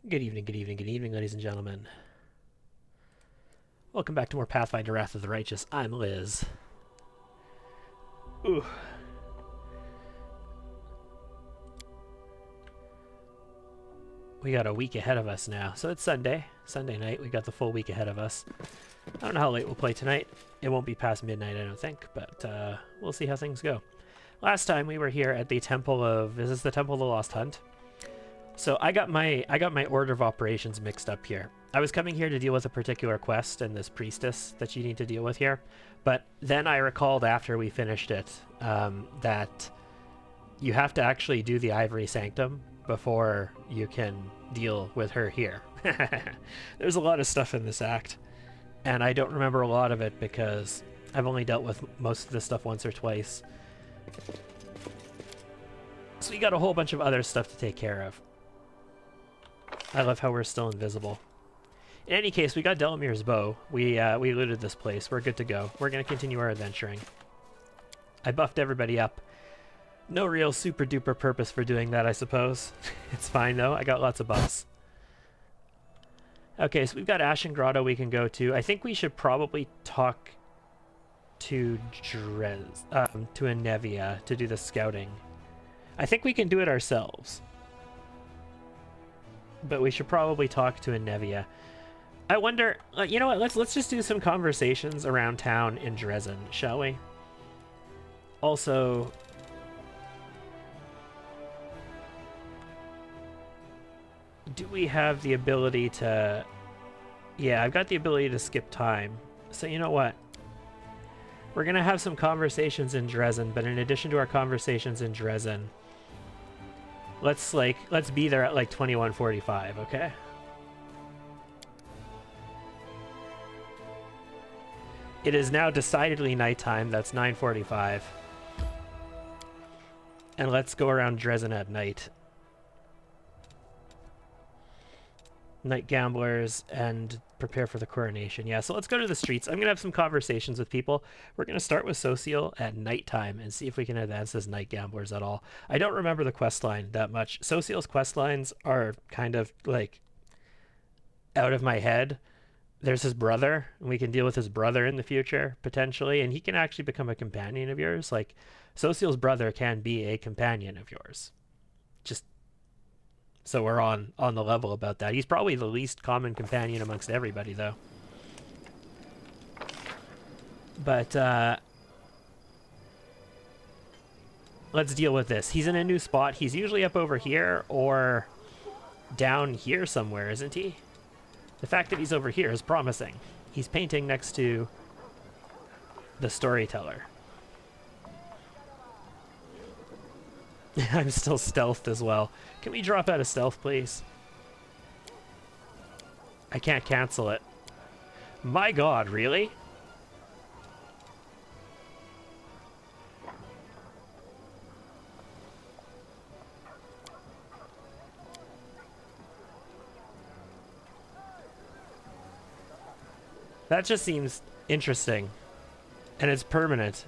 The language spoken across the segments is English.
Good evening, good evening, good evening, ladies and gentlemen. Welcome back to more Pathfinder Wrath of the Righteous. I'm Liz. Ooh. We got a week ahead of us now. So it's Sunday night. We got the full week ahead of us. I don't know how late we'll play tonight. It won't be past midnight, I don't think, but we'll see how things go. Last time we were here at the Temple of... Is this the Temple of the Lost Hunt? So I got my order of operations mixed up here. I was coming here to deal with a particular quest and this priestess that you need to deal with here, but then I recalled after we finished it that you have to actually do the Ivory Sanctum before you can deal with her here. There's a lot of stuff in this act, and I don't remember a lot of it because I've only dealt with most of this stuff once or twice. So we got a whole bunch of other stuff to take care of. I love how we're still invisible. In any case, we got Delamir's bow. We looted this place. We're good to go. We're going to continue our adventuring. I buffed everybody up. No real super duper purpose for doing that, I suppose. It's fine though. I got lots of buffs. Okay, so we've got Ashen Grotto we can go to. I think we should probably talk to Anevia to do the scouting. I think we can do it ourselves. But we should probably talk to Anevia. I wonder, you know what, let's just do some conversations around town in Dresden, shall we? Also, do we have the ability to... Yeah, I've got the ability to skip time. So you know what? We're gonna have some conversations in Dresden, but in addition to our conversations in Dresden, let's be there at like 21:45, okay? It is now decidedly nighttime. That's 9:45. And let's go around Dresden at night. Night gamblers and prepare for the coronation. Yeah, so let's go to the streets. I'm going to have some conversations with people. We're going to start with Social at nighttime and see if we can advance as night gamblers at all. I don't remember the quest line that much. Social's quest lines are kind of like out of my head. There's his brother, and we can deal with his brother in the future, potentially, and he can actually become a companion of yours. Like, Social's brother can be a companion of yours. Just so we're on the level about that. He's probably the least common companion amongst everybody, though. But, let's deal with this. He's in a new spot. He's usually up over here or down here somewhere, isn't he? The fact that he's over here is promising. He's painting next to the storyteller. I'm still stealthed as well. Can we drop out of stealth, please? I can't cancel it. My god, really? That just seems interesting. And it's permanent.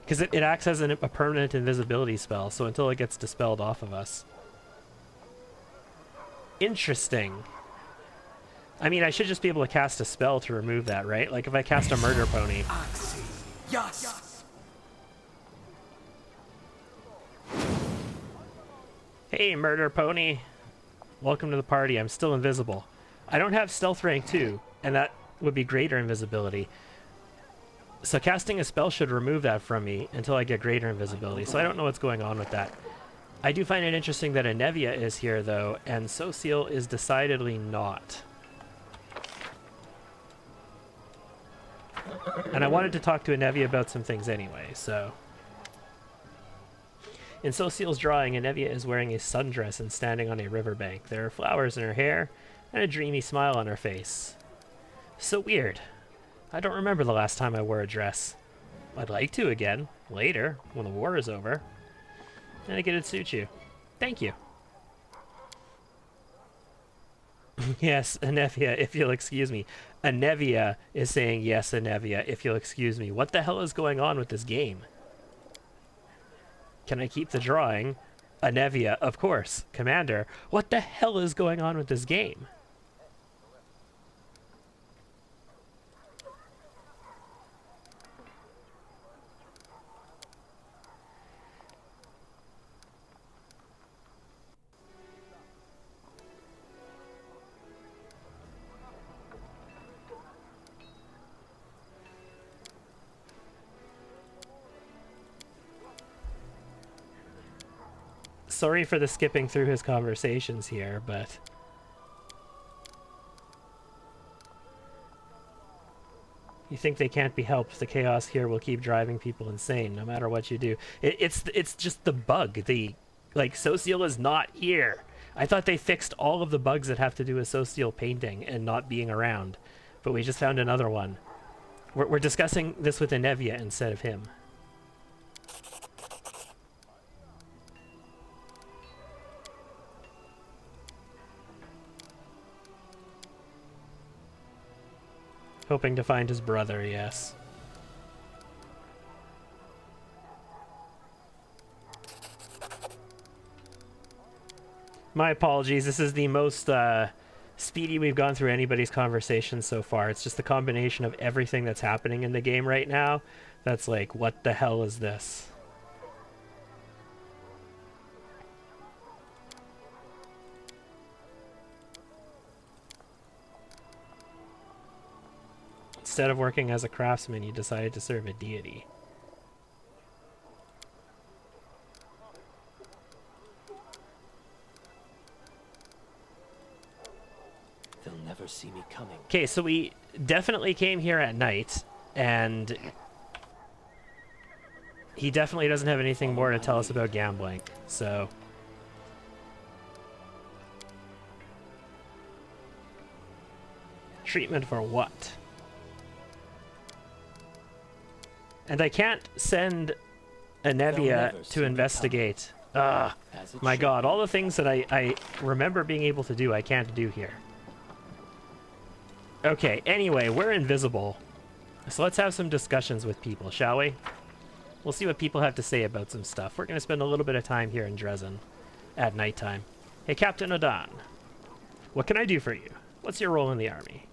Because it acts as a permanent invisibility spell, so until it gets dispelled off of us. Interesting. I mean, I should just be able to cast a spell to remove that, right? Like if I cast a Murder Pony. Yes. Hey, Murder Pony. Welcome to the party. I'm still invisible. I don't have Stealth rank 2, and that would be greater invisibility. So casting a spell should remove that from me until I get greater invisibility. So I don't know what's going on with that. I do find it interesting that Anevia is here, though, and Social is decidedly not. And I wanted to talk to Anevia about some things anyway, so... In Social's drawing, Anevia is wearing a sundress and standing on a riverbank. There are flowers in her hair and a dreamy smile on her face. So weird. I don't remember the last time I wore a dress. I'd like to again, later, when the war is over. And I get it suit you. Thank you. Yes, Anevia, if you'll excuse me. Anevia is saying yes, Anevia, if you'll excuse me. What the hell is going on with this game? Can I keep the drawing? Anevia, of course. Commander, what the hell is going on with this game? Sorry for the skipping through his conversations here, but you think they can't be helped. The chaos here will keep driving people insane, no matter what you do. It's just the bug. Social is not here. I thought they fixed all of the bugs that have to do with social painting and not being around, but we just found another one. We're discussing this with Anevia instead of him. Hoping to find his brother, yes. My apologies, this is the most speedy we've gone through anybody's conversation so far. It's just the combination of everything that's happening in the game right now that's like, what the hell is this? Instead of working as a craftsman, you decided to serve a deity. They'll never see me coming. Okay, so we definitely came here at night, and he definitely doesn't have anything more to tell us about gambling, so... Treatment for what? And I can't send Anevia to investigate. Ugh, my god, all the things that I remember being able to do, I can't do here. Okay, anyway, we're invisible. So let's have some discussions with people, shall we? We'll see what people have to say about some stuff. We're going to spend a little bit of time here in Dresden at nighttime. Hey, Captain Odan. What can I do for you? What's your role in the army?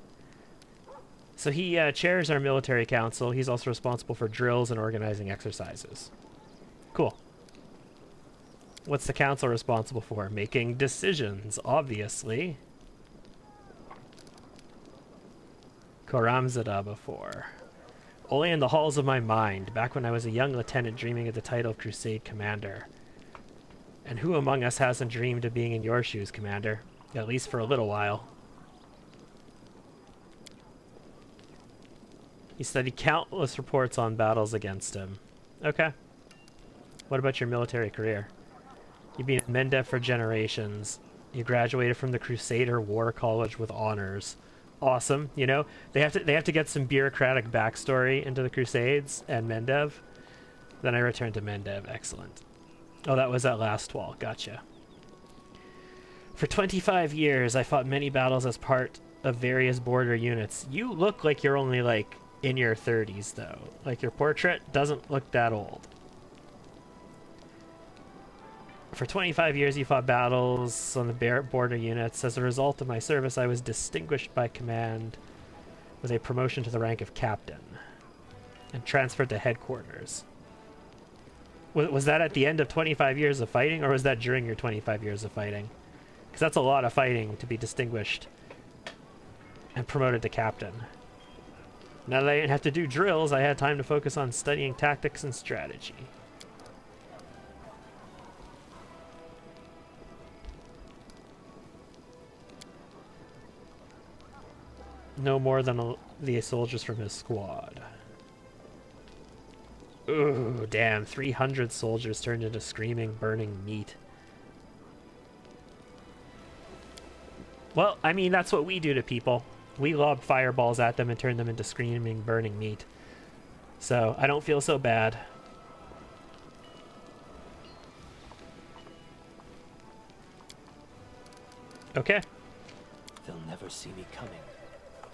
So he chairs our military council. He's also responsible for drills and organizing exercises. Cool. What's the council responsible for? Making decisions, obviously. Koramzada before. Only in the halls of my mind, back when I was a young lieutenant dreaming of the title of Crusade Commander. And who among us hasn't dreamed of being in your shoes, Commander? At least for a little while. He studied countless reports on battles against him. Okay. What about your military career? You've been in Mendev for generations. You graduated from the Crusader War College with honors. Awesome. You know, they have to get some bureaucratic backstory into the Crusades and Mendev. Then I returned to Mendev. Excellent. Oh, that was at last wall. Gotcha. For 25 years, I fought many battles as part of various border units. You look like you're only like in your 30s, though. Like, your portrait doesn't look that old. For 25 years, you fought battles on the border units. As a result of my service, I was distinguished by command with a promotion to the rank of captain and transferred to headquarters. Was that at the end of 25 years of fighting, or was that during your 25 years of fighting? Because that's a lot of fighting to be distinguished and promoted to captain. Now that I didn't have to do drills, I had time to focus on studying tactics and strategy. No more than the soldiers from his squad. Ooh, damn. 300 soldiers turned into screaming, burning meat. Well, I mean, that's what we do to people. We lob fireballs at them and turn them into screaming, burning meat. So, I don't feel so bad. Okay. They'll never see me coming.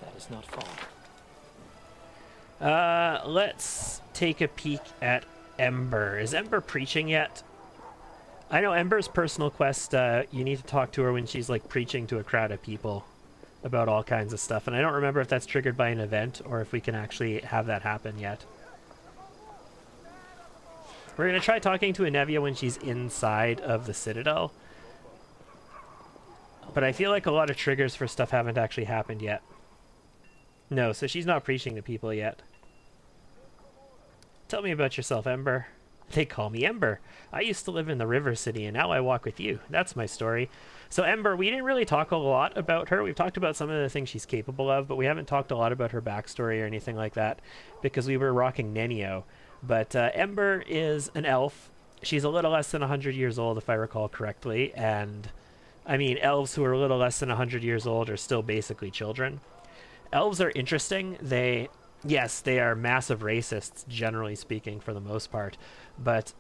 That is not far. Let's take a peek at Ember. Is Ember preaching yet? I know Ember's personal quest, you need to talk to her when she's like preaching to a crowd of people about all kinds of stuff, and I don't remember if that's triggered by an event or if we can actually have that happen yet. We're going to try talking to Anevia when she's inside of the Citadel, but I feel like a lot of triggers for stuff haven't actually happened yet. No, so she's not preaching to people yet. Tell me about yourself, Ember. They call me Ember. I used to live in the River City, and now I walk with you. That's my story. So Ember, we didn't really talk a lot about her. We've talked about some of the things she's capable of, but we haven't talked a lot about her backstory or anything like that, because we were rocking Nenio. But Ember is an elf. She's a little less than 100 years old, if I recall correctly, and I mean, elves who are a little less than 100 years old are still basically children. Elves are interesting. Yes, they are massive racists, generally speaking, for the most part, but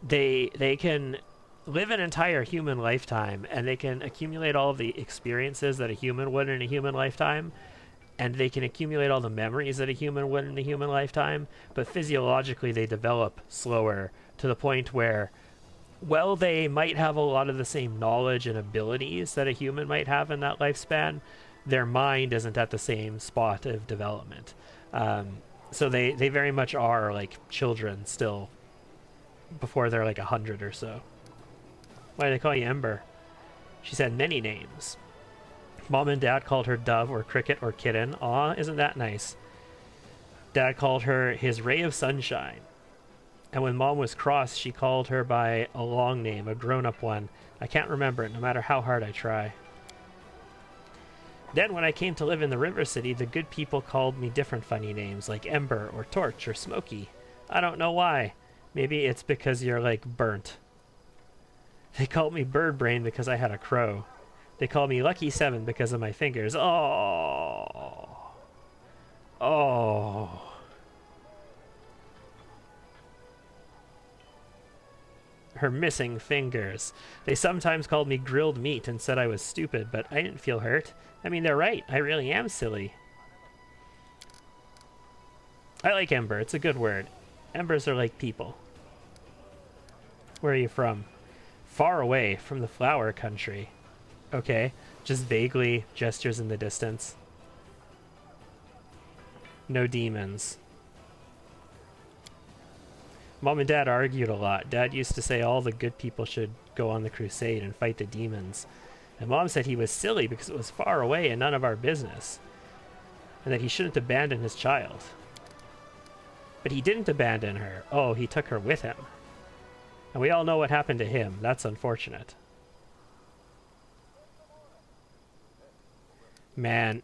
they can live an entire human lifetime, and they can accumulate all of the experiences that a human would in a human lifetime, and they can accumulate all the memories that a human would in a human lifetime, but physiologically they develop slower to the point where, well, they might have a lot of the same knowledge and abilities that a human might have in that lifespan. Their mind isn't at the same spot of development. So they very much are like children still before they're like 100 or so. Why do they call you Ember? She's had many names. Mom and Dad called her Dove or Cricket or Kitten. Aw, isn't that nice? Dad called her his ray of sunshine. And when Mom was cross, she called her by a long name, a grown-up one. I can't remember it, no matter how hard I try. Then when I came to live in the River City, the good people called me different funny names, like Ember or Torch or Smoky. I don't know why. Maybe it's because you're, like, burnt. They called me Bird Brain because I had a crow. They called me Lucky 7 because of my fingers. Oh. Oh. Her missing fingers. They sometimes called me Grilled Meat and said I was stupid, but I didn't feel hurt. I mean, they're right. I really am silly. I like Ember. It's a good word. Embers are like people. Where are you from? Far away from the flower country. Okay. Just vaguely gestures in the distance. No demons. Mom and Dad argued a lot. Dad used to say all the good people should go on the crusade and fight the demons. And Mom said he was silly because it was far away and none of our business. And that he shouldn't abandon his child. But he didn't abandon her. Oh, he took her with him. And we all know what happened to him. That's unfortunate. Man,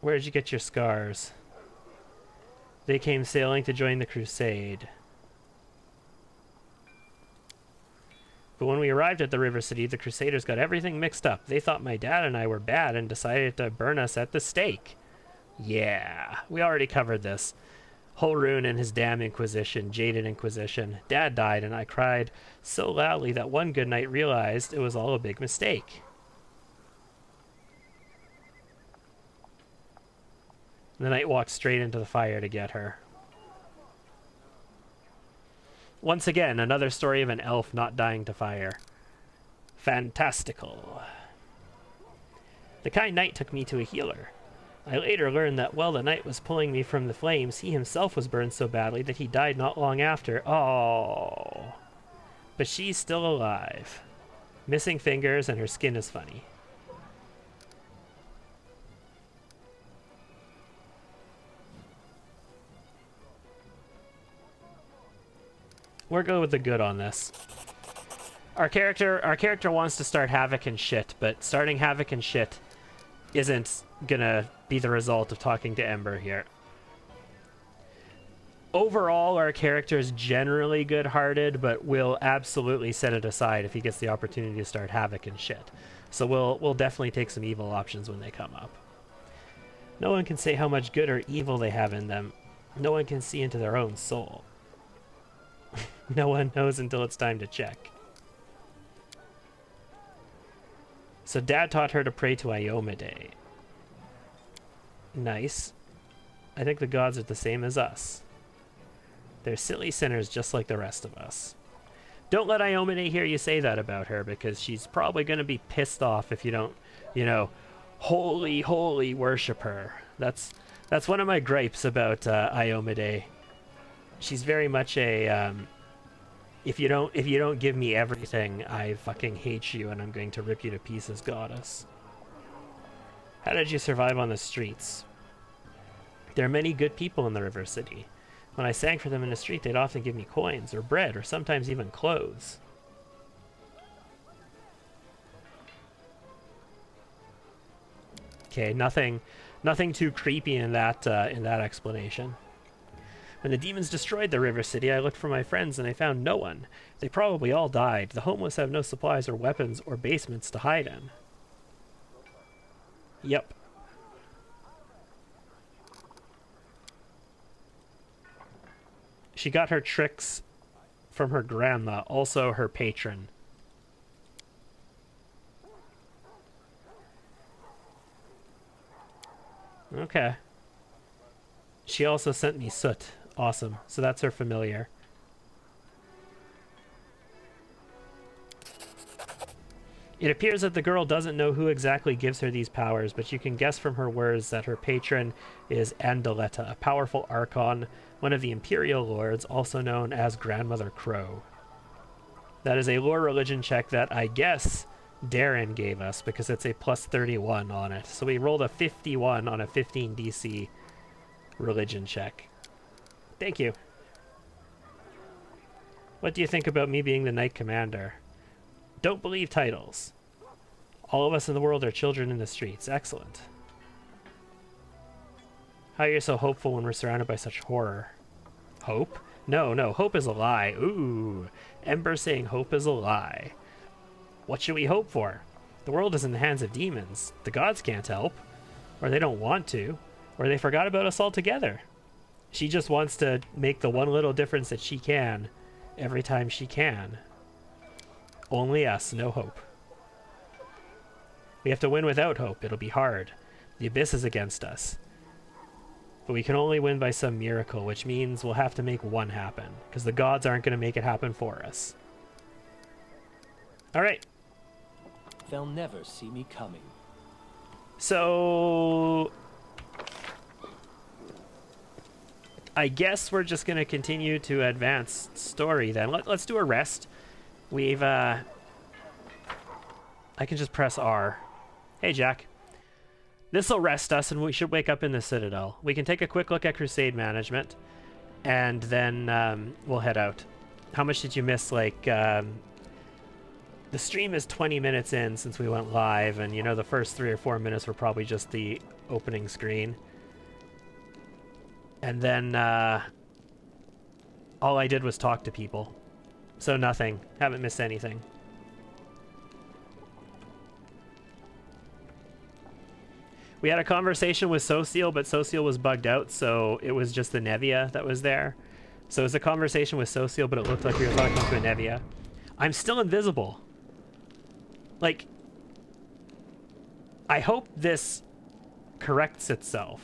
where did you get your scars? They came sailing to join the crusade. But when we arrived at the River City, the Crusaders got everything mixed up. They thought my dad and I were bad and decided to burn us at the stake. Yeah, we already covered this. Holroon and his damn Inquisition, Jaded Inquisition. Dad died and I cried so loudly that one good night realized it was all a big mistake. The knight walked straight into the fire to get her. Once again, another story of an elf not dying to fire. Fantastical. The kind knight took me to a healer. I later learned that while the knight was pulling me from the flames, he himself was burned so badly that he died not long after. Oh. But she's still alive. Missing fingers and her skin is funny. We're good with the good on this. Our character wants to start Havoc and shit, but starting Havoc and shit isn't gonna be the result of talking to Ember here. Overall, our character is generally good-hearted, but will absolutely set it aside if he gets the opportunity to start Havoc and shit. So we'll definitely take some evil options when they come up. No one can say how much good or evil they have in them. No one can see into their own soul. No one knows until it's time to check. So Dad taught her to pray to Iomade. Nice. I think the gods are the same as us. They're silly sinners just like the rest of us. Don't let Iomine hear you say that about her, because she's probably going to be pissed off if you don't, you know, holy worship her. That's one of my gripes about Iomine. She's very much a if you don't give me everything, I fucking hate you and I'm going to rip you to pieces, goddess. How did you survive on the streets? There are many good people in the River City. When I sang for them in the street, they'd often give me coins or bread or sometimes even clothes. Okay, nothing too creepy in that explanation. When the demons destroyed the River City, I looked for my friends and I found no one. They probably all died. The homeless have no supplies or weapons or basements to hide in. Yep. She got her tricks from her grandma, also her patron. Okay. She also sent me soot. Awesome. So that's her familiar. It appears that the girl doesn't know who exactly gives her these powers, but you can guess from her words that her patron is Andaletta, a powerful archon, one of the Imperial Lords, also known as Grandmother Crow. That is a lore religion check that I guess Darren gave us, because it's a plus 31 on it. So we rolled a 51 on a 15 DC religion check. Thank you. What do you think about me being the Knight Commander? Don't believe titles. All of us in the world are children in the streets. Excellent. How are you so hopeful when we're surrounded by such horror? Hope? No, hope is a lie. Ooh, Ember saying hope is a lie. What should we hope for? The world is in the hands of demons. The gods can't help. Or they don't want to. Or they forgot about us altogether. She just wants to make the one little difference that she can every time she can. Only us, no hope. We have to win without hope. It'll be hard. The abyss is against us. But we can only win by some miracle, which means we'll have to make one happen, because the gods aren't going to make it happen for us. All right. They'll never see me coming. So I guess we're just going to continue to advance story then. Let's do a rest. We've I can just press R. Hey, Jack. This'll rest us, and we should wake up in the Citadel. We can take a quick look at Crusade Management, and then we'll head out. How much did you miss? Like, the stream is 20 minutes in since we went live, and, you know, the first 3 or 4 minutes were probably just the opening screen. And then all I did was talk to people. So nothing. Haven't missed anything. We had a conversation with Sociel, but Sociel was bugged out, so it was just the Nevia that was there. So it was a conversation with Sociel, but it looked like we were talking to a Nevia. I'm still invisible. Like, I hope this corrects itself.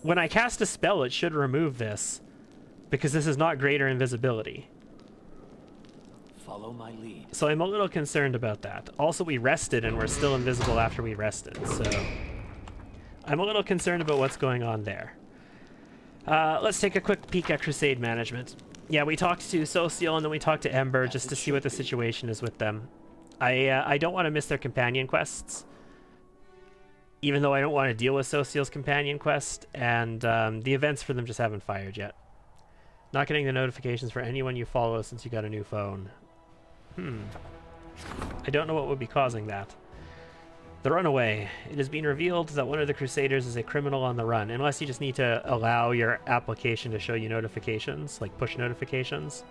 When I cast a spell, it should remove this, because this is not greater invisibility. Follow my lead. So I'm a little concerned about that. Also, we rested and we're still invisible after we rested, so I'm a little concerned about what's going on there. Let's take a quick peek at Crusade Management. Yeah, we talked to Sociel and then we talked to Ember just to see what the situation is with them. I don't want to miss their companion quests, even though I don't want to deal with Sociel's companion quest, and the events for them just haven't fired yet. Not getting the notifications for anyone you follow since you got a new phone. I don't know what would be causing that. The runaway. It has been revealed that one of the Crusaders is a criminal on the run, unless you just need to allow your application to show you notifications, like push notifications.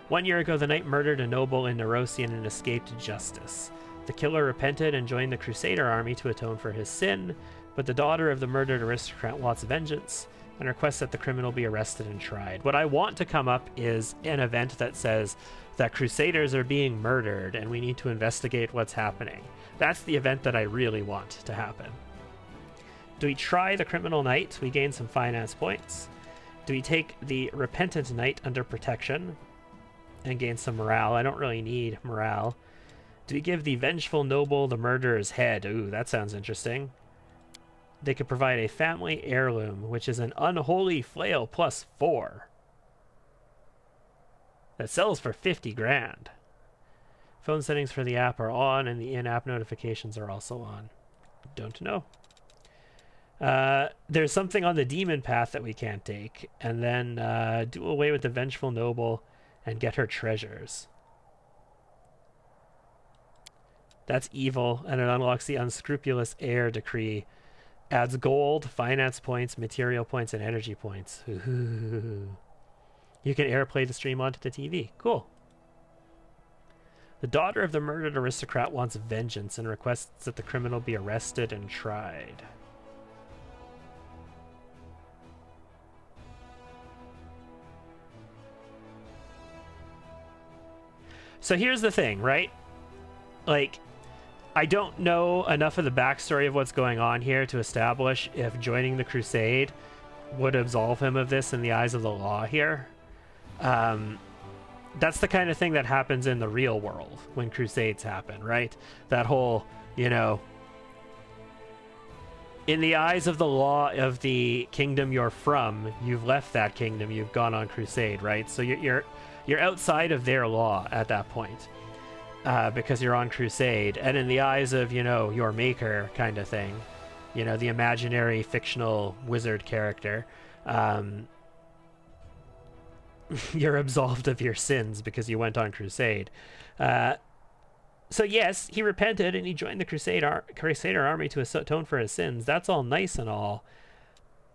1 year ago, the knight murdered a noble in Nerosian and escaped justice. The killer repented and joined the Crusader army to atone for his sin, but the daughter of the murdered aristocrat wants vengeance and requests that the criminal be arrested and tried. What I want to come up is an event that says that Crusaders are being murdered and we need to investigate what's happening. That's the event that I really want to happen. Do we try the criminal knight? We gain some finance points. Do we take the Repentant Knight under protection and gain some morale? I don't really need morale. Do we give the Vengeful Noble the Murderer's Head? Ooh, that sounds interesting. They could provide a family heirloom, which is an Unholy Flail +4. That sells for 50 grand. Phone settings for the app are on, and the in-app notifications are also on. Don't know. There's something on the demon path that we can't take, and then do away with the Vengeful Noble and get her treasures. That's evil, and it unlocks the Unscrupulous Heir Decree. Adds gold, finance points, material points, and energy points. Ooh. You can airplay the stream onto the TV. Cool. The daughter of the murdered aristocrat wants vengeance and requests that the criminal be arrested and tried. So here's the thing, right? Like, I don't know enough of the backstory of what's going on here to establish if joining the crusade would absolve him of this in the eyes of the law here. That's the kind of thing that happens in the real world when crusades happen, right? That whole, you know, in the eyes of the law of the kingdom you're from, you've left that kingdom, you've gone on crusade, right? So you're outside of their law at that point. Because you're on crusade, and in the eyes of, you know, your maker kind of thing, you know, the imaginary fictional wizard character, you're absolved of your sins because you went on crusade. So yes, he repented and he joined the Crusader army to atone for his sins. That's all nice and all.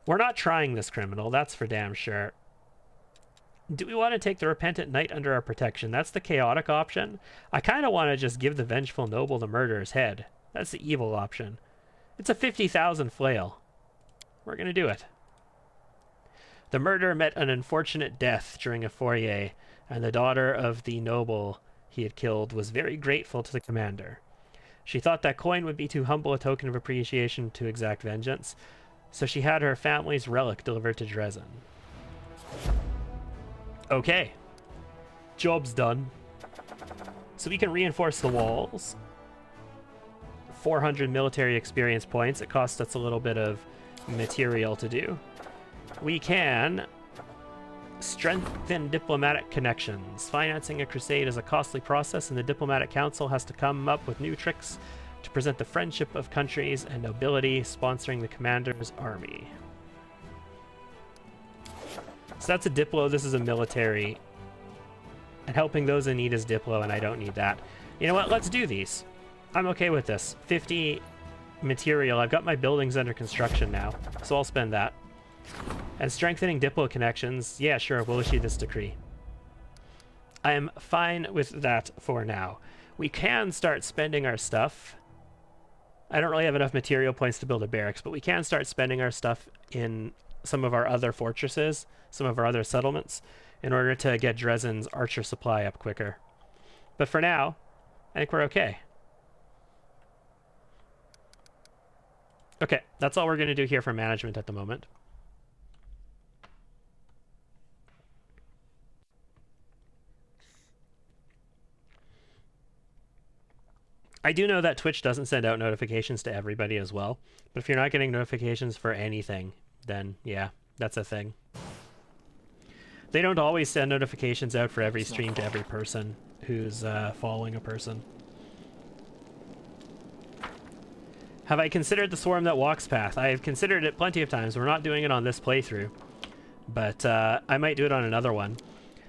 We're not trying this criminal, that's for damn sure. Do we want to take the Repentant Knight under our protection? That's the chaotic option. I kind of want to just give the Vengeful Noble the Murderer's Head. That's the evil option. It's a 50,000 flail. We're going to do it. The murderer met an unfortunate death during a foray, and the daughter of the noble he had killed was very grateful to the commander. She thought that coin would be too humble a token of appreciation to exact vengeance, so she had her family's relic delivered to Dresden. Okay. Job's done. So we can reinforce the walls. 400 military experience points. It costs us a little bit of material to do. We can strengthen diplomatic connections. Financing a crusade is a costly process, and the diplomatic council has to come up with new tricks to present the friendship of countries and nobility sponsoring the commander's army. So that's a Diplo, this is a military. And helping those in need is Diplo, and I don't need that. You know what, let's do these. I'm okay with this. 50 material, I've got my buildings under construction now, so I'll spend that. And strengthening Diplo connections, yeah, sure, we'll issue this decree. I am fine with that for now. We can start spending our stuff. I don't really have enough material points to build a barracks, but we can start spending our stuff in some of our other fortresses, some of our other settlements, in order to get Dresden's archer supply up quicker. But for now, I think we're okay. Okay, that's all we're going to do here for management at the moment. I do know that Twitch doesn't send out notifications to everybody as well, but if you're not getting notifications for anything, then yeah, that's a thing. They don't always send notifications out for every stream to every person who's following a person. Have I considered the swarm that walks path? I have considered it plenty of times. We're not doing it on this playthrough, but I might do it on another one.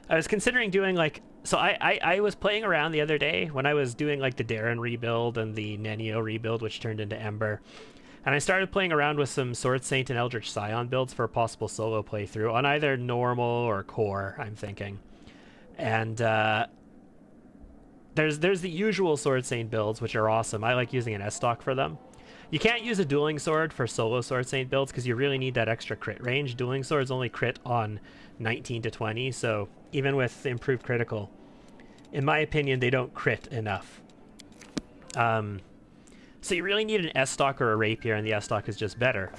I was considering doing like, so I was playing around the other day when I was doing like the Darren rebuild and the Nenio rebuild, which turned into Ember. And I started playing around with some Sword Saint and Eldritch Scion builds for a possible solo playthrough on either normal or core, I'm thinking. And there's the usual Sword Saint builds, which are awesome. I like using an S-Stock for them. You can't use a Dueling Sword for solo Sword Saint builds because you really need that extra crit range. Dueling Swords only crit on 19 to 20, so even with improved critical, in my opinion, they don't crit enough. So you really need an S-Stock or a Rapier, and the S-Stock is just better.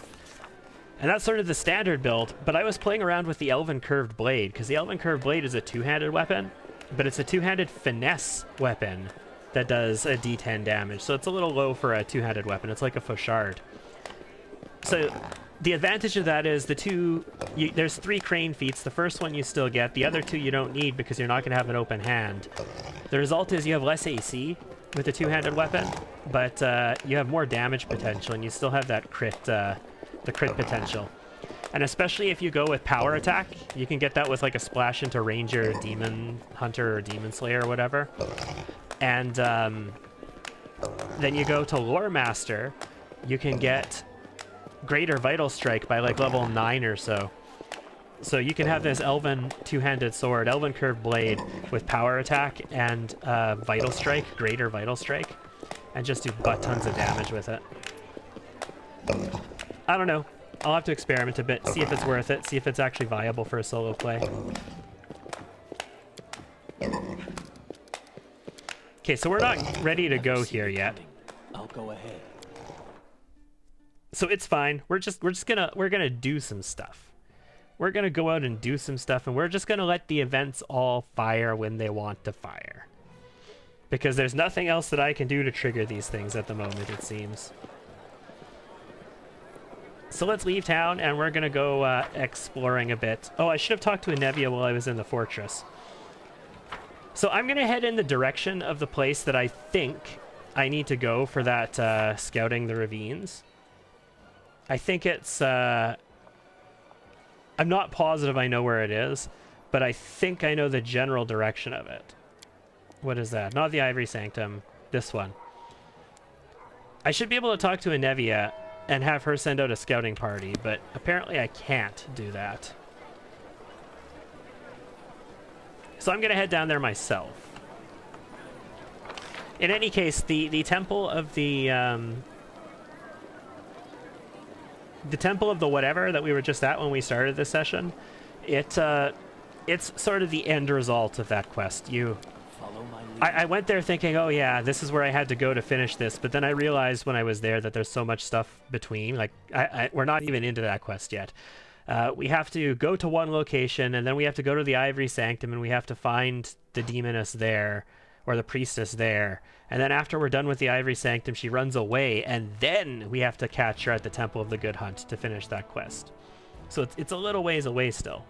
And that's sort of the standard build, but I was playing around with the Elven Curved Blade, because the Elven Curved Blade is a two-handed weapon, but it's a two-handed finesse weapon that does a d10 damage, so it's a little low for a two-handed weapon. It's like a fauchard. So the advantage of that is there's 3 crane feats. The first one you still get. The other 2 you don't need because you're not going to have an open hand. The result is you have less AC with a two-handed weapon, but you have more damage potential, and you still have that the crit potential. And especially if you go with power attack, you can get that with like a splash into Ranger, Demon Hunter, or Demon Slayer or whatever. And then you go to Lore Master, you can get Greater Vital Strike by like level 9 or so. So you can have this Elven two-handed sword, Elven Curved Blade, with power attack and Vital Strike, Greater Vital Strike, and just do butt tons of damage with it. I don't know. I'll have to experiment a bit, see if it's worth it, see if it's actually viable for a solo play. Okay, so we're not ready to go here yet. I'll go ahead. So it's fine. We're gonna do some stuff. We're gonna go out and do some stuff, and we're just gonna let the events all fire when they want to fire. Because there's nothing else that I can do to trigger these things at the moment, it seems. So let's leave town, and we're gonna go exploring a bit. Oh, I should have talked to Anevia while I was in the fortress. So I'm gonna head in the direction of the place that I think I need to go for that scouting the ravines. I think it's... I'm not positive I know where it is, but I think I know the general direction of it. What is that? Not the Ivory Sanctum. This one. I should be able to talk to Anevia and have her send out a scouting party, but apparently I can't do that. So I'm going to head down there myself. In any case, the temple of the temple of the whatever that we were just at when we started this session, it's sort of the end result of that quest. I went there thinking, oh yeah, this is where I had to go to finish this, but then I realized when I was there that there's so much stuff between. Like, we're not even into that quest yet. We have to go to one location, and then we have to go to the Ivory Sanctum, and we have to find the demoness there, or the priestess there. And then after we're done with the Ivory Sanctum, she runs away, and then we have to catch her at the Temple of the Good Hunt to finish that quest. So it's a little ways away still.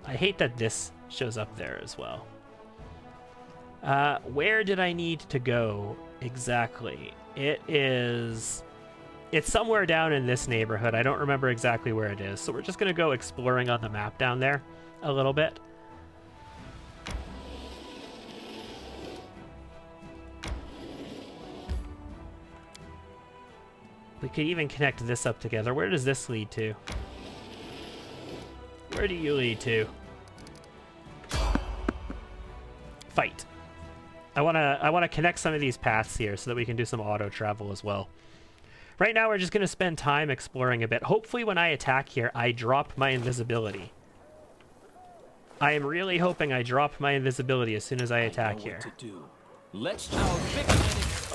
I hate that this shows up there as well. Where did I need to go exactly? It's somewhere down in this neighborhood. I don't remember exactly where it is. So we're just going to go exploring on the map down there a little bit. We could even connect this up together. Where does this lead to? Where do you lead to? Fight. I wanna connect some of these paths here so that we can do some auto travel as well. Right now we're just gonna spend time exploring a bit. Hopefully when I attack here, I drop my invisibility. I am really hoping I drop my invisibility as soon as I attack here.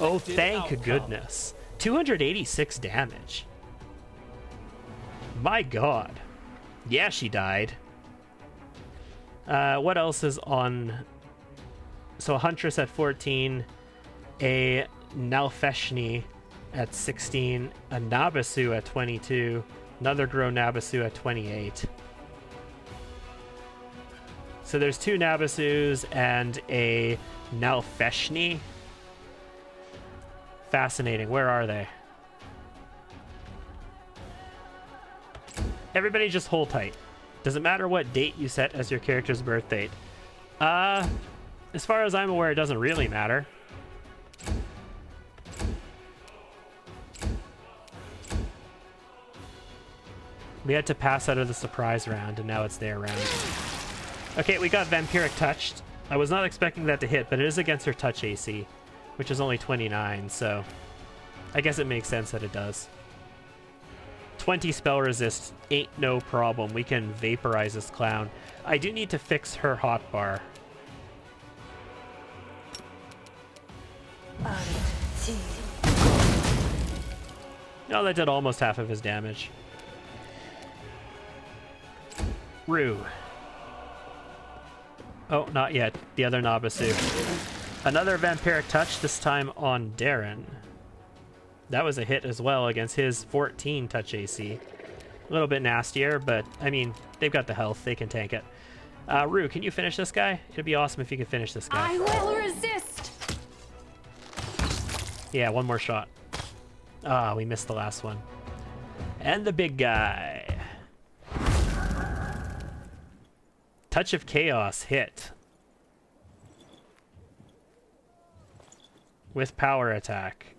Oh, thank goodness. 286 damage. My god. Yeah, she died. What else is on... So a Huntress at 14, a Nalfeshni at 16, a Nabasu at 22, another Grow Nabasu at 28. So there's 2 Nabasus and a Nalfeshni. Fascinating. Where are they? Everybody just hold tight. Doesn't matter what date you set as your character's birth date. As far as I'm aware, it doesn't really matter. We had to pass out of the surprise round, and now it's their round. Okay, we got Vampiric Touched. I was not expecting that to hit, but it is against her touch AC, which is only 29, so I guess it makes sense that it does. 20 spell resist ain't no problem. We can vaporize this clown. I do need to fix her hotbar. No, that did almost half of his damage. Rue. Oh, not yet. The other Nabasu. Another Vampiric Touch, this time on Darren. That was a hit as well against his 14 touch AC. A little bit nastier, but, I mean, they've got the health. They can tank it. Rue, can you finish this guy? It'd be awesome if you could finish this guy. I will resist! Yeah, one more shot. Ah, we missed the last one. And the big guy. Touch of Chaos hit. With power attack.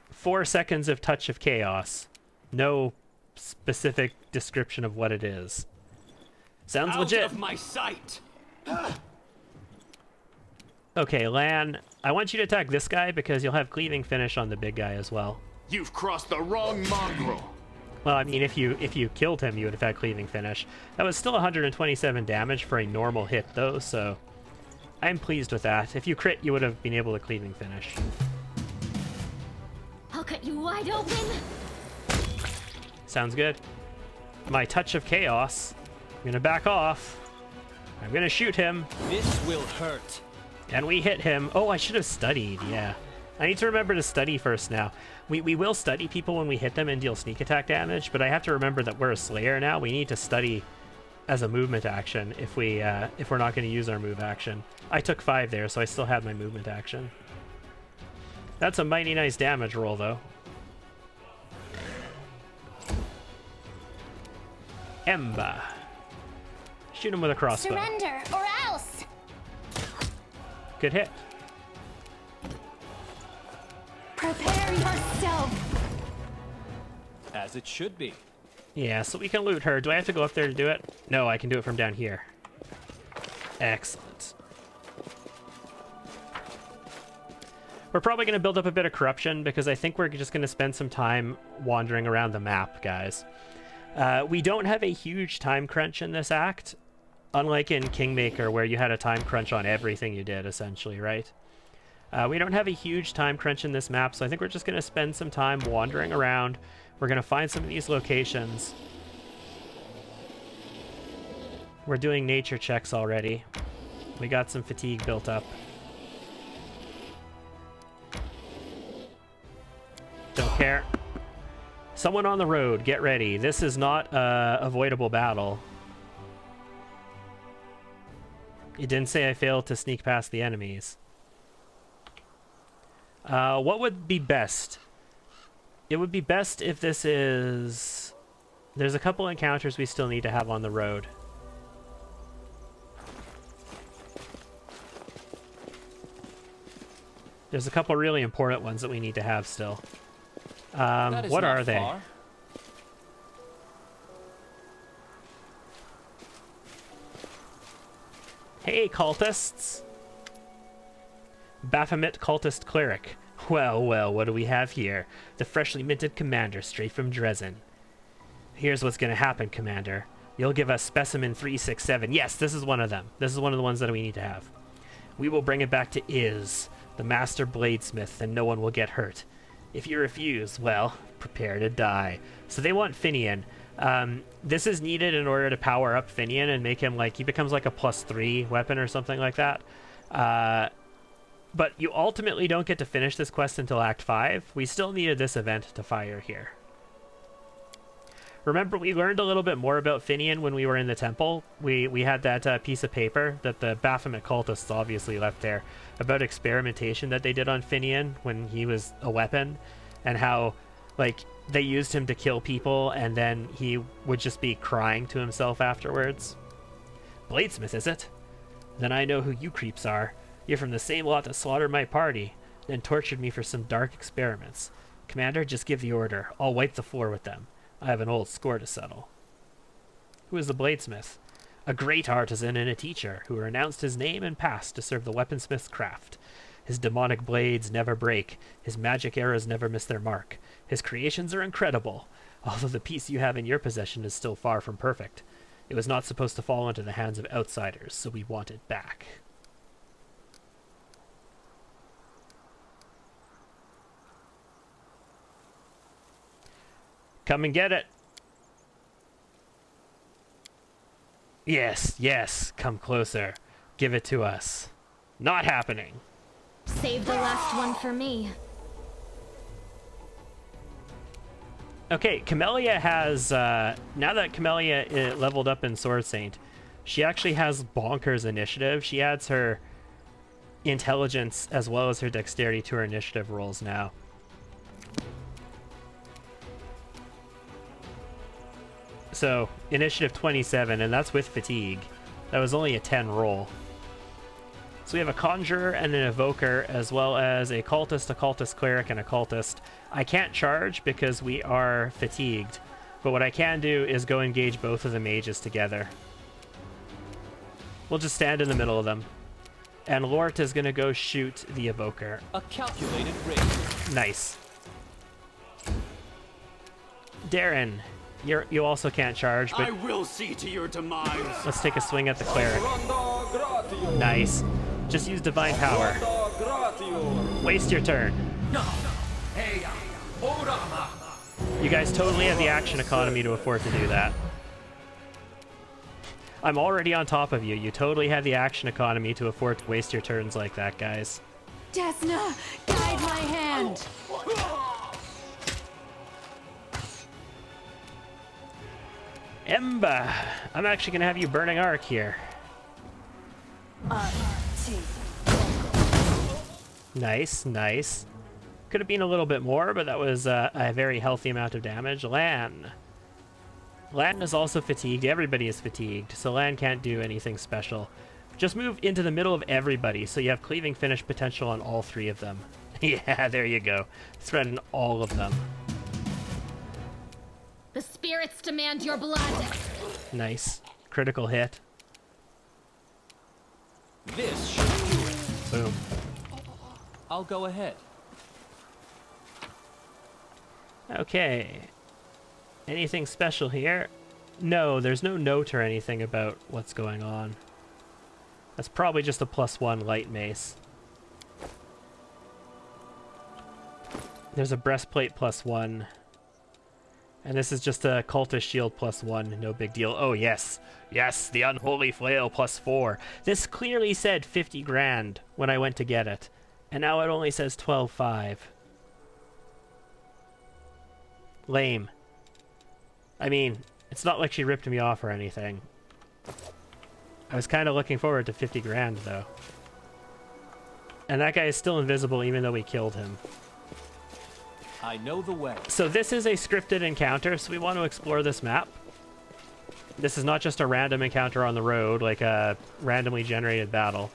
Four seconds of Touch of Chaos. No specific description of what it is. Sounds legit. Out of my sight. Okay, Lan, I want you to attack this guy because you'll have cleaving finish on the big guy as well. You've crossed the wrong mongrel. Well, I mean, if you killed him, you would have had cleaving finish. That was still 127 damage for a normal hit, though, so I'm pleased with that. If you crit, you would have been able to cleaving finish. I'll cut you wide open! Sounds good. My Touch of Chaos. I'm gonna back off. I'm gonna shoot him. This will hurt. And we hit him. Oh, I should have studied, yeah. I need to remember to study first now. We will study people when we hit them and deal sneak attack damage, but I have to remember that we're a Slayer now. We need to study as a movement action if we're not going to use our move action. I took 5 there, so I still have my movement action. That's a mighty nice damage roll, though. Emba. Shoot him with a crossbow. Surrender, or else! Good hit. Prepare yourself! As it should be. Yeah, so we can loot her. Do I have to go up there to do it? No, I can do it from down here. Excellent. We're probably going to build up a bit of corruption because I think we're just going to spend some time wandering around the map, guys. We don't have a huge time crunch in this act, unlike in Kingmaker where you had a time crunch on everything you did, essentially, right? We don't have a huge time crunch in this map, so I think we're just going to spend some time wandering around. We're going to find some of these locations. We're doing nature checks already. We got some fatigue built up. Don't care. Someone on the road, get ready. This is not a avoidable battle. It didn't say I failed to sneak past the enemies. What would be best? It would be best if this is... There's a couple encounters we still need to have on the road. There's a couple really important ones that we need to have still. What are they? Far. Hey, cultists! Baphomet Cultist Cleric. Well, well, what do we have here? The freshly minted commander straight from Dresden. Here's what's going to happen, Commander. You'll give us Specimen 367. Yes, this is one of them. This is one of the ones that we need to have. We will bring it back to Iz, the master bladesmith, and no one will get hurt. If you refuse, well, prepare to die. So they want Finian. This is needed in order to power up Finian and make him like, he becomes like a +3 weapon or something like that. But you ultimately don't get to finish this quest until Act 5. We still needed this event to fire here. Remember, we learned a little bit more about Finian when we were in the temple. We had that piece of paper that the Baphomet cultists obviously left there about experimentation that they did on Finian when he was a weapon, and how, like, they used him to kill people, and then he would just be crying to himself afterwards. Bladesmith, is it? Then I know who you creeps are. You're from the same lot that slaughtered my party, then tortured me for some dark experiments. Commander, just give the order. I'll wipe the floor with them. I have an old score to settle. Who is the bladesmith? A great artisan and a teacher, who renounced his name and past to serve the weaponsmith's craft. His demonic blades never break. His magic arrows never miss their mark. His creations are incredible, although the piece you have in your possession is still far from perfect. It was not supposed to fall into the hands of outsiders, so we want it back. Come and get it. Yes, yes. Come closer. Give it to us. Not happening. Save the last one for me. Okay, Camellia has, now that Camellia leveled up in Sword Saint, she actually has bonkers initiative. She adds her intelligence as well as her dexterity to her initiative rolls now. So, initiative 27, and that's with fatigue. That was only a 10 roll. So we have a conjurer and an evoker, as well as a cultist cleric, and a cultist. I can't charge because we are fatigued, but what I can do is go engage both of the mages together. We'll just stand in the middle of them. And Lort is going to go shoot the evoker. A calculated raid. Nice. Darren, you also can't charge, but I will see to your demise. let's take a swing at the cleric. Nice. Just use divine power. Waste your turn. You guys totally have the action economy to afford to do that. I'm already on top of you. You totally have the action economy to afford to waste your turns like that, guys. Desna, guide my hand. Emba, I'm actually going to have you burning arc here. Nice, nice. Could have been a little bit more, but that was a very healthy amount of damage. Lan. Lan is also fatigued. Everybody is fatigued, so Lan can't do anything special. Just move into the middle of everybody, so you have cleaving finish potential on all three of them. Yeah, there you go. Threaten all of them. The spirits demand your blood. Nice. Critical hit. This should do it. Boom. I'll go ahead. Okay. Anything special here? No, there's no note or anything about what's going on. That's probably just a +1 light mace. There's a breastplate +1. And this is just a cultist shield +1, no big deal. Oh yes, yes, the unholy flail +4. This clearly said 50 grand when I went to get it. And now it only says 12.5. Lame. I mean, it's not like she ripped me off or anything. I was kind of looking forward to 50 grand, though. And that guy is still invisible even though we killed him. I know the way. So this is a scripted encounter, so we want to explore this map. This is not just a random encounter on the road, like a randomly generated battle.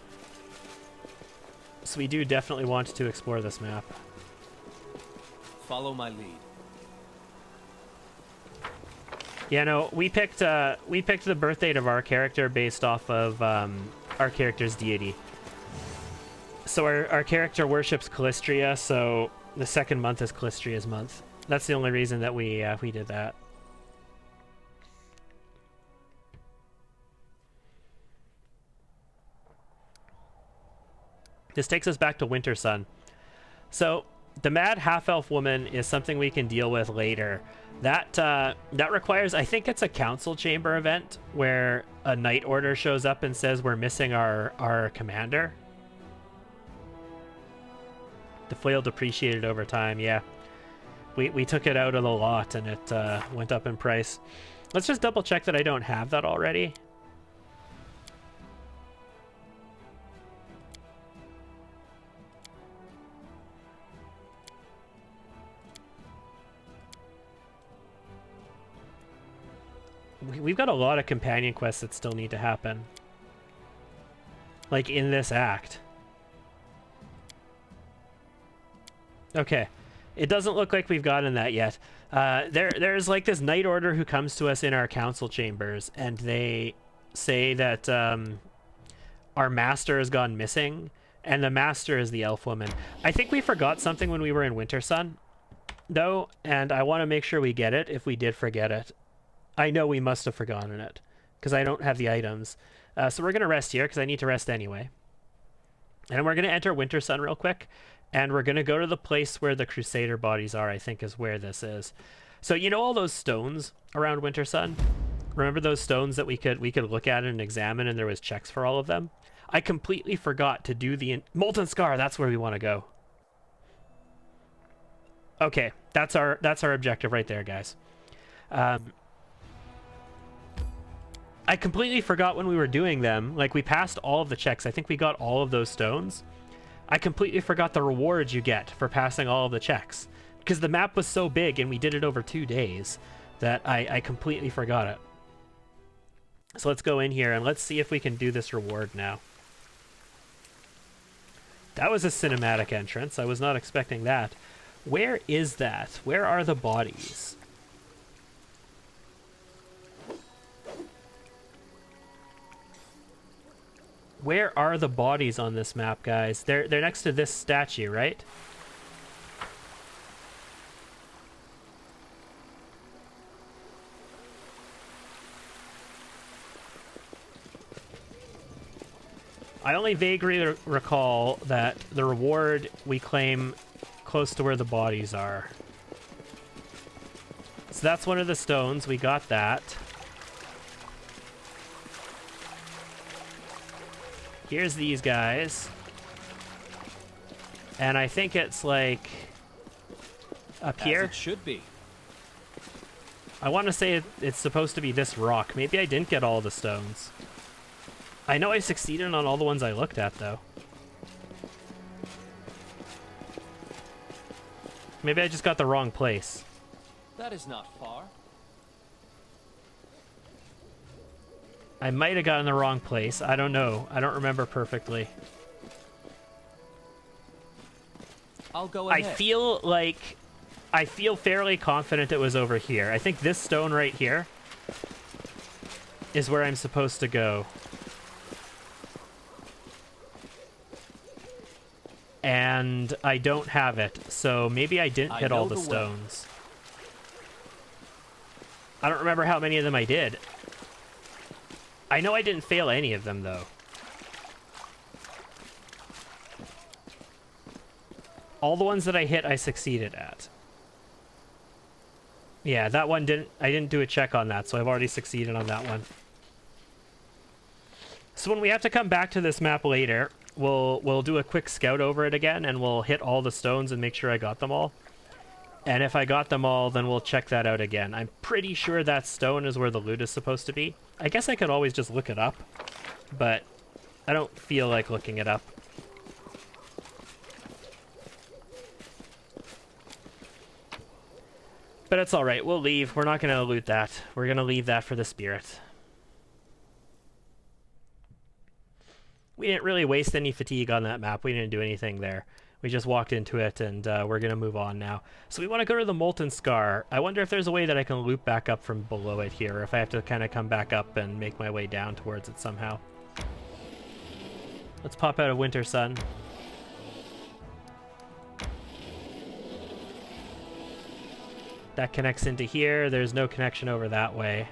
So we do definitely want to explore this map. Follow my lead. Yeah, no, we picked the birth date of our character based off of our character's deity. So our character worships Callistria, so the second month is Callistria's month. That's the only reason that we did that. This takes us back to Winter Sun. So the mad half-elf woman is something we can deal with later. That requires, I think it's a council chamber event where a knight order shows up and says we're missing our commander. The flail depreciated over time, yeah. We took it out of the lot and it went up in price. Let's just double check that I don't have that already. We've got a lot of companion quests that still need to happen. Like in this act. Okay. It doesn't look like we've gotten that yet. There's like this knight order who comes to us in our council chambers, and they say that our master has gone missing, and the master is the elf woman. I think we forgot something when we were in Winter Sun, though, and I want to make sure we get it if we did forget it. I know we must have forgotten it, because I don't have the items. So we're going to rest here, because I need to rest anyway. And we're going to enter Winter Sun real quick, and we're going to go to the place where the Crusader bodies are, I think is where this is. So you know all those stones around Winter Sun? Remember those stones that we could look at and examine, and there was checks for all of them? I completely forgot to do the Molten Scar. That's where we want to go. Okay, that's our objective right there, guys. I completely forgot when we were doing them. Like, we passed all of the checks. I think we got all of those stones. I completely forgot the rewards you get for passing all of the checks. Because the map was so big and we did it over 2 days that I completely forgot it. So let's go in here and let's see if we can do this reward now. That was a cinematic entrance. I was not expecting that. Where is that? Where are the bodies? Where are the bodies on this map, guys? They're next to this statue, right? I only vaguely recall that the reward we claim close to where the bodies are. So that's one of the stones. We got that. Here's these guys. And I think it's like up here. As it should be. I want to say it's supposed to be this rock. Maybe I didn't get all the stones. I know I succeeded on all the ones I looked at, though. Maybe I just got the wrong place. That is not far. I might have gotten the wrong place. I don't know. I don't remember perfectly. I'll go ahead. I feel fairly confident it was over here. I think this stone right here is where I'm supposed to go. And I don't have it, so maybe I didn't hit all the stones. I don't remember how many of them I did. I know I didn't fail any of them, though. All the ones that I hit, I succeeded at. Yeah, that one I didn't do a check on that, so I've already succeeded on that one. So when we have to come back to this map later, we'll do a quick scout over it again, and we'll hit all the stones and make sure I got them all. And if I got them all, then we'll check that out again. I'm pretty sure that stone is where the loot is supposed to be. I guess I could always just look it up, but I don't feel like looking it up. But it's alright, we'll leave. We're not going to loot that. We're going to leave that for the spirit. We didn't really waste any fatigue on that map. We didn't do anything there. We just walked into it, and we're going to move on now. So we want to go to the Molten Scar. I wonder if there's a way that I can loop back up from below it here, or if I have to kind of come back up and make my way down towards it somehow. Let's pop out of Winter Sun. That connects into here. There's no connection over that way.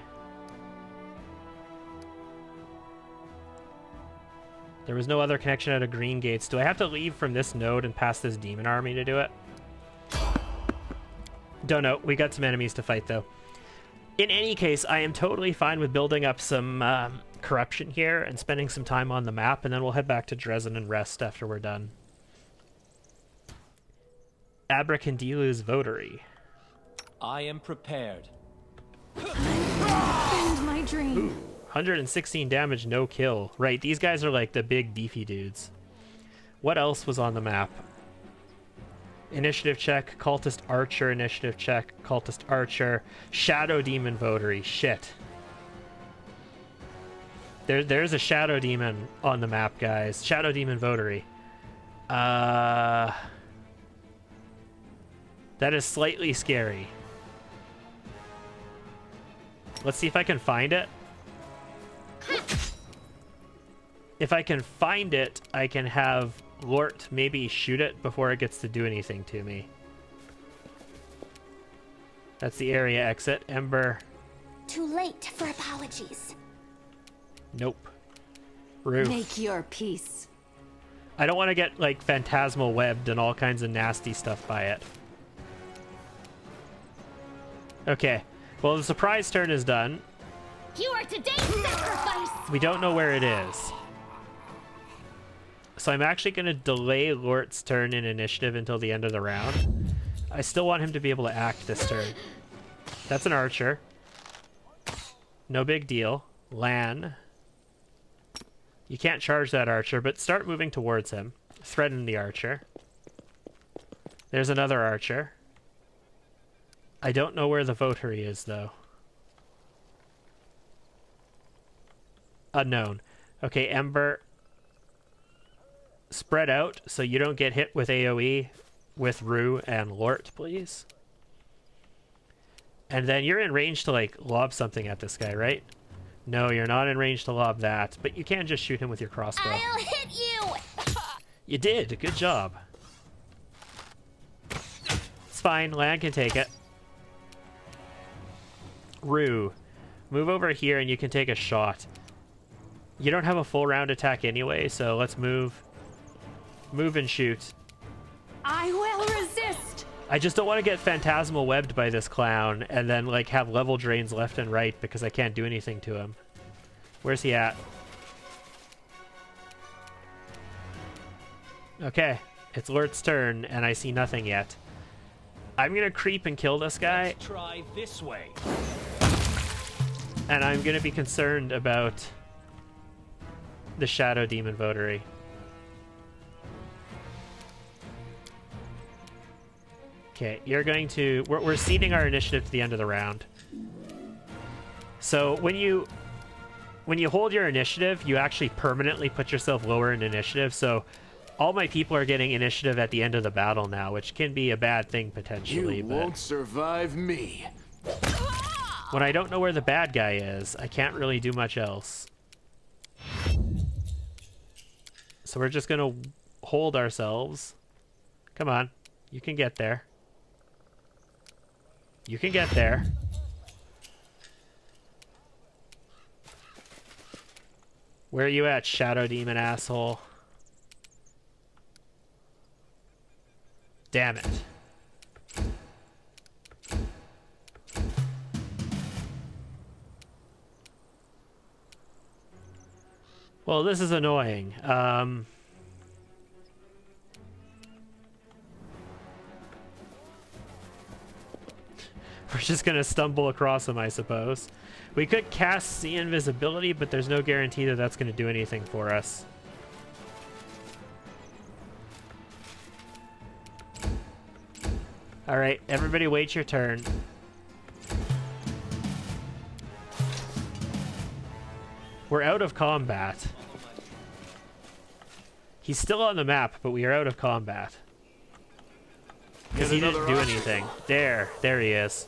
There was no other connection out of Green Gates. Do I have to leave from this node and pass this demon army to do it? Don't know. We got some enemies to fight, though. In any case, I am totally fine with building up some corruption here and spending some time on the map, and then we'll head back to Dresden and rest after we're done. Abracandilu's Votary. I am prepared. End my dream. Ooh, 116 damage, no kill. Right, these guys are like the big beefy dudes. What else was on the map? Initiative check, Cultist Archer, initiative check, Cultist Archer, Shadow Demon Votary. Shit. There's a Shadow Demon on the map, guys. Shadow Demon Votary. That is slightly scary. Let's see if I can find it. If I can find it, I can have Lort maybe shoot it before it gets to do anything to me. That's the area exit. Ember. Too late for apologies. Nope. Roof. Make your peace. I don't want to get like phantasmal webbed and all kinds of nasty stuff by it. Okay. Well, the surprise turn is done. You are today's sacrifice! We don't know where it is. So I'm actually going to delay Lort's turn in initiative until the end of the round. I still want him to be able to act this turn. That's an archer. No big deal. Lan. You can't charge that archer, but start moving towards him. Threaten the archer. There's another archer. I don't know where the votary is, though. Unknown. Okay, Ember. Spread out so you don't get hit with AoE with Rue and Lort, please. And then you're in range to, like, lob something at this guy, right? No, you're not in range to lob that, but you can just shoot him with your crossbow. I'll hit you! You did. Good job. It's fine. Lan can take it. Rue, move over here and you can take a shot. You don't have a full round attack anyway, so let's move. Move and shoot. I will resist. I just don't want to get phantasmal webbed by this clown and then like have level drains left and right because I can't do anything to him. Where's he at? Okay, it's Lurt's turn and I see nothing yet. I'm gonna creep and kill this guy. Let's try this way. And I'm gonna be concerned about the Shadow Demon Votary. Okay, you're going to... We're ceding our initiative to the end of the round. So when you hold your initiative, you actually permanently put yourself lower in initiative. So all my people are getting initiative at the end of the battle now, which can be a bad thing potentially. You won't survive me. When I don't know where the bad guy is, I can't really do much else. So we're just going to hold ourselves. Come on. You can get there. You can get there. Where are you at, Shadow Demon asshole? Damn it. Well, this is annoying. We're just gonna stumble across him, I suppose. We could cast See Invisibility, but there's no guarantee that that's gonna do anything for us. Alright, everybody wait your turn. We're out of combat. He's still on the map, but we are out of combat. Because he didn't do anything. There he is.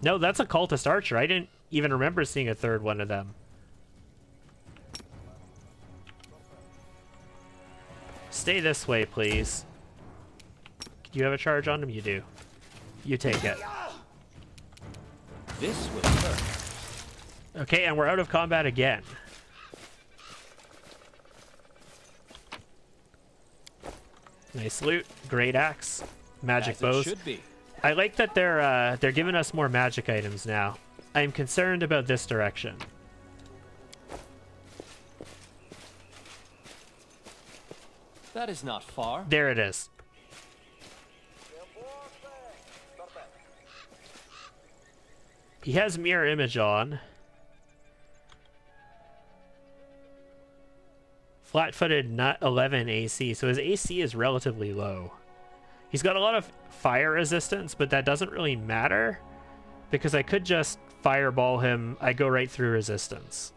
No, that's a cultist archer. I didn't even remember seeing a third one of them. Stay this way, please. Do you have a charge on him? You do. You take it. This will hurt. Okay, and we're out of combat again. Nice loot. Great axe. Magic As bows. it should be. I like that they're giving us more magic items now. I'm concerned about this direction. That is not far. There it is. He has mirror image on. Flat-footed, not 11 AC, so his AC is relatively low. He's got a lot of fire resistance, but that doesn't really matter because I could just fireball him. I go right through resistance.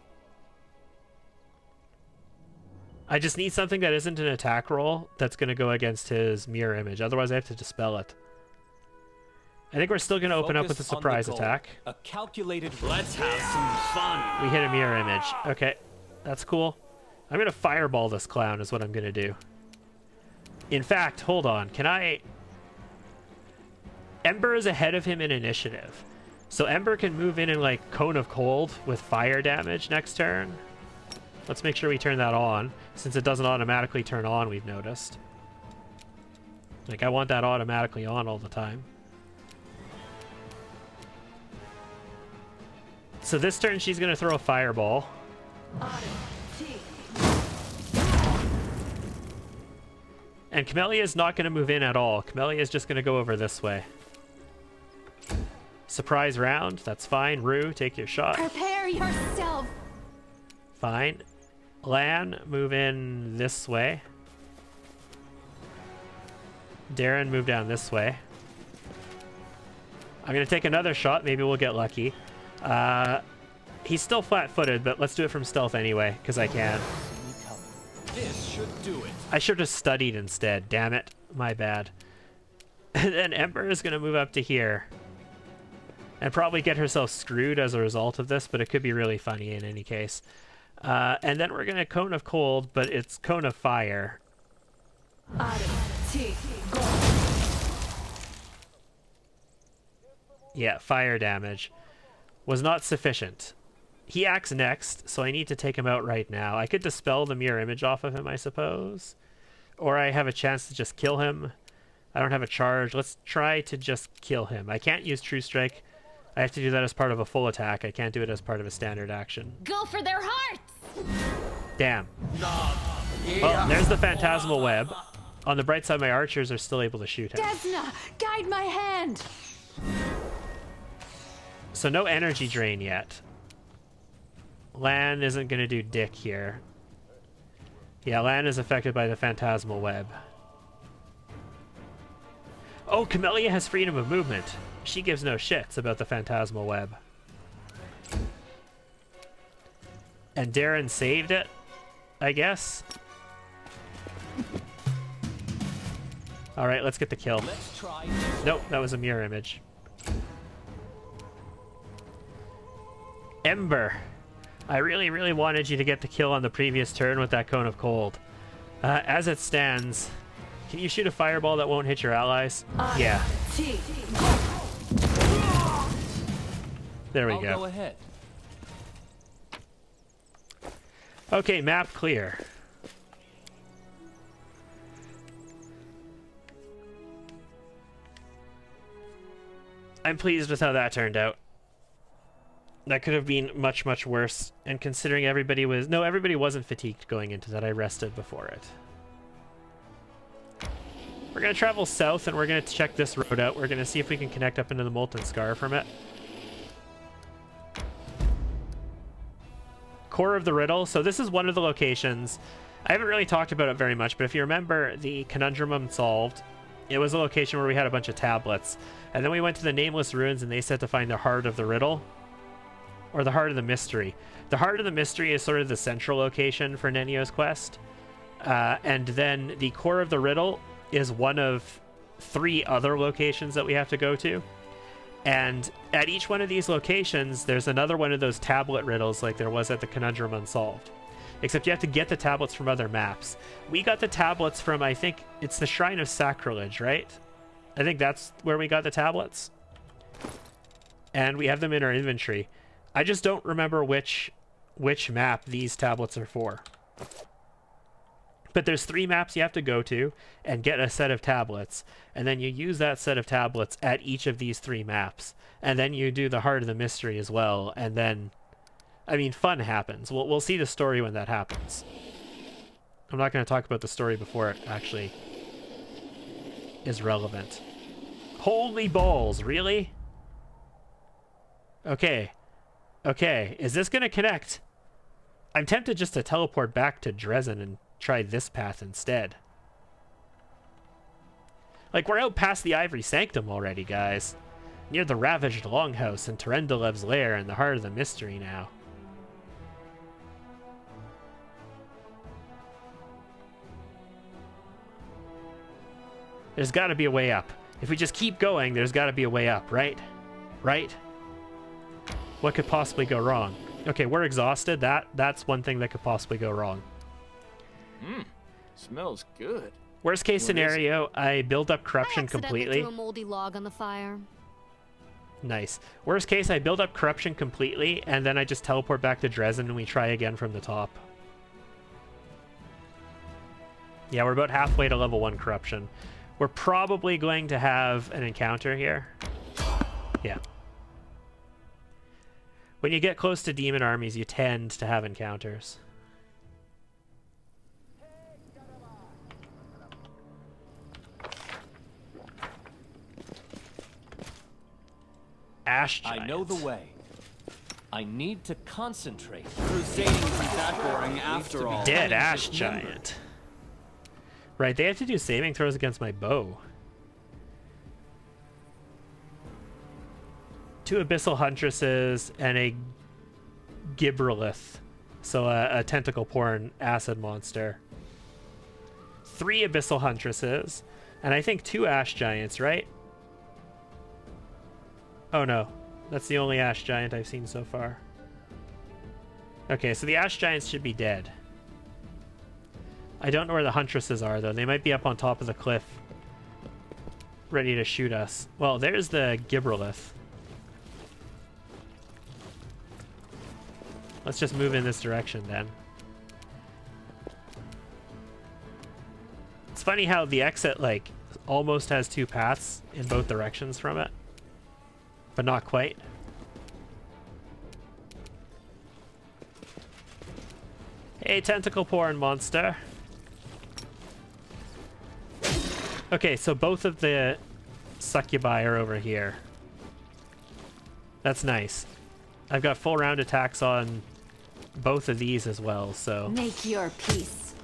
I just need something that isn't an attack roll that's going to go against his mirror image. Otherwise, I have to dispel it. I think we're still going to open up with a Focus on the surprise goal. attack. A calculated. Let's have some fun. We hit a mirror image. Okay, that's cool. I'm going to fireball this clown is what I'm going to do. In fact, hold on. Can I... Ember is ahead of him in initiative. So Ember can move in and like Cone of Cold with fire damage next turn. Let's make sure we turn that on, since it doesn't automatically turn on, we've noticed. Like, I want that automatically on all the time. So this turn, she's going to throw a fireball. And Camellia is not going to move in at all. Camellia is just going to go over this way. Surprise round. That's fine. Rue, take your shot. Prepare yourself. Fine. Lan, move in this way. Darren, move down this way. I'm going to take another shot. Maybe we'll get lucky. He's still flat-footed, but let's do it from stealth anyway, because I can. This should do it. I should have studied instead. Damn it. My bad. And then Ember is going to move up to here. And probably get herself screwed as a result of this, but it could be really funny in any case. And then we're going to Cone of Cold, but it's Cone of Fire. Yeah, fire damage. Was not sufficient. He acts next, so I need to take him out right now. I could dispel the mirror image off of him, I suppose. Or I have a chance to just kill him. I don't have a charge. Let's try to just kill him. I can't use True Strike. I have to do that as part of a full attack. I can't do it as part of a standard action. Go for their hearts! Damn. Well, there's the Phantasmal Web. On the bright side, my archers are still able to shoot him. Desna, guide my hand. So no energy drain yet. Lan isn't going to do dick here. Yeah, Lan is affected by the Phantasmal Web. Oh, Camellia has freedom of movement. She gives no shits about the Phantasmal Web. And Darren saved it, I guess. Alright, let's get the kill. Let's try. Nope, that was a mirror image. Ember. I really, really wanted you to get the kill on the previous turn with that Cone of Cold. As it stands, can you shoot a fireball that won't hit your allies? Yeah. There we I'll go. Go ahead. Okay, map clear. I'm pleased with how that turned out. That could have been much, much worse. And considering everybody was... No, everybody wasn't fatigued going into that. I rested before it. We're going to travel south, and we're going to check this road out. We're going to see if we can connect up into the Molten Scar from it. Core of the Riddle. So this is one of the locations. I haven't really talked about it very much, but if you remember the Conundrum Unsolved, it was a location where we had a bunch of tablets. And then we went to the Nameless Ruins, and they said to find the Heart of the Riddle. Or the Heart of the Mystery. The Heart of the Mystery is sort of the central location for Nenio's quest. And then the Core of the Riddle is one of 3 other locations that we have to go to. And at each one of these locations, there's another one of those tablet riddles like there was at the Conundrum Unsolved. Except you have to get the tablets from other maps. We got the tablets from, I think, it's the Shrine of Sacrilege, right? I think that's where we got the tablets. And we have them in our inventory. I just don't remember which map these tablets are for. But there's 3 maps you have to go to and get a set of tablets. And then you use that set of tablets at each of these 3 maps. And then you do the Heart of the Mystery as well. And then, I mean, fun happens. We'll see the story when that happens. I'm not going to talk about the story before it actually is relevant. Holy balls, really? Okay. Okay, is this going to connect? I'm tempted just to teleport back to Dresden and try this path instead. Like, we're out past the Ivory Sanctum already, guys. Near the Ravaged Longhouse and Terendalev's lair in the Heart of the Mystery now. There's got to be a way up. If we just keep going, there's got to be a way up, right? Right? What could possibly go wrong? Okay, we're exhausted. That's one thing that could possibly go wrong. Smells good. Worst case scenario, I build up corruption completely. Threw a moldy log on the fire. Nice. Worst case, I build up corruption completely, and then I just teleport back to Dresden and we try again from the top. Yeah, we're about halfway to level 1 corruption. We're probably going to have an encounter here. Yeah. When you get close to demon armies, you tend to have encounters. Ash Giant. I know the way. I need to concentrate. Crusading isn't that boring after all. Dead Ash Giant. Right, they have to do saving throws against my bow. 2 Abyssal Huntresses and a Gibberlith. So a tentacle-porn acid monster. 3 Abyssal Huntresses. And I think 2 Ash Giants, right? Oh no. That's the only Ash Giant I've seen so far. Okay, so the Ash Giants should be dead. I don't know where the Huntresses are, though. They might be up on top of the cliff, ready to shoot us. Well, there's the Gibberlith. Let's just move in this direction, then. It's funny how the exit, like, almost has 2 paths in both directions from it. But not quite. Hey, tentacle porn monster. Okay, so both of the succubi are over here. That's nice. I've got full round attacks on both of these as well, so... Make your peace.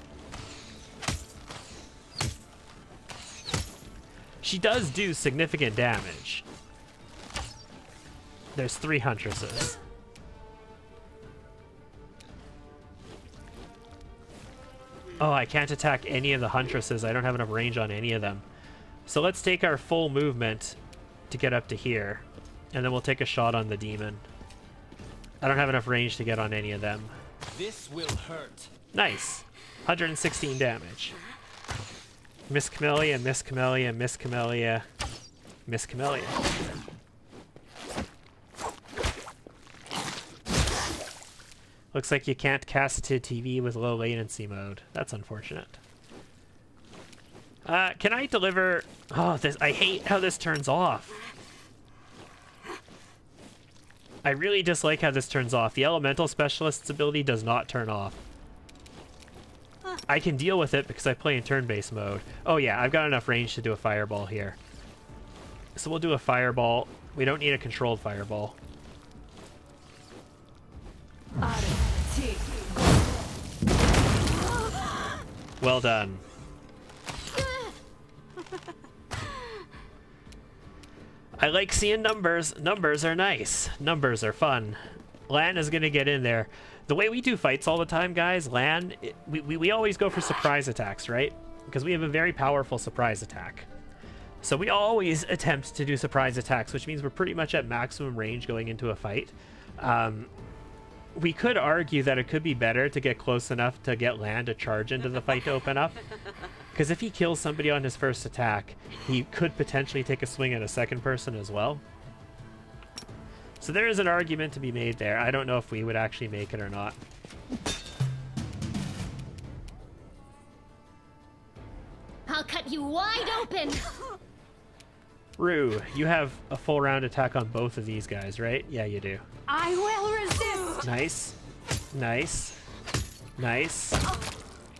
She does do significant damage. There's 3 Huntresses. Oh, I can't attack any of the Huntresses. I don't have enough range on any of them. So let's take our full movement to get up to here. And then we'll take a shot on the demon. I don't have enough range to get on any of them. This will hurt. Nice. 116 damage. Miss Camellia, Miss Camellia, Miss Camellia, Miss Camellia. Looks like you can't cast it to TV with low latency mode. That's unfortunate. Can I deliver... Oh, this... I hate how this turns off. I really dislike how this turns off. The Elemental Specialist's ability does not turn off. I can deal with it because I play in turn-based mode. Oh yeah, I've got enough range to do a fireball here. So we'll do a fireball. We don't need a controlled fireball. Well done. I like seeing numbers. Numbers are nice. Numbers are fun. Lan is going to get in there. The way we do fights all the time, guys, Lan, we always go for surprise attacks, right? Because we have a very powerful surprise attack. So we always attempt to do surprise attacks, which means we're pretty much at maximum range going into a fight. We could argue that it could be better to get close enough to get Lan to charge into the fight to open up. Because if he kills somebody on his first attack, he could potentially take a swing at a second person as well. So there is an argument to be made there. I don't know if we would actually make it or not. I'll cut you wide open. Rue, you have a full round attack on both of these guys, right? Yeah, you do. I will resist. Nice. Nice. Nice.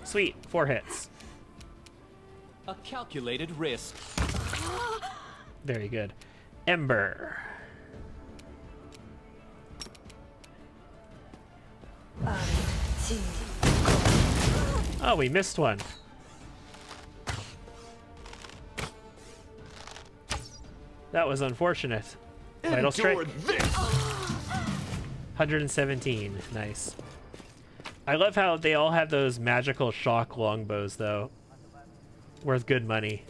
Sweet. 4 hits. A calculated risk. Very good. Ember. Oh, we missed one. That was unfortunate. Vital strike. 117. Nice. I love how they all have those magical shock longbows, though. Worth good money.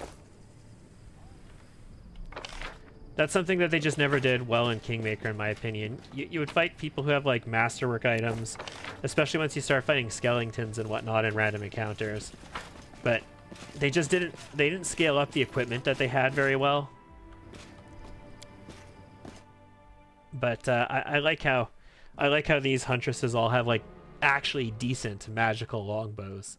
That's something that they just never did well in Kingmaker, in my opinion. You would fight people who have, like, masterwork items, especially once you start fighting skeletons and whatnot in random encounters. But they just didn't scale up the equipment that they had very well. But I like how these huntresses all have, like, actually decent magical longbows.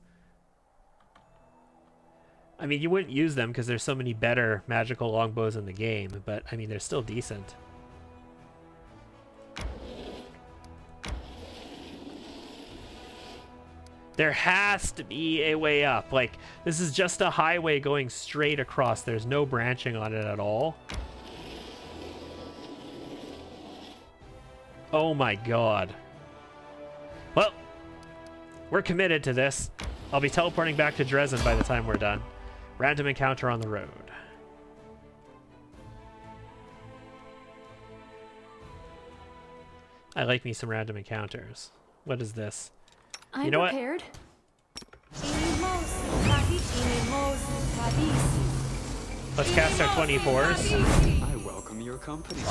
I mean, you wouldn't use them because there's so many better magical longbows in the game, but I mean, they're still decent. There has to be a way up. Like, this is just a highway going straight across. There's no branching on it at all. Oh my god. Well, we're committed to this. I'll be teleporting back to Dresden by the time we're done. Random encounter on the road. I like me some random encounters. What is this? I'm You know what? prepared. Let's cast our 24s. I welcome your company.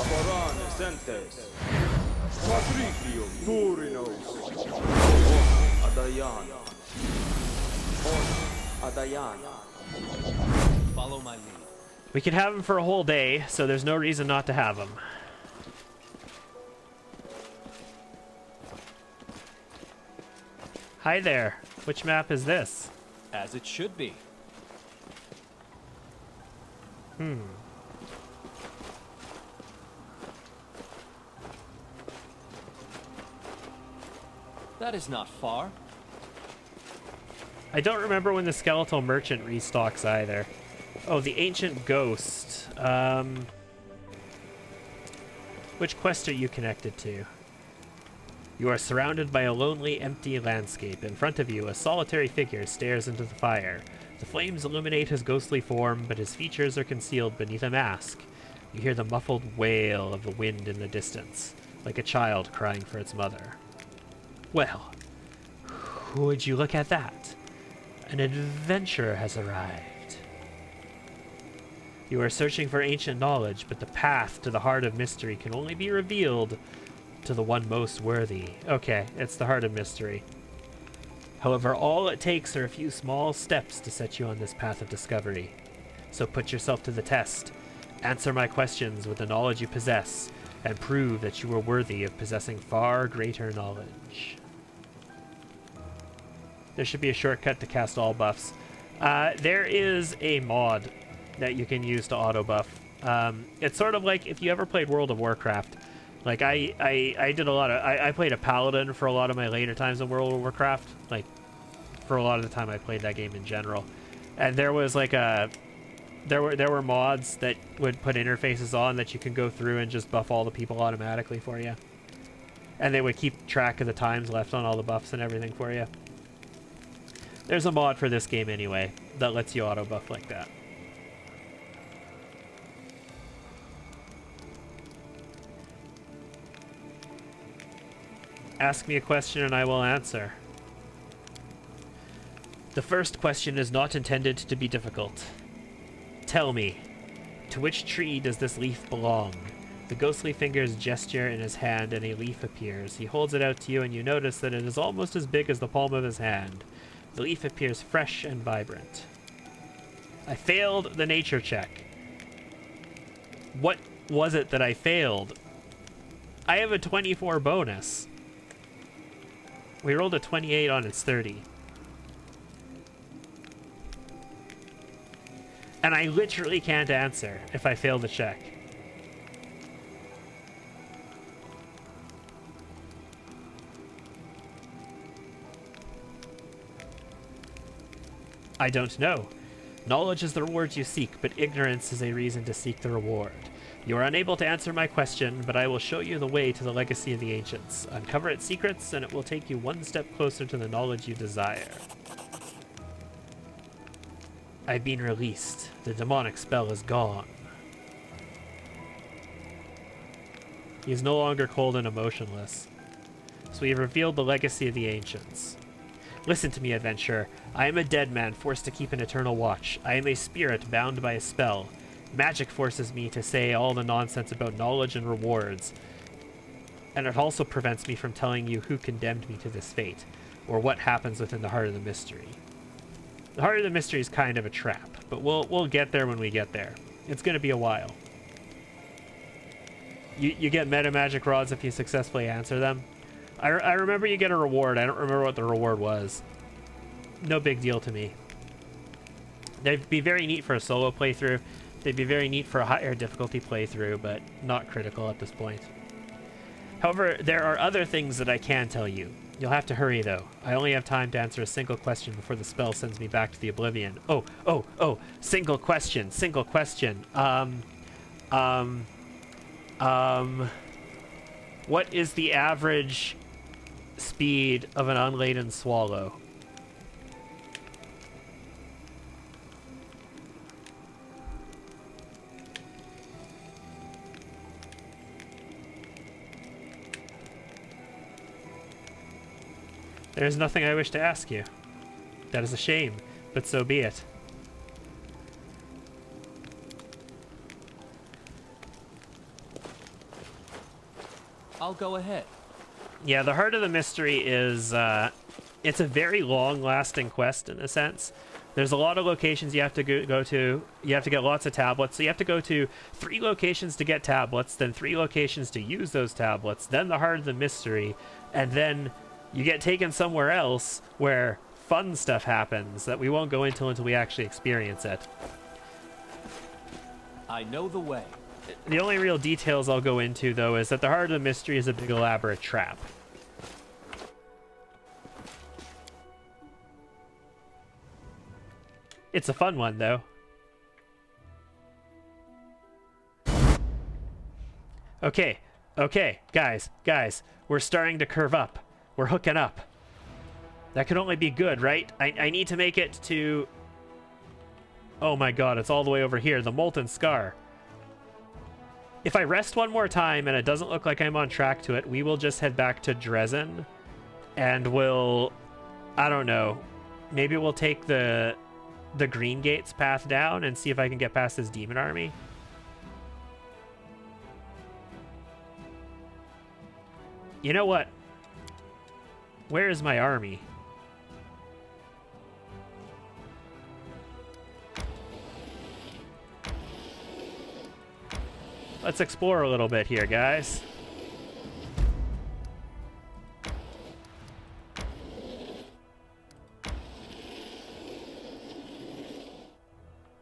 Follow my lead. We could have them for a whole day, so there's no reason not to have them. Hi there. Which map is this? As it should be. That is not far. I don't remember when the Skeletal Merchant restocks either. Oh, the Ancient Ghost. Which quest are you connected to? You are surrounded by a lonely, empty landscape. In front of you, a solitary figure stares into the fire. The flames illuminate his ghostly form, but his features are concealed beneath a mask. You hear the muffled wail of the wind in the distance, like a child crying for its mother. Well, would you look at that? An adventurer has arrived. You are searching for ancient knowledge, but the path to the heart of mystery can only be revealed to the one most worthy. Okay, it's the heart of mystery. However, all it takes are a few small steps to set you on this path of discovery. So put yourself to the test. Answer my questions with the knowledge you possess, and prove that you are worthy of possessing far greater knowledge. There should be a shortcut to cast all buffs. There is a mod that you can use to auto buff. It's sort of like if you ever played World of Warcraft. Like I did a lot of I played a paladin for a lot of my later times in World of Warcraft. Like for a lot of the time I played that game in general. And there was like there were mods that would put interfaces on that you can go through and just buff all the people automatically for you. And they would keep track of the times left on all the buffs and everything for you. There's a mod for this game anyway that lets you auto buff like that. Ask me a question and I will answer. The first question is not intended to be difficult. Tell me, to which tree does this leaf belong? The ghostly fingers gesture in his hand and a leaf appears. He holds it out to you and you notice that it is almost as big as the palm of his hand. The leaf appears fresh and vibrant. I failed the nature check. What was it that I failed? I have a 24 bonus. We rolled a 28 on its 30. And I literally can't answer if I fail the check. I don't know. Knowledge is the reward you seek, but ignorance is a reason to seek the reward. You are unable to answer my question, but I will show you the way to the legacy of the ancients. Uncover its secrets, and it will take you one step closer to the knowledge you desire. I've been released. The demonic spell is gone. He is no longer cold and emotionless. So we have revealed the legacy of the ancients. Listen to me, adventurer. I am a dead man forced to keep an eternal watch. I am a spirit bound by a spell. Magic forces me to say all the nonsense about knowledge and rewards. And it also prevents me from telling you who condemned me to this fate, or what happens within the heart of the mystery. The heart of the mystery is kind of a trap, but we'll get there when we get there. It's going to be a while. You get meta magic rods if you successfully answer them. I remember you get a reward. I don't remember what the reward was. No big deal to me. They'd be very neat for a solo playthrough. They'd be very neat for a higher difficulty playthrough, but not critical at this point. However, there are other things that I can tell you. You'll have to hurry, though. I only have time to answer a single question before the spell sends me back to the Oblivion. Oh, single question. What is the average speed of an unladen swallow? There is nothing I wish to ask you. That is a shame, but so be it. I'll go ahead. Yeah, the heart of the mystery is, it's a very long-lasting quest in a sense. There's a lot of locations you have to go to. You have to get lots of tablets. So you have to go to 3 locations to get tablets, then 3 locations to use those tablets, then the heart of the mystery, and then you get taken somewhere else where fun stuff happens that we won't go into until we actually experience it. I know the way. The only real details I'll go into, though, is that the heart of the mystery is a big elaborate trap. It's a fun one, though. Okay, guys, we're starting to curve up. We're hooking up. That could only be good, right? I need to make it to... Oh my god, it's all the way over here, the Molten Scar. If I rest one more time and it doesn't look like I'm on track to it, we will just head back to Dresden, and we'll... I don't know. Maybe we'll take the Green Gates path down and see if I can get past this demon army. You know what? Where is my army? Let's explore a little bit here, guys.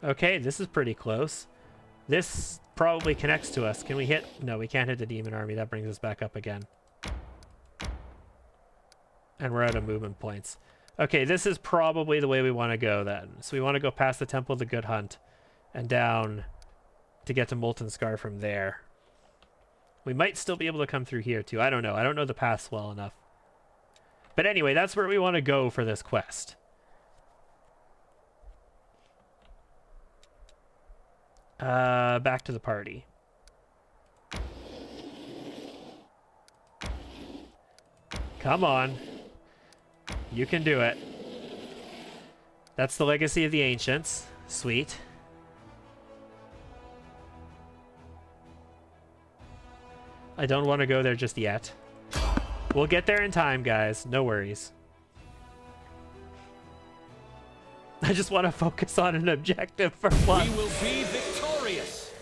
Okay, this is pretty close. This probably connects to us. Can we hit? No, we can't hit the demon army. That brings us back up again. And we're out of movement points. Okay, this is probably the way we want to go then. So we want to go past the Temple of the Good Hunt and down to get to Molten Scar from there. We might still be able to come through here too. I don't know. I don't know the paths well enough. But anyway, that's where we want to go for this quest. Back to the party. Come on. You can do it. That's the legacy of the ancients. Sweet. I don't want to go there just yet. We'll get there in time, guys. No worries. I just want to focus on an objective for once. We will be victorious.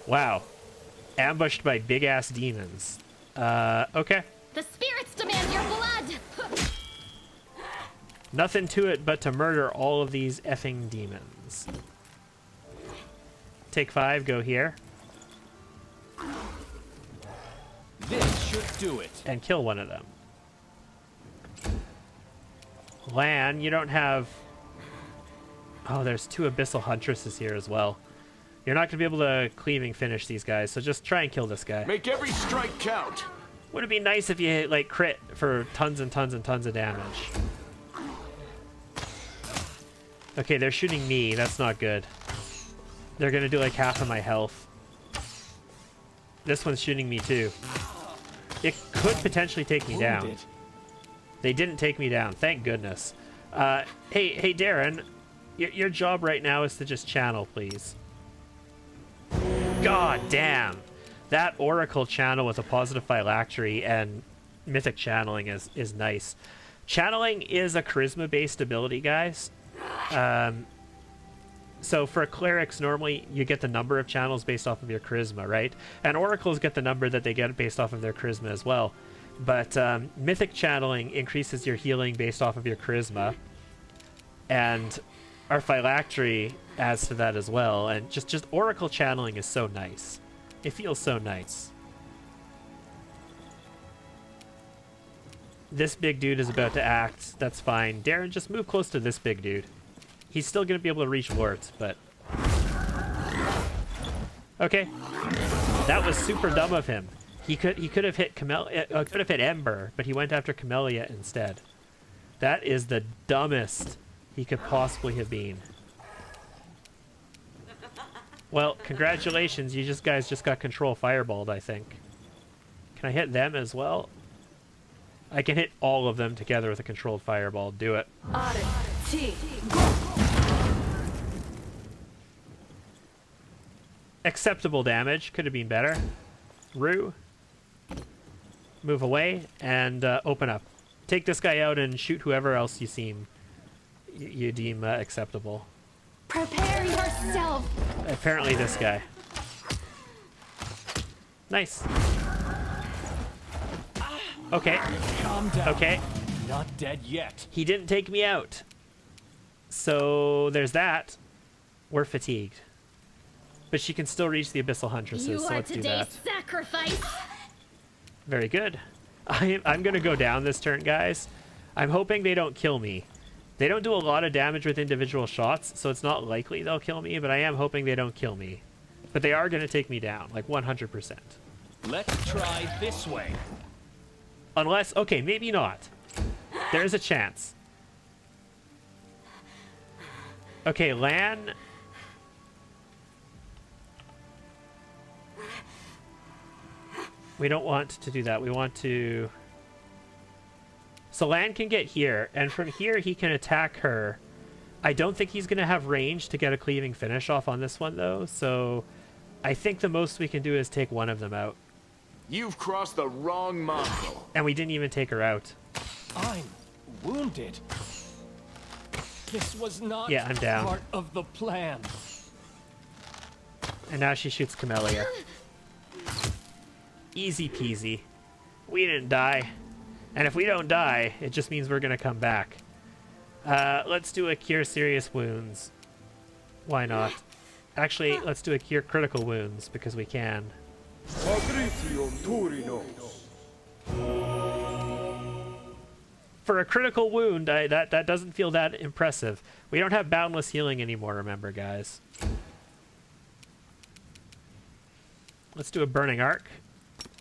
Wow. Ambushed by big-ass demons. Okay. The spirits demand your blood! Nothing to it but to murder all of these effing demons. Take 5, go here. This should do it. And kill one of them. Lan, you don't have... Oh, there's 2 Abyssal Huntresses here as well. You're not going to be able to cleaving finish these guys, so just try and kill this guy. Make every strike count. Would it be nice if you hit, like, crit for tons and tons and tons of damage? Okay, they're shooting me. That's not good. They're going to do, like, half of my health. This one's shooting me, too. It could potentially take me down. They didn't take me down. Thank goodness. Hey, Darren. Your job right now is to just channel, please. God damn. That Oracle channel with a positive phylactery and mythic channeling is nice. Channeling is a charisma-based ability, guys. So for clerics, normally you get the number of channels based off of your charisma, right? And oracles get the number that they get based off of their charisma as well. But mythic channeling increases your healing based off of your charisma. And our phylactery adds to that as well, and just oracle channeling is so nice. It feels so nice. This big dude is about to act. That's fine. Darren, just move close to this big dude. He's still going to be able to reach Wart, but... Okay. That was super dumb of him. He could have hit could have hit Ember, but he went after Camellia instead. That is the dumbest he could possibly have been. Well, congratulations. You guys just got control fireballed, I think. Can I hit them as well? I can hit all of them together with a controlled fireball. Do it. Acceptable damage. Could have been better. Rue. Move away and open up. Take this guy out and shoot whoever else you deem acceptable. Prepare yourself. Apparently this guy. Nice. Okay. Calm down. Okay. Not dead yet. He didn't take me out. So there's that. We're fatigued. But she can still reach the Abyssal Huntresses, You so are let's do today's that. sacrifice. Very good. I'm going to go down this turn, guys. I'm hoping they don't kill me. They don't do a lot of damage with individual shots, so it's not likely they'll kill me, but I am hoping they don't kill me. But they are going to take me down, like 100%. Let's try this way. Unless, okay, maybe not. There's a chance. Okay, Lan. We don't want to do that. We want to... So Lan can get here, and from here he can attack her. I don't think he's going to have range to get a cleaving finish off on this one, though, so I think the most we can do is take one of them out. You've crossed the wrong module. And we didn't even take her out. I'm wounded. This was not Yeah, I'm down. part of the plan. And now she shoots Camellia. Easy peasy. We didn't die. And if we don't die, it just means we're going to come back. Let's do a Cure Serious Wounds. Why not? Actually, let's do a Cure Critical Wounds, because we can. For a critical wound, that doesn't feel that impressive. We don't have Boundless Healing anymore, remember, guys. Let's do a Burning Arc.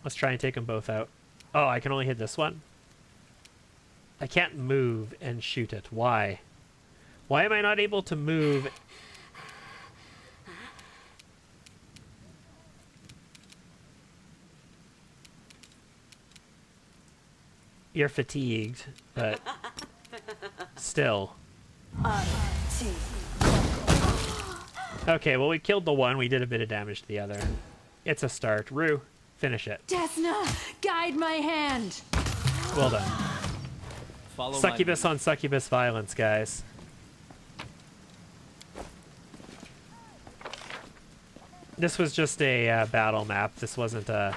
Let's try and take them both out. Oh, I can only hit this one? I can't move and shoot it. Why? Why am I not able to move? You're fatigued, but still. Okay, well, we killed the one. We did a bit of damage to the other. It's a start. Rue, finish it. Desna, guide my hand. Well done. Follow Succubus on succubus violence, guys. This was just a battle map. This wasn't a...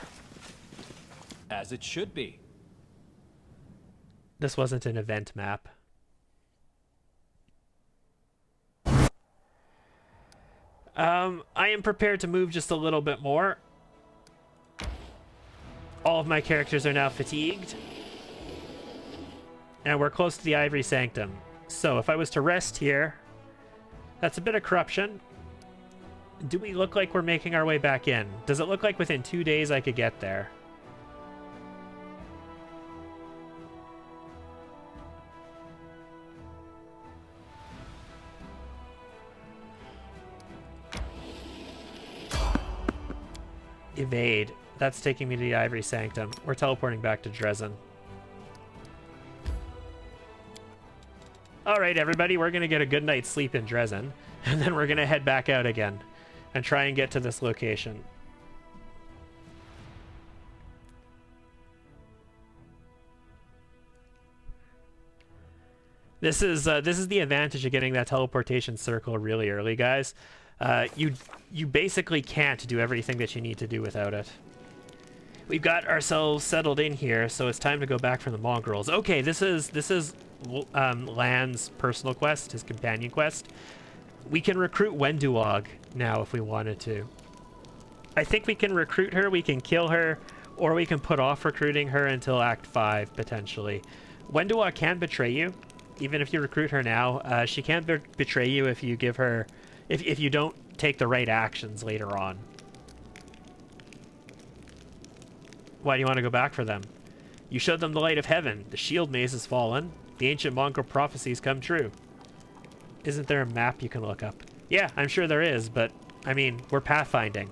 As it should be. This wasn't an event map. I am prepared to move just a little bit more. All of my characters are now fatigued. And we're close to the Ivory Sanctum. So if I was to rest here, that's a bit of corruption. Do we look like we're making our way back in? Does it look like within 2 days I could get there? Evade. That's taking me to the Ivory Sanctum. We're teleporting back to Dresden. Alright, everybody, we're going to get a good night's sleep in Dresden, and then we're going to head back out again and try and get to this location. This is the advantage of getting that teleportation circle really early, guys. You basically can't do everything that you need to do without it. We've got ourselves settled in here, so it's time to go back from the mongrels. Okay, this is Lan's personal quest, his companion quest, we can recruit Wenduog now if we wanted to. I think we can recruit her, we can kill her, or we can put off recruiting her until Act 5, potentially. Wenduog can betray you, even if you recruit her now. She can betray you if you give her... If you don't take the right actions later on. Why do you want to go back for them? You showed them the light of heaven. The shield maze has fallen. The ancient mongrel prophecies come true. Isn't there a map you can look up? Yeah, I'm sure there is, but, I mean, we're pathfinding.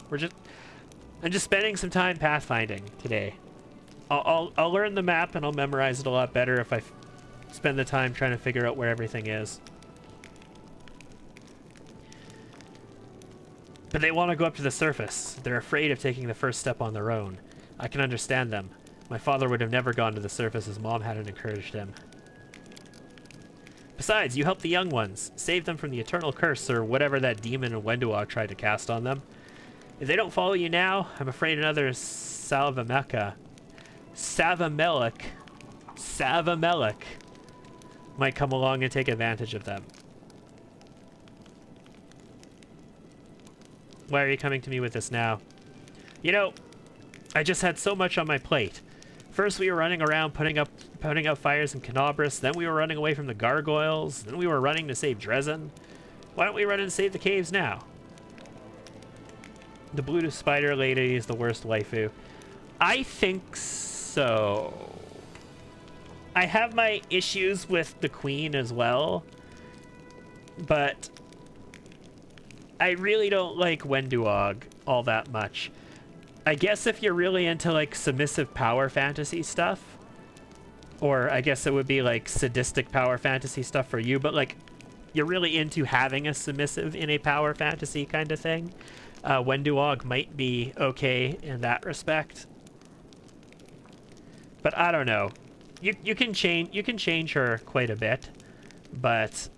I'm just spending some time pathfinding today. I'll learn the map and I'll memorize it a lot better if I spend the time trying to figure out where everything is. But they want to go up to the surface. They're afraid of taking the first step on their own. I can understand them. My father would have never gone to the surface as Mom hadn't encouraged him. Besides, you helped the young ones. Save them from the eternal curse or whatever that demon in Wenduog tried to cast on them. If they don't follow you now, I'm afraid another Savamelek might come along and take advantage of them. Why are you coming to me with this now? You know, I just had so much on my plate. First we were running around putting up fires in Canobris, then we were running away from the gargoyles, then we were running to save Dresden. Why don't we run and save the caves now? The blue spider lady is the worst waifu. I think so. I have my issues with the queen as well, but I really don't like Wenduog all that much. I guess if you're really into like submissive power fantasy stuff, or I guess it would be like sadistic power fantasy stuff for you, but like you're really into having a submissive in a power fantasy kind of thing, Wenduog might be okay in that respect. But I don't know. You can change her quite a bit, but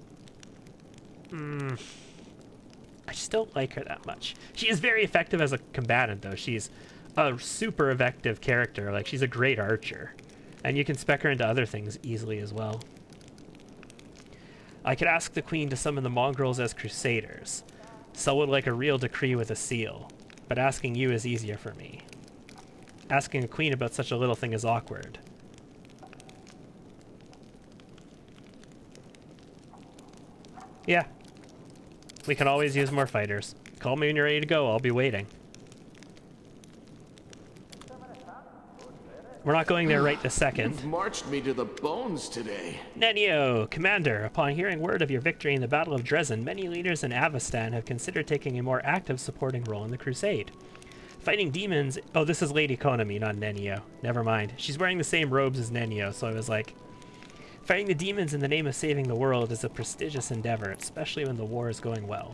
I just don't like her that much. She is very effective as a combatant, though. She's a super effective character. Like, she's a great archer. And you can spec her into other things easily as well. I could ask the queen to summon the mongrels as crusaders. So would like a real decree with a seal. But asking you is easier for me. Asking a queen about such a little thing is awkward. Yeah. We can always use more fighters. Call me when you're ready to go. I'll be waiting. We're not going there right this second. You've marched me to the bones today. Nenio, Commander, upon hearing word of your victory in the Battle of Dresden, many leaders in Avestan have considered taking a more active supporting role in the crusade. Fighting demons... Oh, this is Lady Konami, not Nenio. Never mind. She's wearing the same robes as Nenio, so I was like... Fighting the demons in the name of saving the world is a prestigious endeavor, especially when the war is going well.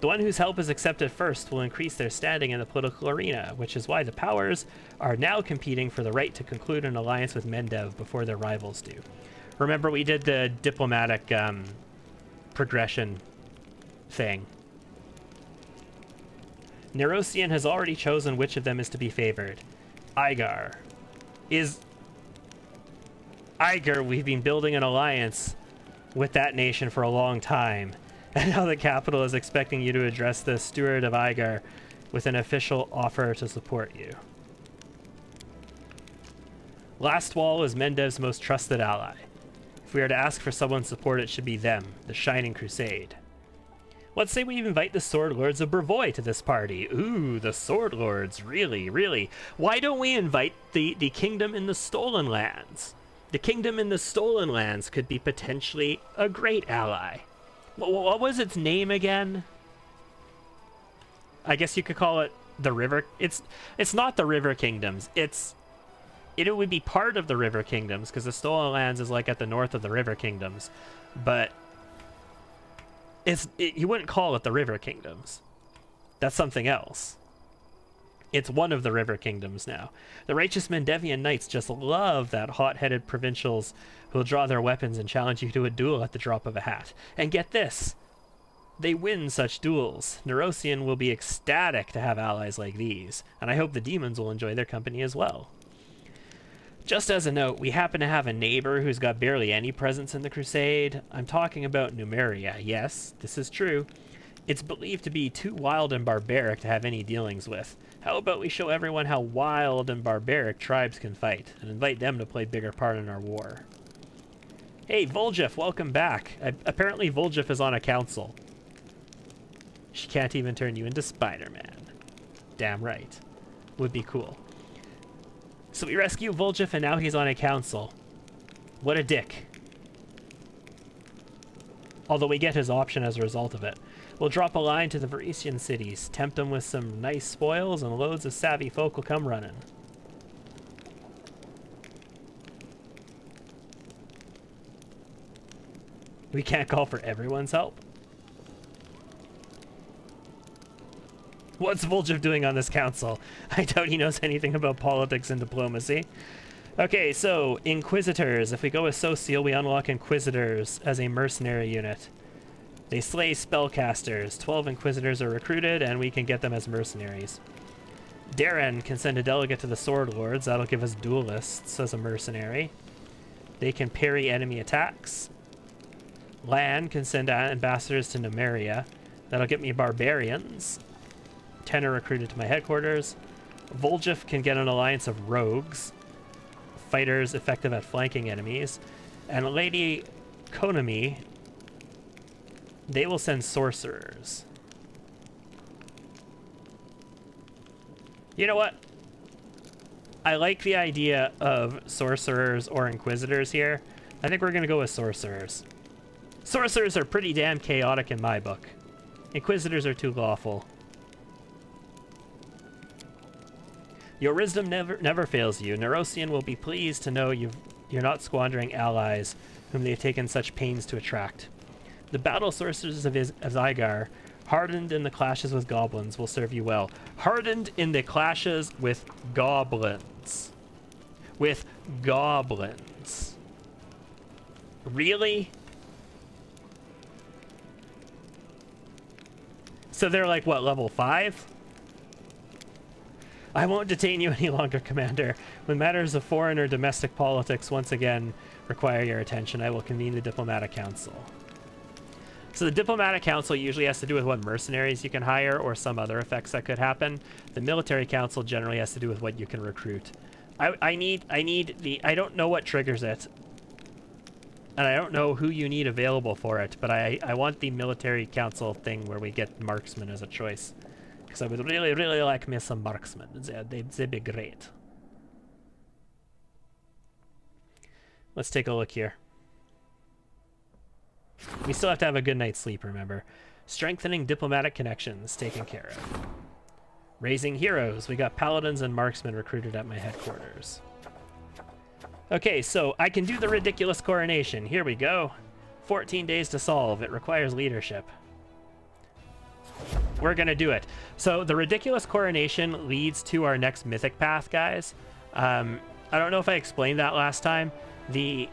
The one whose help is accepted first will increase their standing in the political arena, which is why the powers are now competing for the right to conclude an alliance with Mendev before their rivals do. Remember, we did the diplomatic progression thing. Nerosian has already chosen which of them is to be favored. Igar. Igar, we've been building an alliance with that nation for a long time. And now the capital is expecting you to address the steward of Igar with an official offer to support you. Lastwall is Mendev's most trusted ally. If we are to ask for someone's support, it should be them, the Shining Crusade. Let's say we invite the Sword Lords of Brevoy to this party. Ooh, the Sword Lords, really, really. Why don't we invite the Kingdom in the Stolen Lands? The Kingdom in the Stolen Lands could be potentially a great ally. What was its name again? I guess you could call it the River... It's not the River Kingdoms. It would be part of the River Kingdoms, because the Stolen Lands is like at the north of the River Kingdoms. But you wouldn't call it the River Kingdoms. That's something else. It's one of the River Kingdoms now. The righteous Mendevian knights just love that hot-headed provincials who'll draw their weapons and challenge you to a duel at the drop of a hat. And get this, they win such duels. Nerosian will be ecstatic to have allies like these, and I hope the demons will enjoy their company as well. Just as a note, we happen to have a neighbor who's got barely any presence in the crusade. I'm talking about Numeria. Yes, this is true. It's believed to be too wild and barbaric to have any dealings with. How about we show everyone how wild and barbaric tribes can fight, and invite them to play a bigger part in our war? Hey, Voljeff, welcome back. Apparently Voljeff is on a council. She can't even turn you into Spider-Man. Damn right. Would be cool. So we rescue Voljeff, and now he's on a council. What a dick. Although we get his option as a result of it. We'll drop a line to the Varisian cities, tempt them with some nice spoils, and loads of savvy folk will come running. We can't call for everyone's help. What's Voljeff doing on this council? I doubt he knows anything about politics and diplomacy. Okay, so Inquisitors. If we go with Social, we unlock Inquisitors as a mercenary unit. They slay spellcasters. 12 Inquisitors are recruited, and we can get them as mercenaries. Darren can send a delegate to the Sword Lords. That'll give us duelists as a mercenary. They can parry enemy attacks. Lan can send ambassadors to Numeria. That'll get me barbarians. 10 are recruited to my headquarters. Voljeff can get an alliance of rogues. Fighters effective at flanking enemies. And Lady Konami, they will send sorcerers. You know what? I like the idea of sorcerers or inquisitors here. I think we're going to go with sorcerers. Sorcerers are pretty damn chaotic in my book. Inquisitors are too lawful. Your wisdom never fails you. Neurosian will be pleased to know you're not squandering allies whom they've taken such pains to attract. The battle sorcerers of Zygar, hardened in the clashes with goblins, will serve you well. Hardened in the clashes with goblins. With goblins. Really? So they're like, what, level 5? I won't detain you any longer, Commander. When matters of foreign or domestic politics once again require your attention, I will convene the Diplomatic Council. So the Diplomatic Council usually has to do with what mercenaries you can hire or some other effects that could happen. The Military Council generally has to do with what you can recruit. I don't know what triggers it. And I don't know who you need available for it, but I want the Military Council thing where we get marksmen as a choice. Because I would really, really like me some marksmen. They'd be great. Let's take a look here. We still have to have a good night's sleep, remember. Strengthening diplomatic connections, taken care of. Raising heroes. We got paladins and marksmen recruited at my headquarters. Okay, so I can do the ridiculous coronation. Here we go. 14 days to solve. It requires leadership. We're gonna do it. So the ridiculous coronation leads to our next mythic path, guys. I don't know if I explained that last time. The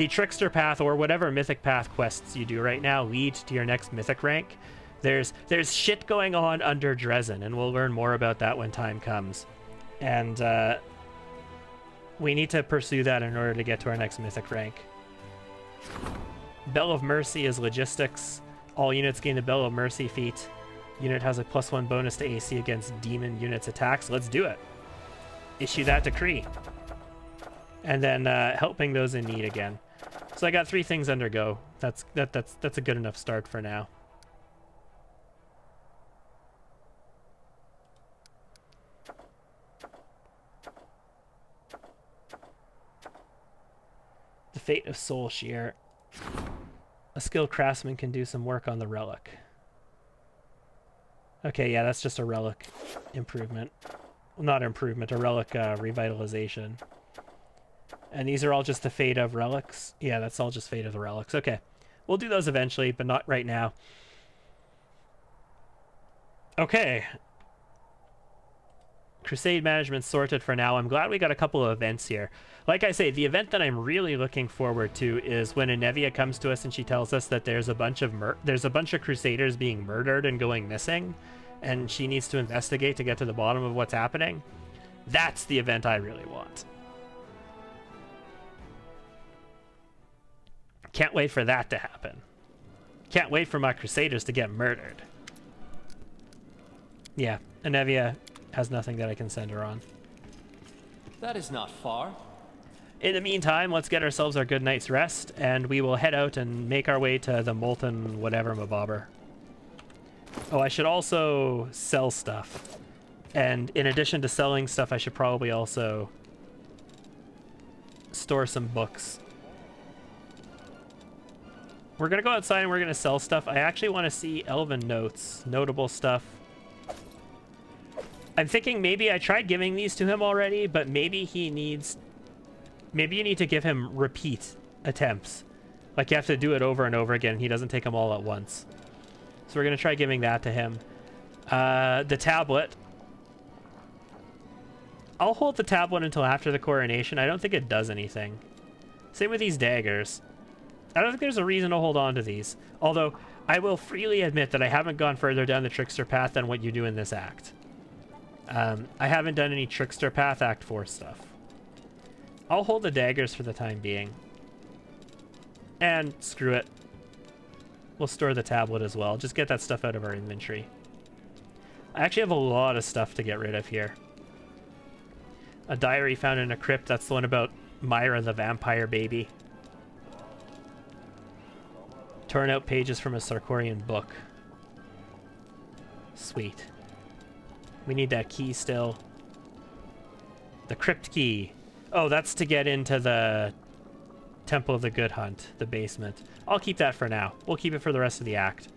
trickster path or whatever mythic path quests you do right now lead to your next mythic rank. There's shit going on under Dresden, and we'll learn more about that when time comes. And we need to pursue that in order to get to our next mythic rank. Bell of Mercy is logistics. All units gain the Bell of Mercy feat. Unit has a +1 bonus to AC against demon units' attacks. Let's do it. Issue that decree. And then helping those in need again. So I got 3 things under go. That's a good enough start for now. The Fate of Soul Shear. A skilled craftsman can do some work on the relic. Okay, yeah, that's just a relic improvement. Well, not improvement, a relic revitalization. And these are all just the fate of relics? Yeah, that's all just fate of the relics. Okay. We'll do those eventually, but not right now. Okay. Crusade management sorted for now. I'm glad we got a couple of events here. Like I say, the event that I'm really looking forward to is when Inevia comes to us and she tells us that there's a bunch of Crusaders being murdered and going missing, and she needs to investigate to get to the bottom of what's happening. That's the event I really want. Can't wait for that to happen. Can't wait for my Crusaders to get murdered. Yeah, Anevia has nothing that I can send her on. That is not far. In the meantime, let's get ourselves our good night's rest, and we will head out and make our way to the Molten whatever mabobber. Oh, I should also sell stuff. And in addition to selling stuff, I should probably also store some books. We're going to go outside and we're going to sell stuff. I actually want to see Elven notes, notable stuff. I'm thinking maybe I tried giving these to him already, but maybe he needs... Maybe you need to give him repeat attempts. Like you have to do it over and over again. He doesn't take them all at once. So we're going to try giving that to him. The tablet. I'll hold the tablet until after the coronation. I don't think it does anything. Same with these daggers. I don't think there's a reason to hold on to these. Although, I will freely admit that I haven't gone further down the Trickster path than what you do in this act. I haven't done any Trickster path Act 4 stuff. I'll hold the daggers for the time being. And screw it. We'll store the tablet as well. Just get that stuff out of our inventory. I actually have a lot of stuff to get rid of here. A diary found in a crypt. That's the one about Myra the vampire baby. Torn out pages from a Sarkorian book. Sweet. We need that key still. The crypt key. Oh, that's to get into the Temple of the Good Hunt, the basement. I'll keep that for now. We'll keep it for the rest of the act.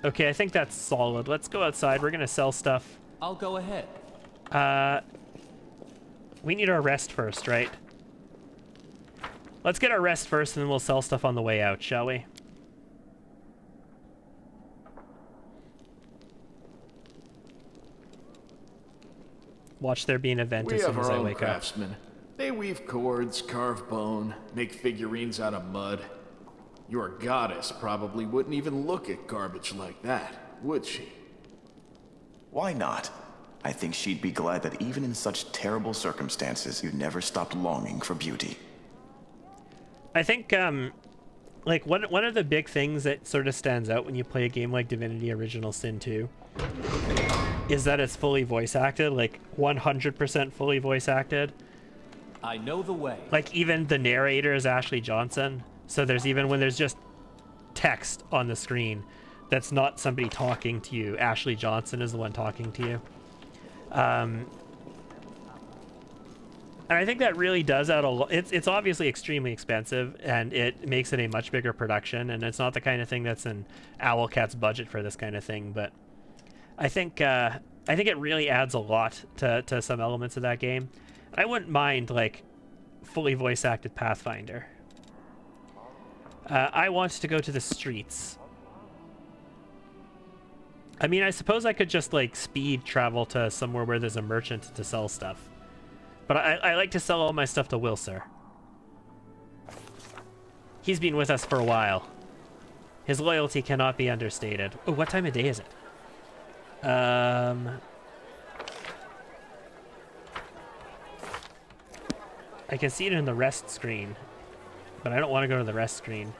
Okay, I think that's solid. Let's go outside. We're going to sell stuff. I'll go ahead. We need our rest first, right? Let's get our rest first, and then we'll sell stuff on the way out, shall we? Watch there be an event as soon as I wake up. Craftsmen. They weave cords, carve bone, make figurines out of mud. Your goddess probably wouldn't even look at garbage like that, would she? Why not? I think she'd be glad that even in such terrible circumstances, you never stopped longing for beauty. I think, like, one of the big things that sort of stands out when you play a game like Divinity Original Sin 2 is that it's fully voice acted, like 100% fully voice acted. I know the way. Like, even the narrator is Ashley Johnson. So there's even when there's just text on the screen that's not somebody talking to you, Ashley Johnson is the one talking to you. And I think that really does add a lot. It's obviously extremely expensive, and it makes it a much bigger production, and it's not the kind of thing that's in Owlcat's budget for this kind of thing, but I think it really adds a lot to some elements of that game. I wouldn't mind, like, fully voice acted Pathfinder. I want to go to the streets. I mean, I suppose I could just, like, speed travel to somewhere where there's a merchant to sell stuff. But I like to sell all my stuff to Wilser. He's been with us for a while. His loyalty cannot be understated. Oh, what time of day is it? I can see it in the rest screen, but I don't want to go to the rest screen.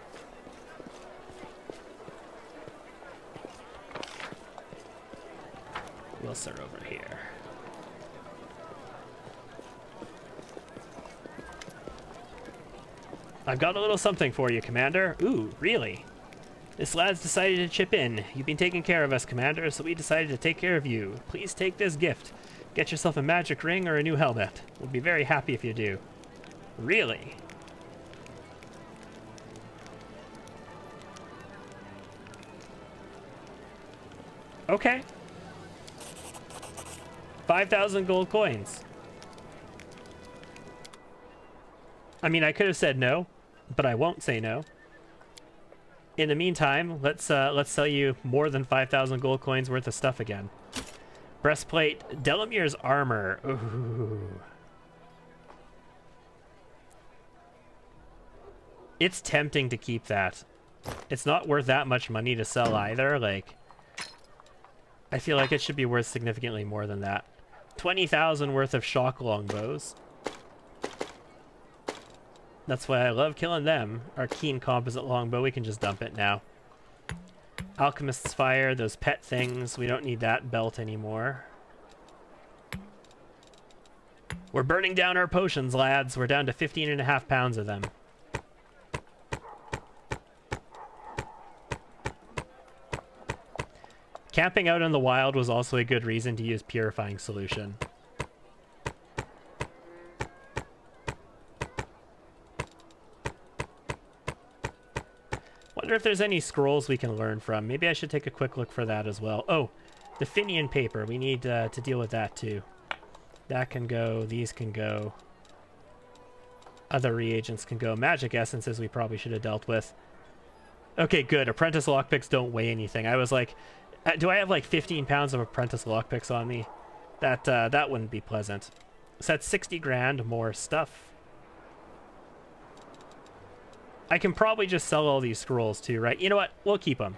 Wilser over here. I've got a little something for you, Commander. Ooh, really? This lad's decided to chip in. You've been taking care of us, Commander, so we decided to take care of you. Please take this gift. Get yourself a magic ring or a new helmet. We'll be very happy if you do. Really? Okay. 5,000 gold coins. I mean, I could have said no, but I won't say no. In the meantime, let's sell you more than 5,000 gold coins worth of stuff again. Breastplate, Delamere's armor. Ooh. It's tempting to keep that. It's not worth that much money to sell either. Like, I feel like it should be worth significantly more than that. 20,000 worth of shock longbows. That's why I love killing them. Our keen composite longbow, we can just dump it now. Alchemist's fire, those pet things, we don't need that belt anymore. We're burning down our potions, lads. We're down to 15.5 pounds of them. Camping out in the wild was also a good reason to use purifying solution. Wonder if there's any scrolls we can learn from. Maybe I should take a quick look for that as well. Oh, the Finian paper. We need to deal with that too. That can go. These can go. Other reagents can go. Magic essences we probably should have dealt with. Okay, good. Apprentice lockpicks don't weigh anything. I was like, do I have like 15 pounds of apprentice lockpicks on me? That wouldn't be pleasant. So that's 60 grand more stuff. I can probably just sell all these scrolls too, right? You know what? We'll keep them.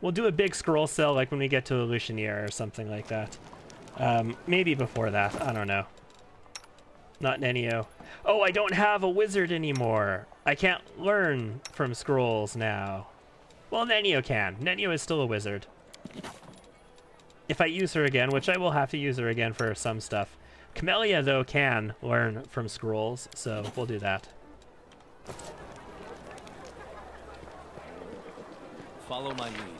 We'll do a big scroll sell like when we get to Illusioneer or something like that. Maybe before that. I don't know. Not Nenio. Oh, I don't have a wizard anymore. I can't learn from scrolls now. Well, Nenio can. Nenio is still a wizard. If I use her again, which I will have to use her again for some stuff. Camellia, though, can learn from scrolls, so we'll do that. Follow my lead.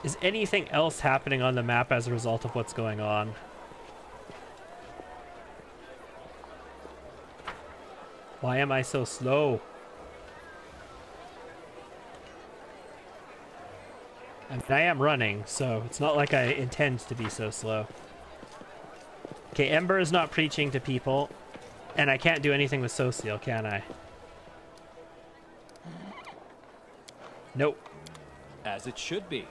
Is anything else happening on the map as a result of what's going on? Why am I so slow? I mean, I am running, so it's not like I intend to be so slow. Okay, Ember is not preaching to people, and I can't do anything with Social, can I? Nope. As it should be.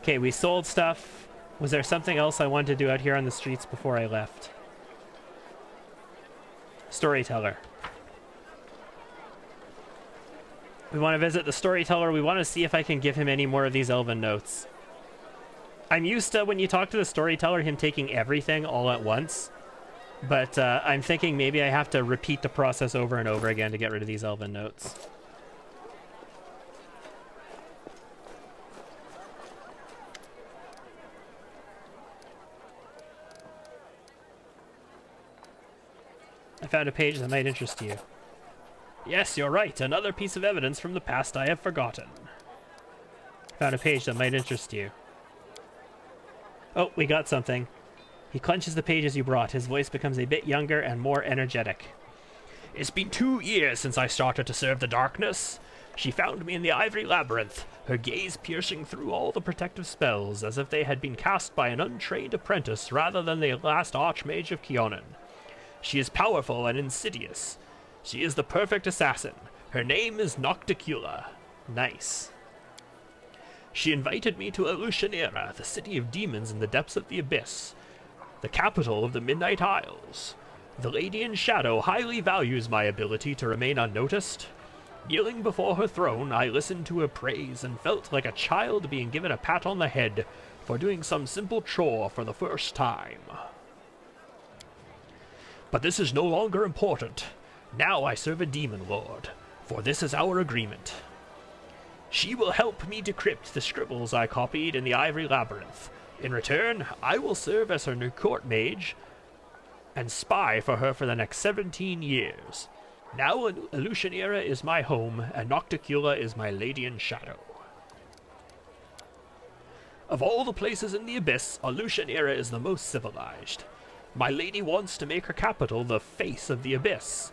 Okay, we sold stuff. Was there something else I wanted to do out here on the streets before I left? Storyteller. We want to visit the Storyteller. We want to see if I can give him any more of these elven notes. I'm used to, when you talk to the Storyteller, him taking everything all at once. But I'm thinking maybe I have to repeat the process over and over again to get rid of these elven notes. I found a page that might interest you. Yes, you're right. Another piece of evidence from the past I have forgotten. Found a page that might interest you. Oh, we got something. He clenches the pages you brought. His voice becomes a bit younger and more energetic. It's been 2 years since I started to serve the darkness. She found me in the Ivory Labyrinth, her gaze piercing through all the protective spells as if they had been cast by an untrained apprentice rather than the last Archmage of Kionin. She is powerful and insidious. She is the perfect assassin. Her name is Nocticula. Nice. She invited me to Illusioneer, the city of demons in the depths of the abyss, the capital of the Midnight Isles. The Lady in Shadow highly values my ability to remain unnoticed. Kneeling before her throne, I listened to her praise and felt like a child being given a pat on the head for doing some simple chore for the first time. But this is no longer important. Now I serve a demon lord, for this is our agreement. She will help me decrypt the scribbles I copied in the Ivory Labyrinth. In return, I will serve as her new court mage and spy for her for the next 17 years. Now Illusioneer is my home, and Nocticula is my lady in shadow. Of all the places in the abyss, Illusioneer is the most civilized. My lady wants to make her capital the face of the abyss,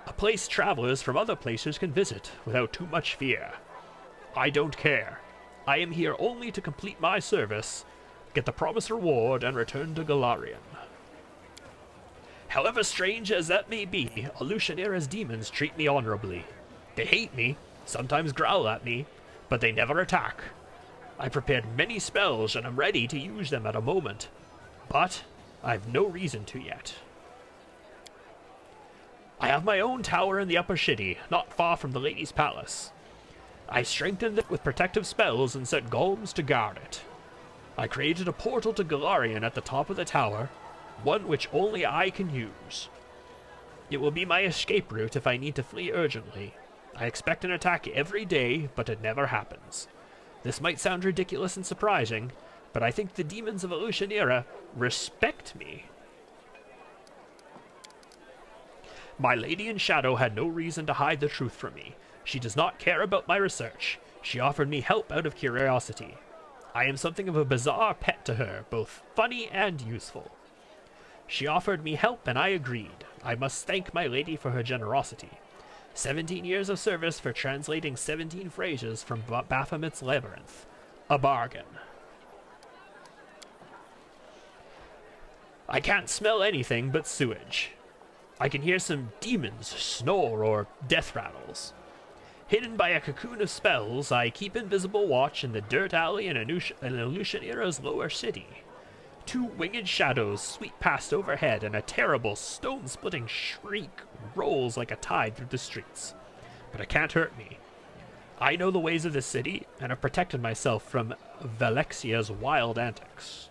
a place travelers from other places can visit without too much fear. I don't care. I am here only to complete my service, get the promised reward, and return to Galarian. However strange as that may be, Illusioneer's demons treat me honorably. They hate me, sometimes growl at me, but they never attack. I prepared many spells and am ready to use them at a moment, but I've no reason to yet. I have my own tower in the upper city, not far from the lady's palace. I strengthened it with protective spells and set golems to guard it. I created a portal to Galarian at the top of the tower, one which only I can use. It will be my escape route if I need to flee urgently. I expect an attack every day, but it never happens. This might sound ridiculous and surprising, but I think the demons of Elutionera respect me. My lady in shadow had no reason to hide the truth from me. She does not care about my research. She offered me help out of curiosity. I am something of a bizarre pet to her, both funny and useful. She offered me help and I agreed. I must thank my lady for her generosity. 17 years of service for translating 17 phrases from Baphomet's Labyrinth. A bargain. I can't smell anything but sewage. I can hear some demons snore or death rattles. Hidden by a cocoon of spells, I keep invisible watch in the dirt alley in Elutionera's lower city. 2 winged shadows sweep past overhead, and a terrible stone-splitting shriek rolls like a tide through the streets. But it can't hurt me. I know the ways of the city, and have protected myself from Valexia's wild antics.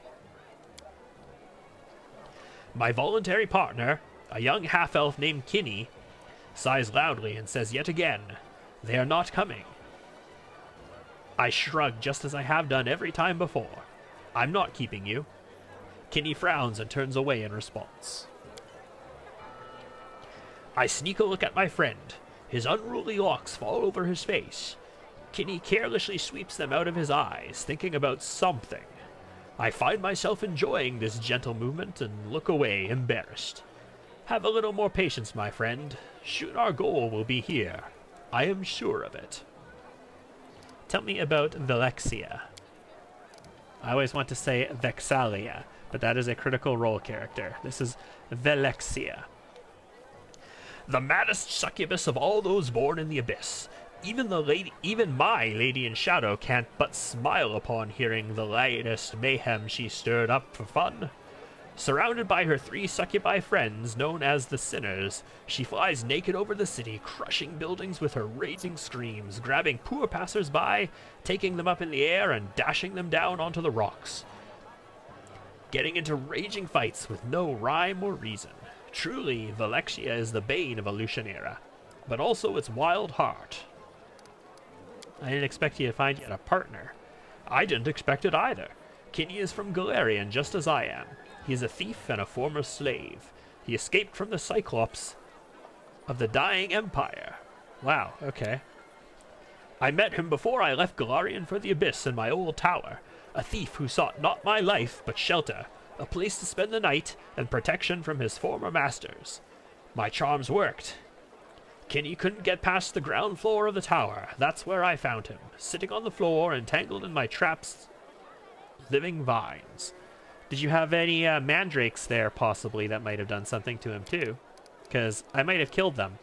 My voluntary partner, a young half-elf named Kinney, sighs loudly and says yet again, "They are not coming." I shrug just as I have done every time before. "I'm not keeping you." Kinney frowns and turns away in response. I sneak a look at my friend. His unruly locks fall over his face. Kinney carelessly sweeps them out of his eyes, thinking about something. I find myself enjoying this gentle movement and look away, embarrassed. Have a little more patience, my friend. Soon our goal will be here. I am sure of it. Tell me about Valexia. I always want to say Vexalia, but that is a Critical Role character. This is Valexia. The maddest succubus of all those born in the abyss. Even my lady in shadow can't but smile upon hearing the latest mayhem she stirred up for fun. Surrounded by her 3 succubi friends, known as the Sinners, she flies naked over the city, crushing buildings with her raging screams, grabbing poor passers-by, taking them up in the air, and dashing them down onto the rocks. Getting into raging fights with no rhyme or reason. Truly, Valexia is the bane of Elutionera, but also its wild heart. I didn't expect you to find yet a partner. I didn't expect it either. Kinney is from Galarian, just as I am. He is a thief and a former slave. He escaped from the Cyclops of the dying empire. Wow, okay. I met him before I left Galarian for the Abyss in my old tower. A thief who sought not my life, but shelter, a place to spend the night, and protection from his former masters. My charms worked. Kinney couldn't get past the ground floor of the tower. That's where I found him, sitting on the floor, entangled in my trap's living vines. Did you have any mandrakes there, possibly, that might have done something to him, too? Because I might have killed them.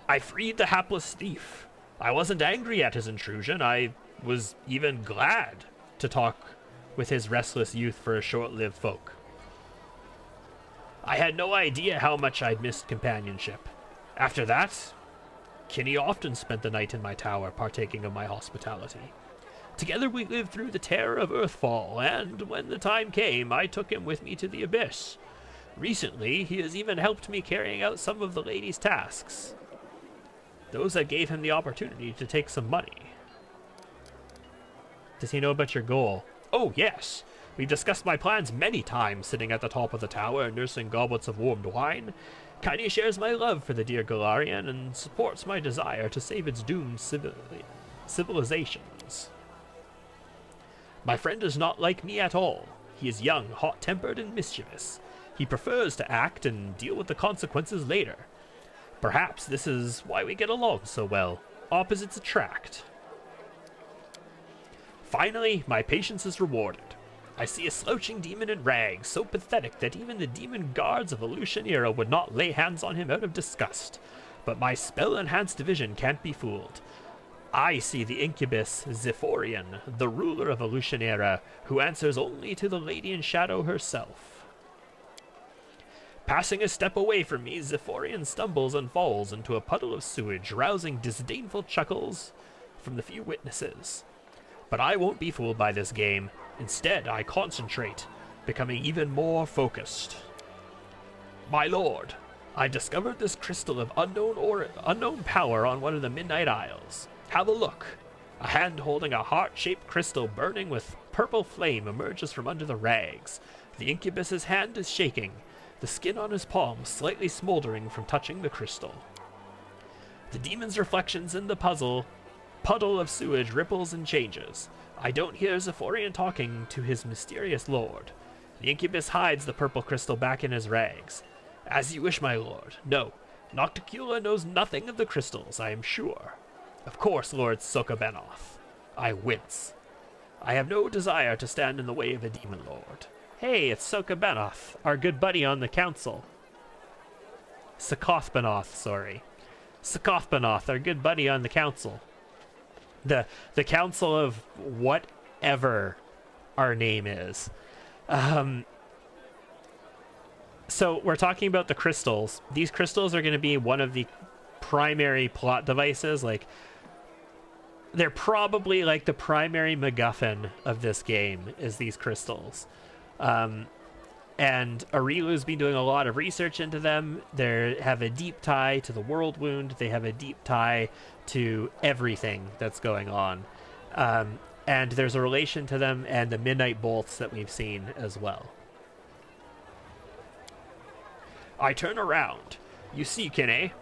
I freed the hapless thief. I wasn't angry at his intrusion. I was even glad to talk with his restless youth for a short-lived folk. I had no idea how much I'd missed companionship. After that, Kinney often spent the night in my tower, partaking of my hospitality. Together we lived through the terror of Earthfall, and when the time came, I took him with me to the Abyss. Recently, he has even helped me carrying out some of the lady's tasks. Those that gave him the opportunity to take some money. Does he know about your goal? Oh, yes! We've discussed my plans many times, sitting at the top of the tower, nursing goblets of warmed wine. Kinney shares my love for the dear Galarian, and supports my desire to save its doomed civilizations. My friend is not like me at all. He is young, hot-tempered, and mischievous. He prefers to act and deal with the consequences later. Perhaps this is why we get along so well. Opposites attract. Finally, my patience is rewarded. I see a slouching demon in rags, so pathetic that even the demon guards of Elutionera would not lay hands on him out of disgust. But my spell-enhanced vision can't be fooled. I see the incubus Zephyrian, the ruler of Elutionera, who answers only to the Lady in Shadow herself. Passing a step away from me, Zephorian stumbles and falls into a puddle of sewage, rousing disdainful chuckles from the few witnesses. But I won't be fooled by this game. Instead, I concentrate, becoming even more focused. My lord, I discovered this crystal of unknown power on one of the Midnight Isles. Have a look. A hand holding a heart-shaped crystal burning with purple flame emerges from under the rags. The incubus's hand is shaking, the skin on his palm slightly smoldering from touching the crystal. The demon's reflections in the puddle of sewage ripples and changes. I don't hear Zephorian talking to his mysterious lord. The incubus hides the purple crystal back in his rags. As you wish, my lord. No, Nocticula knows nothing of the crystals, I am sure. Of course, Lord Sokobenoth. I wince. I have no desire to stand in the way of a demon lord. Hey, it's Sokobenoth, our good buddy on the council. Sokothbenoth, sorry. Sokothbenoth, our good buddy on the council. The council of whatever our name is. So we're talking about the crystals. These crystals are going to be one of the primary plot devices. Like, they're probably like the primary MacGuffin of this game is these crystals. And Arilu's been doing a lot of research into them. They have a deep tie to the world wound. They have a deep tie to everything that's going on. And there's a relation to them and the midnight bolts that we've seen as well. I turn around. You see, Kinney,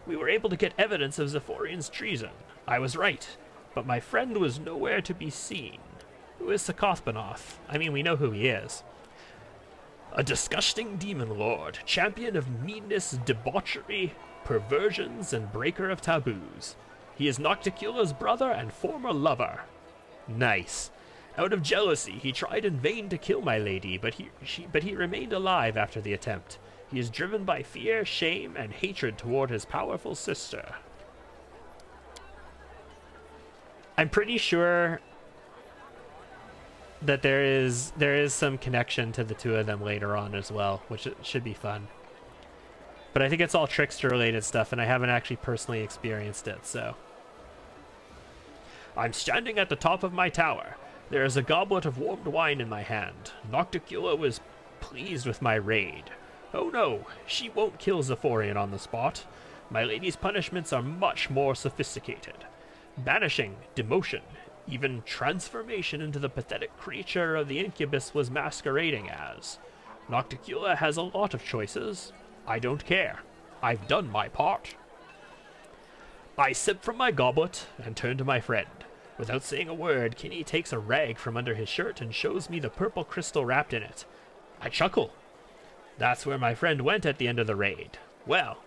we were able to get evidence of Zephorian's treason. I was right, but my friend was nowhere to be seen. Who is Sokothbenoth? I mean, we know who he is. A disgusting demon lord, champion of meanness, debauchery, perversions, and breaker of taboos. He is Nocticula's brother and former lover. Nice. Out of jealousy, he tried in vain to kill my lady, but he remained alive after the attempt. He is driven by fear, shame, and hatred toward his powerful sister. I'm pretty sure that there is some connection to the two of them later on as well, which should be fun. But I think it's all Trickster related stuff, and I haven't actually personally experienced it, so. I'm standing at the top of my tower. There is a goblet of warmed wine in my hand. Nocticula was pleased with my raid. Oh no, she won't kill Zephorian on the spot. My lady's punishments are much more sophisticated. Banishing, demotion, even transformation into the pathetic creature of the incubus was masquerading as. Nocticula has a lot of choices. I don't care. I've done my part. I sip from my goblet and turn to my friend. Without saying a word, Kinney takes a rag from under his shirt and shows me the purple crystal wrapped in it. I chuckle. That's where my friend went at the end of the raid. Well,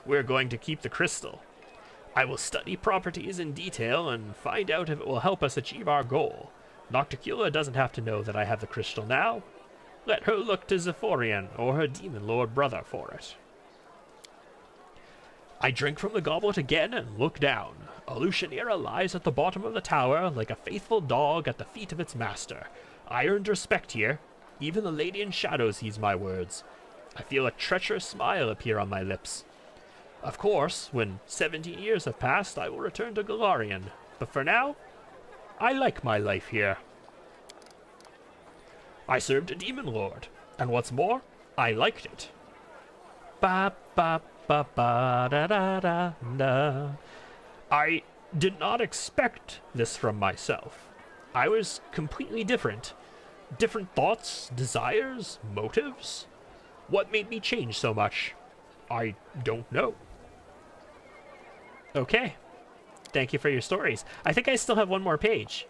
we're going to keep the crystal. I will study properties in detail and find out if it will help us achieve our goal. Nocticula doesn't have to know that I have the crystal now. Let her look to Zephorian or her demon lord brother for it. I drink from the goblet again and look down. Alushanira lies at the bottom of the tower like a faithful dog at the feet of its master. I earned respect here. Even the lady in shadows heeds my words. I feel a treacherous smile appear on my lips. Of course, when 17 years have passed, I will return to Golarion. But for now, I like my life here. I served a demon lord, and what's more, I liked it. Ba ba ba ba da da da da. I did not expect this from myself. I was completely different. Different thoughts, desires, motives. What made me change so much? I don't know. Okay. Thank you for your stories. I think I still have one more page.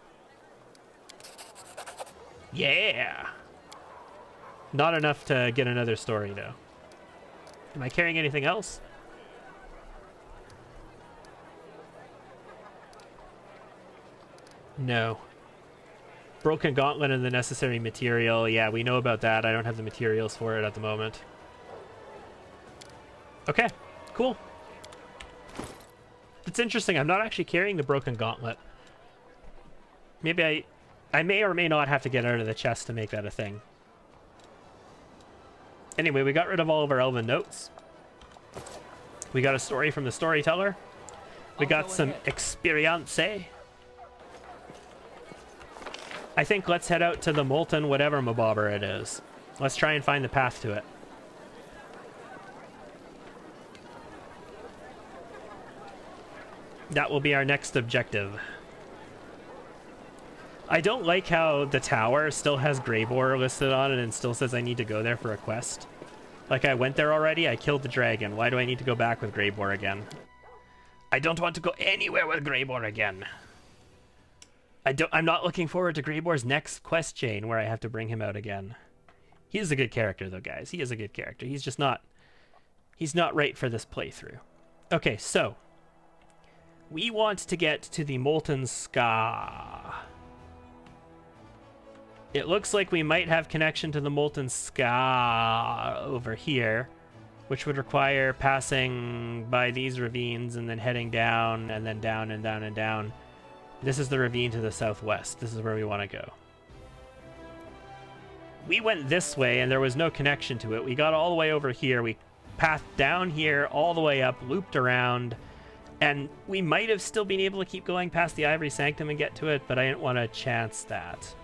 Yeah. Not enough to get another story, though. Am I carrying anything else? No. Broken gauntlet and the necessary material. Yeah, we know about that. I don't have the materials for it at the moment. Okay, cool. It's interesting. I'm not actually carrying the broken gauntlet. Maybe I may or may not have to get out of the chest to make that a thing. Anyway, we got rid of all of our elven notes. We got a story from the storyteller. We got some experience. I think let's head out to the molten whatever mabobber it is. Let's try and find the path to it. That will be our next objective. I don't like how the tower still has Greybore listed on it and still says I need to go there for a quest. Like, I went there already, I killed the dragon. Why do I need to go back with Greybore again? I don't want to go anywhere with Greybore again. I'm not looking forward to Greybore's next quest chain where I have to bring him out again. He is a good character though, guys. He is a good character. He's just not... He's not right for this playthrough. Okay, so... We want to get to the Molten Ska. It looks like we might have connection to the Molten Ska over here, which would require passing by these ravines and then heading down and then down and down and down. This is the ravine to the southwest. This is where we want to go. We went this way and there was no connection to it. We got all the way over here. We pathed down here, all the way up, looped around, and we might have still been able to keep going past the Ivory Sanctum and get to it, but I didn't want to chance that.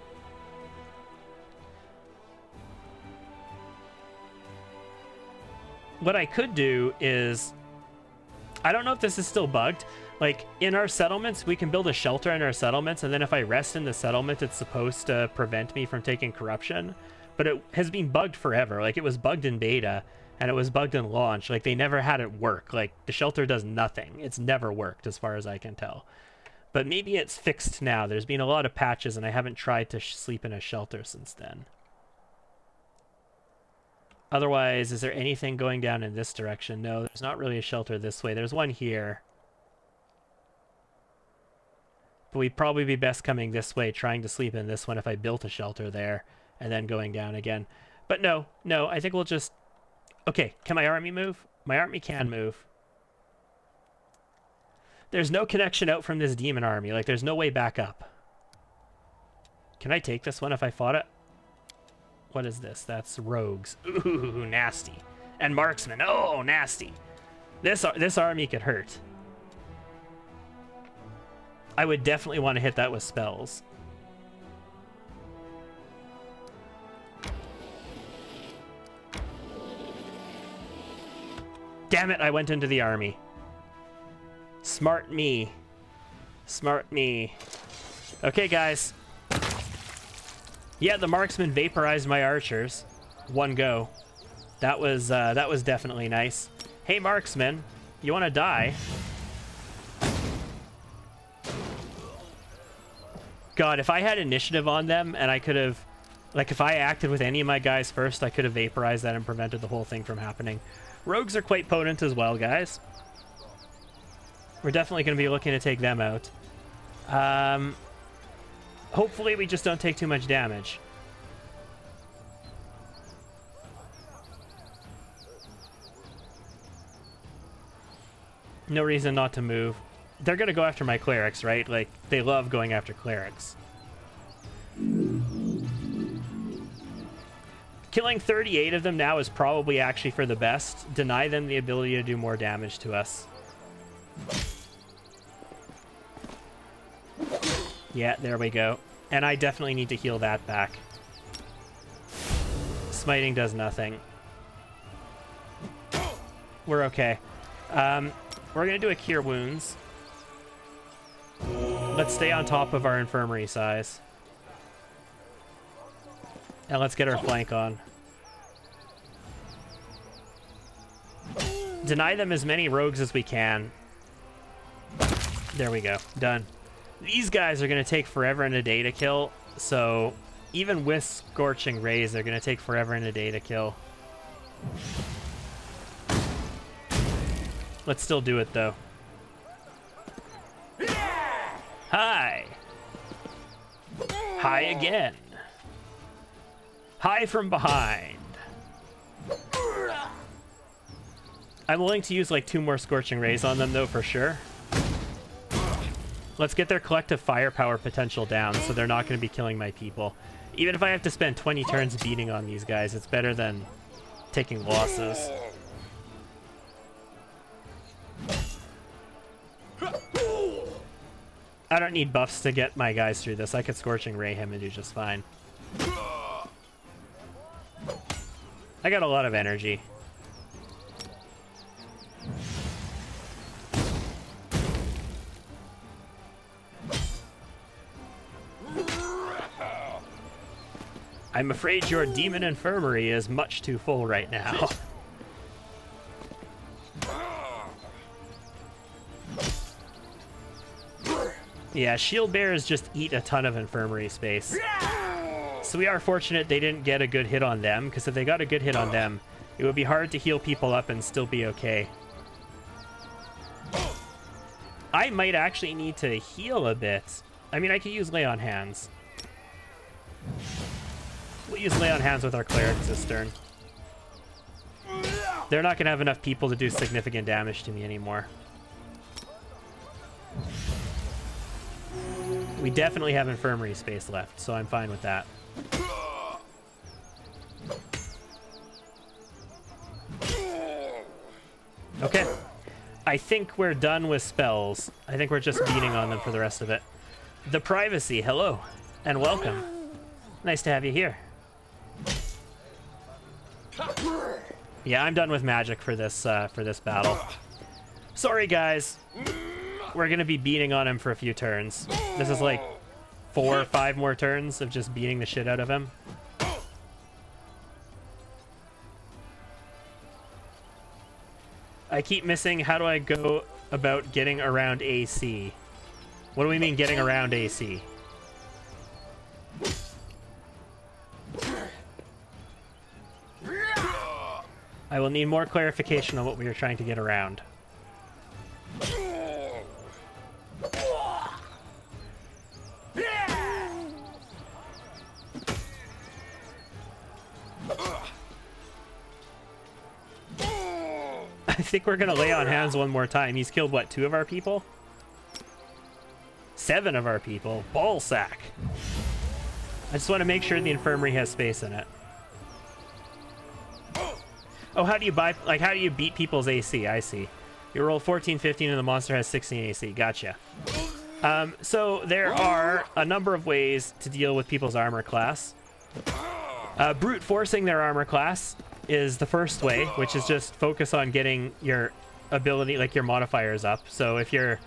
What I could do is... I don't know if this is still bugged. Like, in our settlements, we can build a shelter in our settlements, and then if I rest in the settlement, it's supposed to prevent me from taking corruption. But it has been bugged forever. Like, it was bugged in beta, and it was bugged in launch. Like, they never had it work. Like, the shelter does nothing. It's never worked, as far as I can tell. But maybe it's fixed now. There's been a lot of patches, and I haven't tried to sleep in a shelter since then. Otherwise, is there anything going down in this direction? No, there's not really a shelter this way. There's one here. But we'd probably be best coming this way, trying to sleep in this one if I built a shelter there, and then going down again. But no, I think we'll just... Okay, can my army move? My army can move. There's no connection out from this demon army. Like, there's no way back up. Can I take this one if I fought it? What is this? That's rogues. Ooh, nasty. And marksmen. Oh, nasty. This army could hurt. I would definitely want to hit that with spells. Damn it, I went into the army. Smart me. Smart me. Okay, guys. Yeah, the marksman vaporized my archers. One go. That was definitely nice. Hey, marksman, you want to die? God, if I had initiative on them and I could have... Like, if I acted with any of my guys first, I could have vaporized that and prevented the whole thing from happening. Rogues are quite potent as well, guys. We're definitely going to be looking to take them out. Hopefully we just don't take too much damage. No reason not to move. They're going to go after my clerics, right? Like, they love going after clerics. Killing 38 of them now is probably actually for the best. Deny them the ability to do more damage to us. Yeah, there we go. And I definitely need to heal that back. Smiting does nothing. We're okay. We're going to do a Cure Wounds. Let's stay on top of our infirmary size. And let's get our flank on. Deny them as many rogues as we can. There we go. Done. These guys are going to take forever and a day to kill, so even with Scorching Rays, they're going to take forever and a day to kill. Let's still do it, though. Hi! Hi again. Hi from behind. I'm willing to use like 2 more Scorching Rays on them, though, for sure. Let's get their collective firepower potential down so they're not going to be killing my people. Even if I have to spend 20 turns beating on these guys, it's better than taking losses. I don't need buffs to get my guys through this. I could Scorching Ray him and do just fine. I got a lot of energy. I'm afraid your demon infirmary is much too full right now. Yeah, shield bearers just eat a ton of infirmary space. So we are fortunate they didn't get a good hit on them, because if they got a good hit on them, it would be hard to heal people up and still be okay. I might actually need to heal a bit. I mean, I could use Lay on Hands. We'll use Lay on Hands with our clerics this turn. They're not going to have enough people to do significant damage to me anymore. We definitely have infirmary space left, so I'm fine with that. Okay. I think we're done with spells. I think we're just beating on them for the rest of it. The Privacy, hello, and welcome. Nice to have you here. Yeah, I'm done with magic for this battle. Sorry, guys. We're gonna be beating on him for a few turns. This is like 4 or 5 more turns of just beating the shit out of him. I keep missing. How do I go about getting around AC? What do we mean getting around AC? I will need more clarification on what we are trying to get around. I think we're gonna Lay on Hands one more time. He's killed, what, 2 of our people? 7 of our people. Ball sack. I just want to make sure the infirmary has space in it. Oh, how do you buy, like, how do you beat people's AC? I see. You roll 14, 15, and the monster has 16 AC. Gotcha. So there are a number of ways to deal with people's armor class. Brute forcing their armor class is the first way, which is just focus on getting your ability, like your modifiers up. So if you're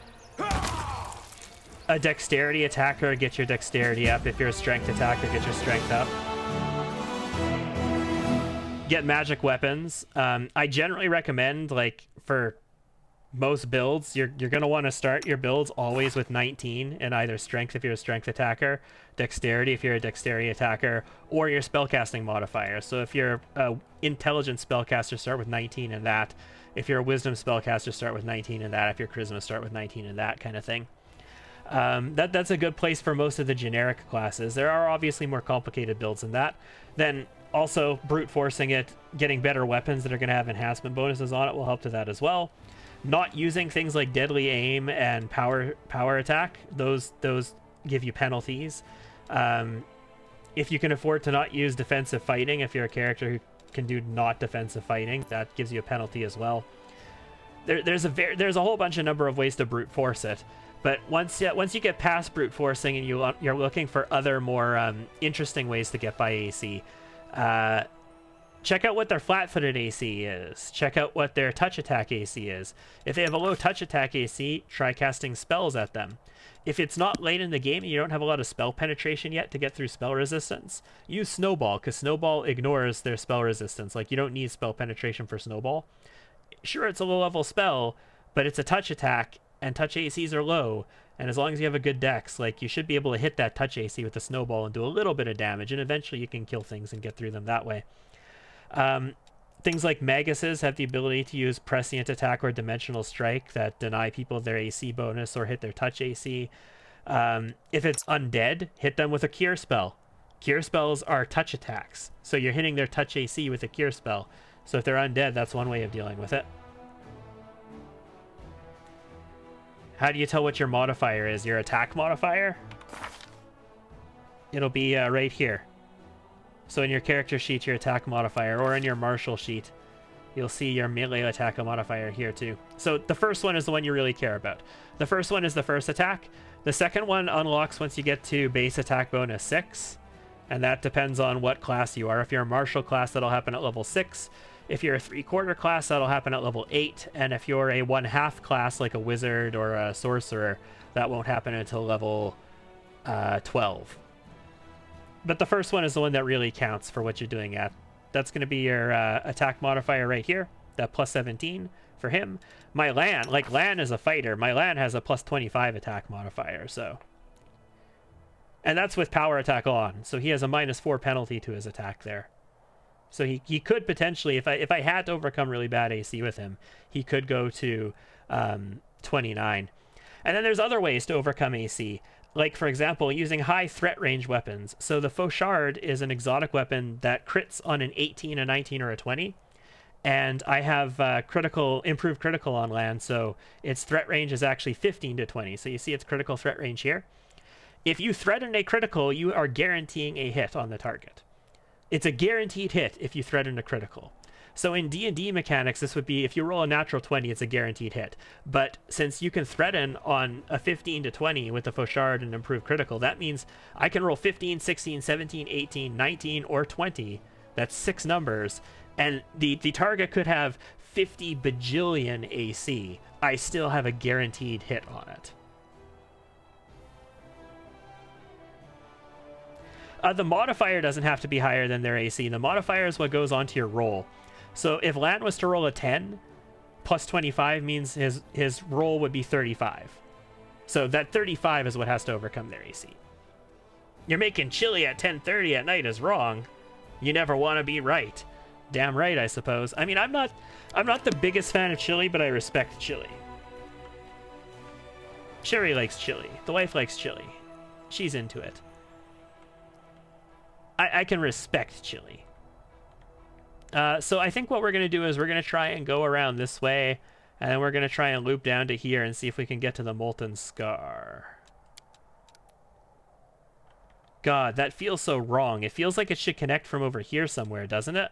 a dexterity attacker, get your dexterity up. If you're a strength attacker, get your strength up. Get magic weapons. I generally recommend, like, for most builds, you're going to want to start your builds always with 19 in either strength if you're a strength attacker, dexterity if you're a dexterity attacker, or your spellcasting modifier. So if you're a intelligence spellcaster, start with 19 in that. If you're a wisdom spellcaster, start with 19 in that. If you're charisma, start with 19 in that kind of thing. That's a good place for most of the generic classes. There are obviously more complicated builds than that. Then also brute forcing it, getting better weapons that are going to have enhancement bonuses on it will help to that as well. Not using things like deadly aim and power attack, those give you penalties. If you can afford to not use defensive fighting, if you're a character who can do not defensive fighting, that gives you a penalty as well. There's a whole bunch of number of ways to brute force it, but once you get past brute forcing and you're looking for other more interesting ways to get by AC, check out what their flat-footed AC is. Check out what their touch attack AC is. If they have a low touch attack AC, try casting spells at them. If it's not late in the game and you don't have a lot of spell penetration yet to get through spell resistance, use Snowball, because Snowball ignores their spell resistance. Like, you don't need spell penetration for Snowball. Sure, it's a low-level spell, but it's a touch attack, and touch ACs are low, and as long as you have a good dex, like, you should be able to hit that touch AC with the Snowball and do a little bit of damage, and eventually you can kill things and get through them that way. Things like Maguses have the ability to use Prescient Attack or Dimensional Strike that deny people their AC bonus or hit their touch AC. If it's undead, hit them with a Cure Spell. Cure Spells are touch attacks, so you're hitting their touch AC with a Cure Spell. So if they're undead, that's one way of dealing with it. How do you tell what your modifier is? Your attack modifier? It'll be right here. So in your character sheet, your attack modifier, or in your martial sheet, you'll see your melee attack modifier here too. So the first one is the one you really care about. The first one is the first attack. The second one unlocks once you get to base attack bonus 6. And that depends on what class you are. If you're a martial class, that'll happen at level 6. If you're a 3/4 class, that'll happen at level 8. And if you're a 1/2 class, like a wizard or a sorcerer, that won't happen until level 12. But the first one is the one that really counts for what you're doing at. That's going to be your attack modifier right here, that plus 17 for him. My Lan, like Lan is a fighter. My Lan has a plus 25 attack modifier, so. And that's with power attack on, so he has a -4 penalty to his attack there. So he could potentially, if I had to overcome really bad AC with him, he could go to 29. And then there's other ways to overcome AC. Like, for example, using high threat range weapons. So the Fauchard is an exotic weapon that crits on an 18, a 19, or a 20. And I have improved critical on land, so its threat range is actually 15 to 20. So you see its critical threat range here. If you threaten a critical, you are guaranteeing a hit on the target. It's a guaranteed hit if you threaten a critical. So in D&D mechanics, this would be, if you roll a natural 20, it's a guaranteed hit. But since you can threaten on a 15 to 20 with the Fauchard and improved critical, that means I can roll 15, 16, 17, 18, 19, or 20. That's 6 numbers. And the target could have 50 bajillion AC. I still have a guaranteed hit on it. The modifier doesn't have to be higher than their AC. The modifier is what goes onto your roll. So if Lan was to roll a 10, plus 25 means his roll would be 35. So that 35 is what has to overcome their AC. You're making chili at 10:30 at night is wrong. You never want to be right. Damn right, I suppose. I mean, I'm not the biggest fan of chili, but I respect chili. Sherry likes chili. The wife likes chili. She's into it. I can respect chili. So I think what we're going to do is we're going to try and go around this way, and then we're going to try and loop down to here and see if we can get to the Molten Scar. God, that feels so wrong. It feels like it should connect from over here somewhere, doesn't it?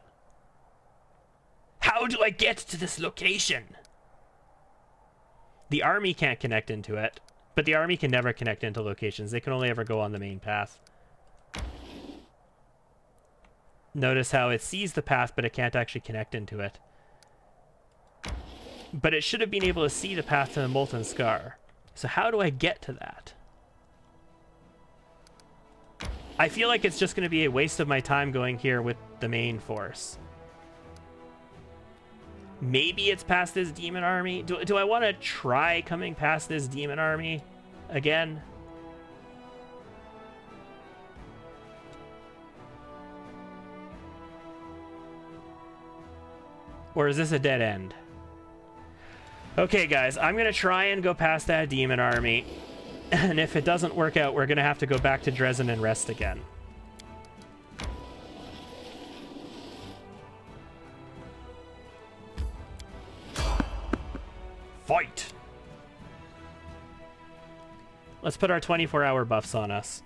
How do I get to this location? The army can't connect into it, but the army can never connect into locations. They can only ever go on the main path. Notice how it sees the path, but it can't actually connect into it. But it should have been able to see the path to the Molten Scar. So how do I get to that? I feel like it's just going to be a waste of my time going here with the main force. Maybe it's past this demon army. Do I want to try coming past this demon army again? Or is this a dead end? Okay, guys, I'm going to try and go past that demon army. And if it doesn't work out, we're going to have to go back to Dresden and rest again. Fight! Let's put our 24-hour buffs on us.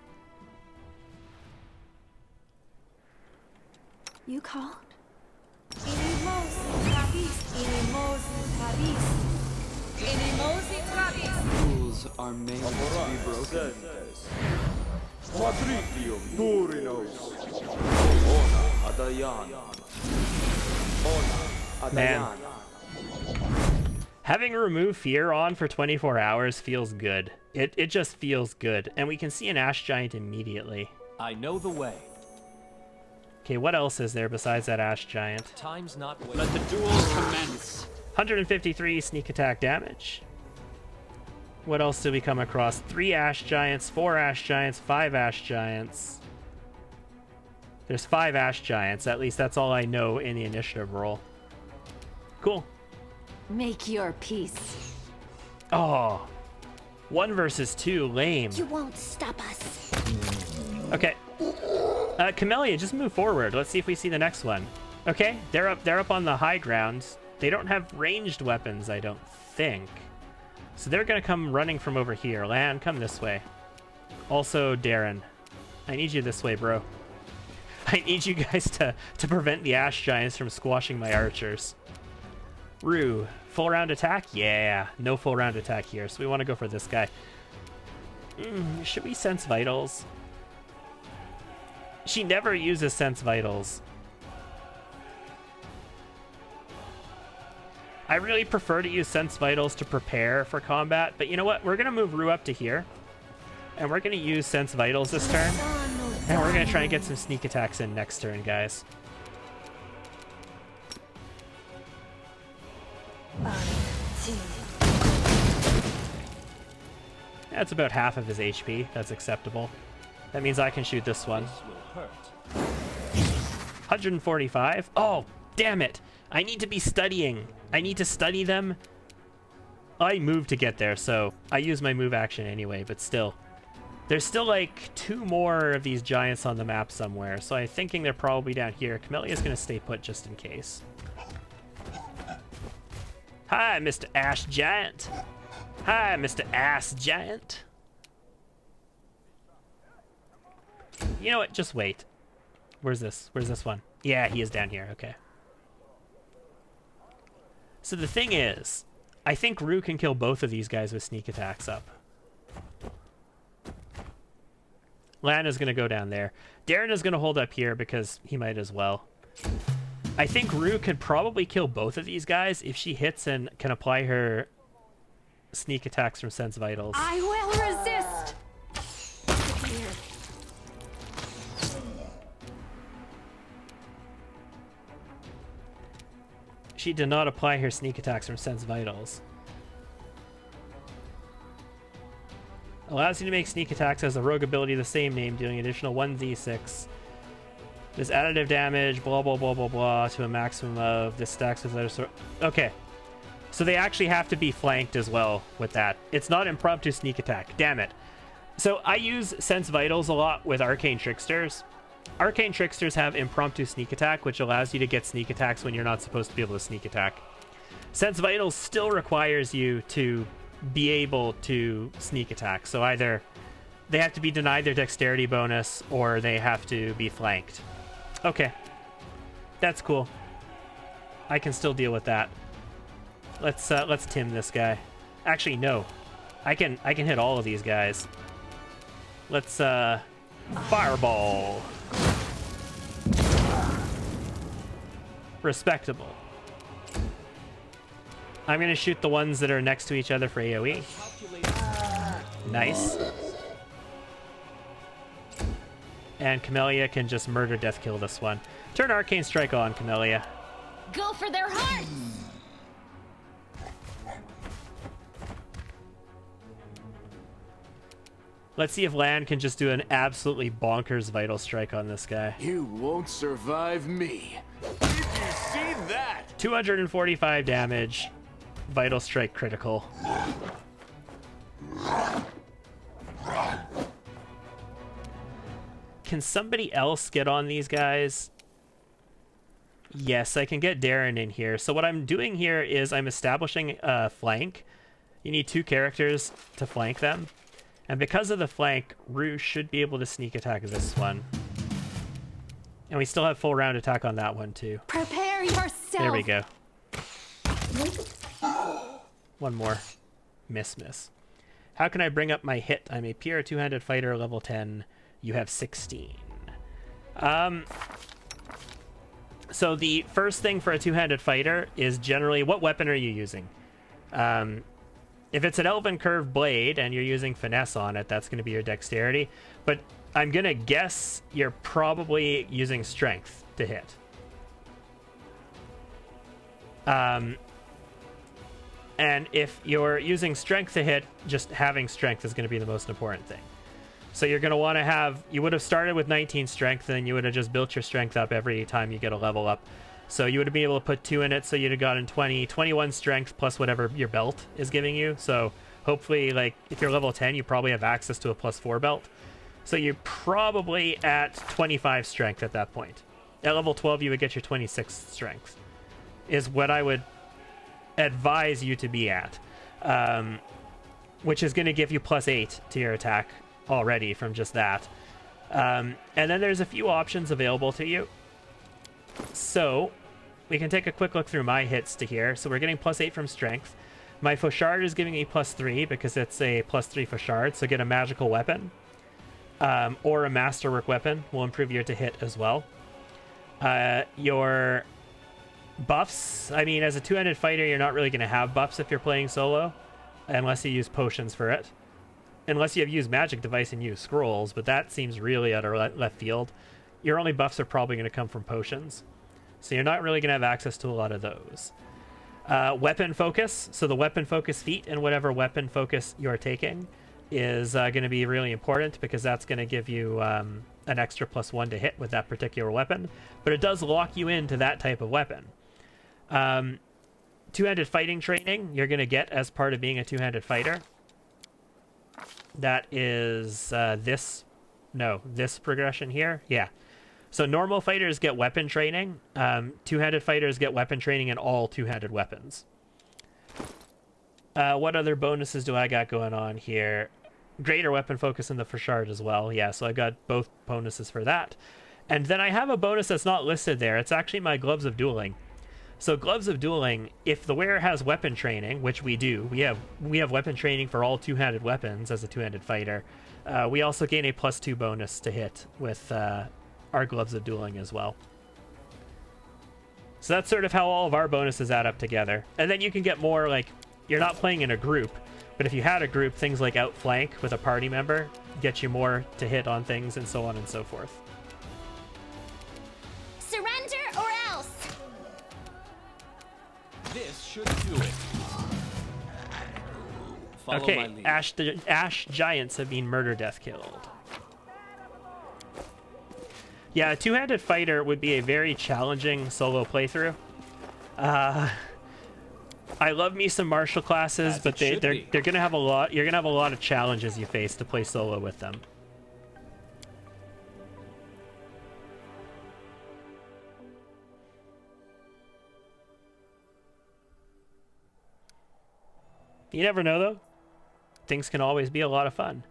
You called? Rules are made to be broken. Man. Having remove fear on for 24 hours feels good. It just feels good. And we can see an Ash Giant immediately. I know the way. Okay, what else is there besides that Ash Giant? Time's not wasted. Let the duel commence. 153 sneak attack damage. What else did we come across? 3 Ash Giants, 4 Ash Giants, 5 Ash Giants. There's 5 Ash Giants. At least that's all I know in the initiative roll. Cool. Make your peace. Oh. 1 versus 2. Lame. You won't stop us. Okay. Camellia, just move forward. Let's see if we see the next one. Okay, they're up on the high ground. They don't have ranged weapons, I don't think. So they're gonna come running from over here. Lan, come this way. Also, Darren, I need you this way, bro. I need you guys to prevent the Ash Giants from squashing my archers. Rue, full round attack? Yeah, no full round attack here, so we want to go for this guy. Should we Sense Vitals? She never uses Sense Vitals. I really prefer to use Sense Vitals to prepare for combat, but you know what? We're going to move Rue up to here, and we're going to use Sense Vitals this turn, and we're going to try and get some sneak attacks in next turn, guys. That's about half of his HP. That's acceptable. That means I can shoot this one. 145. Oh, damn it. I need to be studying. I need to study them. I moved to get there, so I use my move action anyway, but still. There's still like 2 more of these giants on the map somewhere, so I'm thinking they're probably down here. Camelia's going to stay put just in case. Hi, Mr. Ash Giant. Hi, Mr. Ass Giant. You know what? Just wait. Where's this? Where's this one? Yeah, he is down here. Okay. So the thing is, I think Rue can kill both of these guys with sneak attacks up. Lana's going to go down there. Darren is going to hold up here because he might as well. I think Rue could probably kill both of these guys if she hits and can apply her sneak attacks from Sense Vitals. I will resist. She did not apply her sneak attacks from Sense Vitals. Allows you to make sneak attacks as a rogue ability of the same name, dealing additional 1d6. Does additive damage, blah, blah, blah, blah, blah, to a maximum of this stacks with other sort. Okay. So they actually have to be flanked as well with that. It's not impromptu sneak attack. Damn it. So I use Sense Vitals a lot with Arcane Tricksters. Arcane Tricksters have impromptu sneak attack, which allows you to get sneak attacks when you're not supposed to be able to sneak attack. Sense Vitals still requires you to be able to sneak attack. So either they have to be denied their dexterity bonus or they have to be flanked. Okay. That's cool. I can still deal with that. Let's Tim this guy. Actually, no. I can hit all of these guys. Let's fireball. Respectable. I'm gonna shoot the ones that are next to each other for AoE. Nice. And Camellia can just murder death kill this one. Turn Arcane Strike on, Camellia. Go for their hearts! Let's see if Lan can just do an absolutely bonkers Vital Strike on this guy. You won't survive me. Did you see that? 245 damage. Vital Strike critical. Can somebody else get on these guys? Yes, I can get Darren in here. So what I'm doing here is I'm establishing a flank. You need 2 characters to flank them. And because of the flank, Rue should be able to sneak attack this one. And we still have full round attack on that one too. Prepare yourself. There we go. One more. Miss. How can I bring up my hit? I'm a pure 2-handed fighter, level 10. You have 16. So the first thing for a 2-handed fighter is generally, what weapon are you using? If it's an Elven Curved Blade and you're using Finesse on it, that's going to be your Dexterity. But I'm going to guess you're probably using Strength to hit. And if you're using Strength to hit, just having Strength is going to be the most important thing. So you're going to want to have... You would have started with 19 Strength, and then you would have just built your Strength up every time you get a level up. So you would have been able to put 2 in it, so you'd have gotten 20, 21 Strength plus whatever your belt is giving you. So hopefully, like, if you're level 10, you probably have access to a +4 belt. So you're probably at 25 Strength at that point. At level 12, you would get your 26 Strength, is what I would advise you to be at. Which is going to give you +8 to your attack already from just that. And then there's a few options available to you. So we can take a quick look through my hits to here. So we're getting +8 from strength. My Fauchard is giving me +3 because it's a +3 Fauchard. So get a magical weapon or a masterwork weapon will improve your to hit as well. Your buffs, I mean, as a two-handed fighter, you're not really going to have buffs if you're playing solo, unless you use potions for it. Unless you have used magic device and use scrolls, but that seems really out of left field. Your only buffs are probably going to come from potions. So you're not really going to have access to a lot of those. Weapon focus. So the weapon focus feat and whatever weapon focus you're taking is going to be really important because that's going to give you an extra +1 to hit with that particular weapon. But it does lock you into that type of weapon. Two-handed fighting training you're going to get as part of being a two-handed fighter. That is this progression here. Yeah. So normal fighters get weapon training. Two-handed fighters get weapon training in all two-handed weapons. What other bonuses do I got going on here? Greater weapon focus in the Fauchard as well. Yeah, so I got both bonuses for that. And then I have a bonus that's not listed there. It's actually my Gloves of Dueling. So Gloves of Dueling, if the wearer has weapon training, which we do, we have weapon training for all two-handed weapons as a two-handed fighter. We also gain a +2 bonus to hit with our Gloves of Dueling as well. So that's sort of how all of our bonuses add up together. And then you can get more, like, you're not playing in a group, but if you had a group, things like Outflank with a party member get you more to hit on things and so on and so forth. Surrender or else. This should do it. Follow my Okay, lead. Ash Giants have been murder death killed. Yeah, a two-handed fighter would be a very challenging solo playthrough. I love me some martial classes, but they're gonna have a lot. You're gonna have a lot of challenges you face to play solo with them. You never know, though. Things can always be a lot of fun.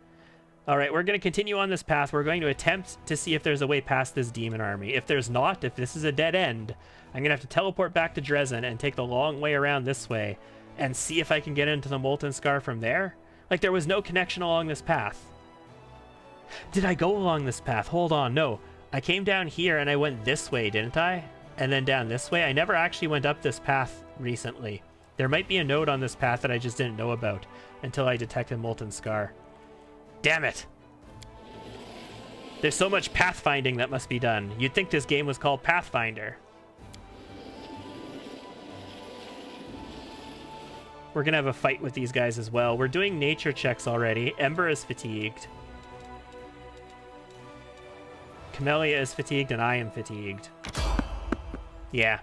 All right, we're going to continue on this path. We're going to attempt to see if there's a way past this demon army. If there's not, if this is a dead end, I'm going to have to teleport back to Dresden and take the long way around this way and see if I can get into the Molten Scar from there. Like, there was no connection along this path. Did I go along this path? Hold on, no. I came down here and I went this way, didn't I? And then down this way? I never actually went up this path recently. There might be a node on this path that I just didn't know about until I detected Molten Scar. Damn it! There's so much pathfinding that must be done. You'd think this game was called Pathfinder. We're gonna have a fight with these guys as well. We're doing nature checks already. Ember is fatigued. Camellia is fatigued and I am fatigued. Yeah.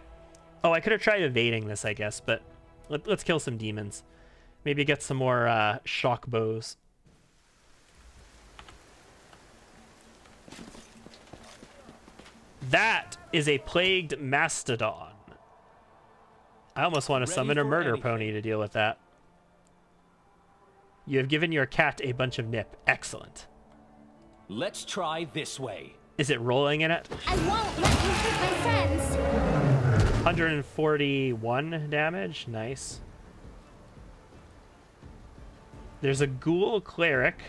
Oh, I could have tried evading this, I guess, but let's kill some demons. Maybe get some more shock bows. That is a plagued mastodon. I almost want to summon a murder pony to deal with that. You have given your cat a bunch of nip. Excellent. Let's try this way. Is it rolling in it? I won't let you hurt my friends. 141 damage. Nice. There's a ghoul cleric,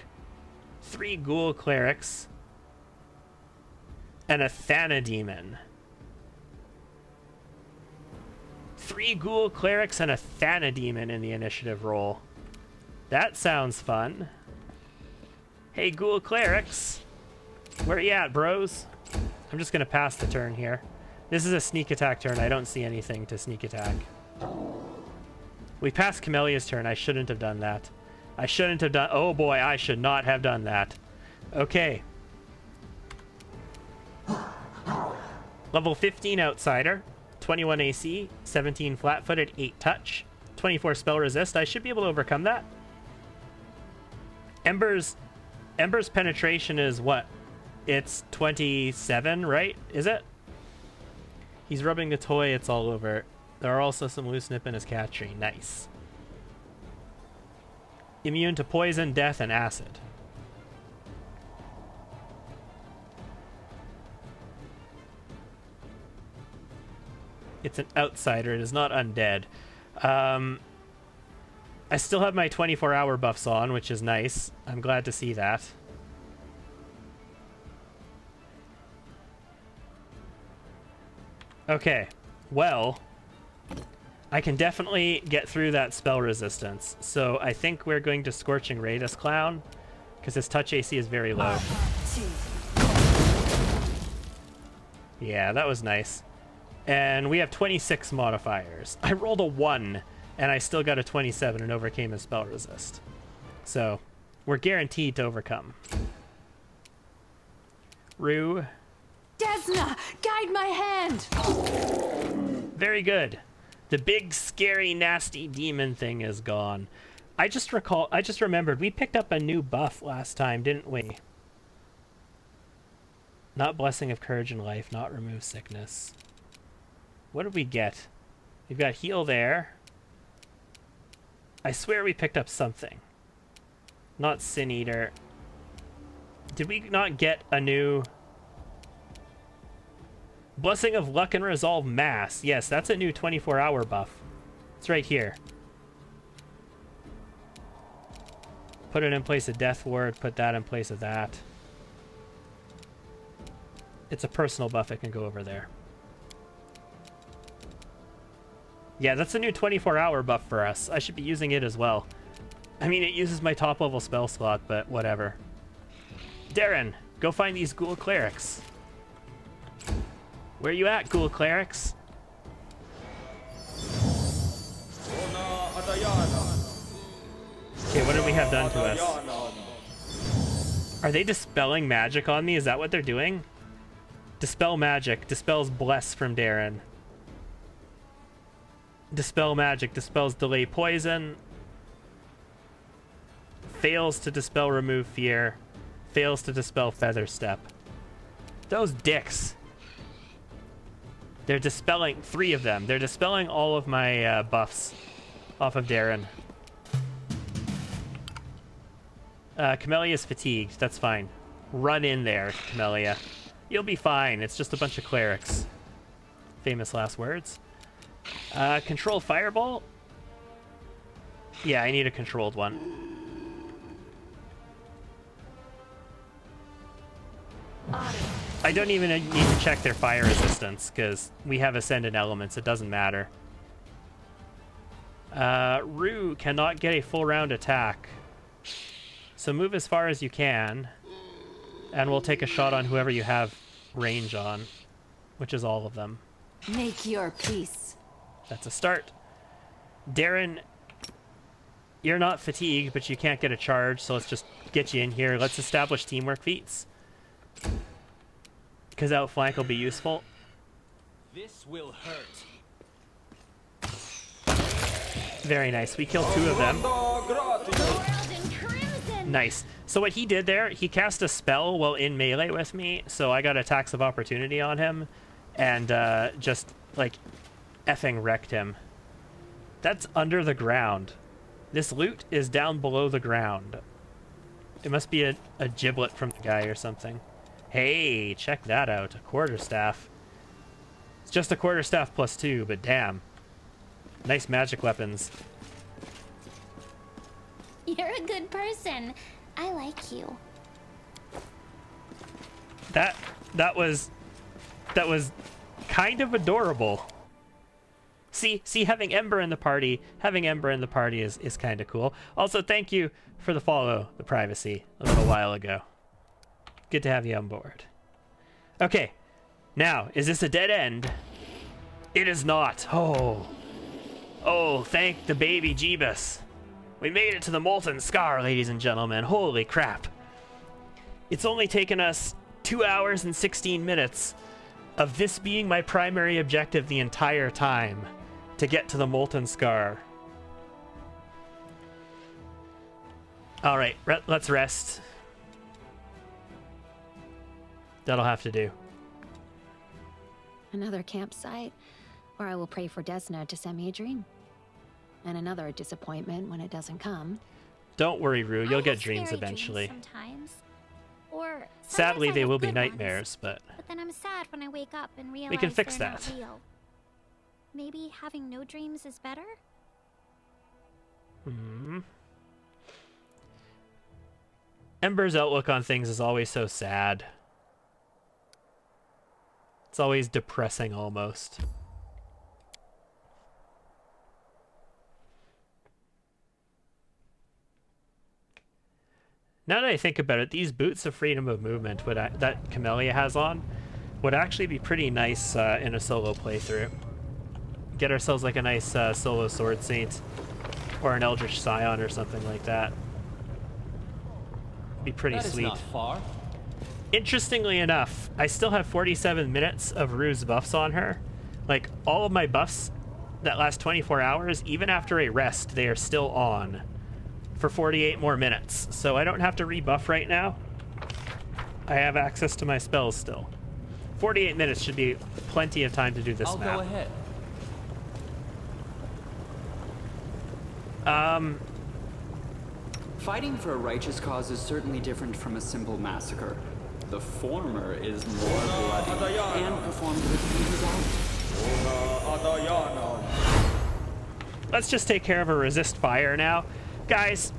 3 ghoul clerics, and a Thana demon. 3 ghoul clerics and a Thana demon in the initiative roll. That sounds fun. Hey, ghoul clerics. Where you at, bros? I'm just gonna pass the turn here. This is a sneak attack turn. I don't see anything to sneak attack. We passed Camellia's turn. I shouldn't have done that. I shouldn't have done... Oh boy, I should not have done that. Okay. Level 15 Outsider. 21 AC. 17 Flat-Footed. 8 Touch. 24 Spell Resist. I should be able to overcome that. Ember's penetration is what? It's 27, right? Is it? He's rubbing the toy. It's all over. There are also some loose nip in his cat tree. Nice. Immune to poison, death, and acid. It's an outsider. It is not undead. I still have my 24-hour buffs on, which is nice. I'm glad to see that. Okay, well, I can definitely get through that spell resistance. So I think we're going to Scorching Ray this clown, because his touch AC is very low. Yeah, that was nice. And we have 26 modifiers. I rolled a 1, and I still got a 27 and overcame his spell resist. So we're guaranteed to overcome. Rue. Desna, guide my hand. Very good. The big, scary, nasty demon thing is gone. I just remembered we picked up a new buff last time, didn't we? Not Blessing of Courage and Life, not Remove Sickness. What did we get? We've got Heal there. I swear we picked up something. Not Sin Eater. Did we not get a new... Blessing of Luck and Resolve Mass. Yes, that's a new 24-hour buff. It's right here. Put it in place of Death Ward. Put that in place of that. It's a personal buff. It can go over there. Yeah, that's a new 24-hour buff for us. I should be using it as well. I mean, it uses my top-level spell slot, but whatever. Darren, go find these ghoul clerics. Where you at, ghoul clerics? Okay, what did we have done to us? Are they dispelling magic on me? Is that what they're doing? Dispel magic. Dispels bless from Darren. Dispel magic. Dispels delay poison. Fails to dispel remove fear. Fails to dispel feather step. Those dicks. They're dispelling 3 of them. They're dispelling all of my buffs off of Darren. Camelia's fatigued. That's fine. Run in there, Camelia. You'll be fine. It's just a bunch of clerics. Famous last words. Control fireball? Yeah, I need a controlled one. I don't even need to check their fire resistance, because we have Ascendant Elements. It doesn't matter. Rue cannot get a full round attack. So move as far as you can, and we'll take a shot on whoever you have range on, which is all of them. Make your peace. That's a start. Darren, you're not fatigued, but you can't get a charge, so let's just get you in here. Let's establish teamwork feats, because outflank will be useful. This will hurt. Very nice. We killed 2 of them. Nice. So what he did there, he cast a spell while in melee with me, so I got attacks of opportunity on him, and just, like, effing wrecked him. That's under the ground. This loot is down below the ground. It must be a giblet from the guy or something. Hey, check that out. A quarterstaff. It's just a quarterstaff plus 2, but damn. Nice magic weapons. You're a good person. I like you. That was kind of adorable. See, having Ember in the party is kind of cool. Also, thank you for the follow, the privacy, a little while ago. Good to have you on board. Okay, now, is this a dead end? It is not. Oh, thank the baby Jeebus. We made it to the Molten Scar, ladies and gentlemen. Holy crap. It's only taken us 2 hours and 16 minutes of this being my primary objective the entire time to get to the Molten Scar. All right, let's rest. That'll have to do. Another campsite where I will pray for Desna to send me a dream. And another disappointment when it doesn't come. Don't worry, Rue. You'll I get have dreams scary eventually. dreams sometimes. Or Sadly, sometimes I they have will be good nightmares, ones. but But then I'm sad when I wake up and realize we can fix they're that. not real. Maybe having no dreams is better? Ember's outlook on things is always so sad. It's always depressing, almost. Now that I think about it, these boots of freedom of movement that Camellia has on would actually be pretty nice in a solo playthrough. Get ourselves like a nice solo Sword Saint or an Eldritch Scion or something like that. Be pretty sweet. That is not far. Interestingly enough, I still have 47 minutes of Rue's buffs on her. Like, all of my buffs that last 24 hours, even after a rest, they are still on for 48 more minutes. So I don't have to rebuff right now. I have access to my spells still. 48 minutes should be plenty of time to do this I'll map. go ahead. Fighting for a righteous cause is certainly different from a simple massacre. The former is more bloody and performed with brutality. Let's just take care of a resist fire now. Guys,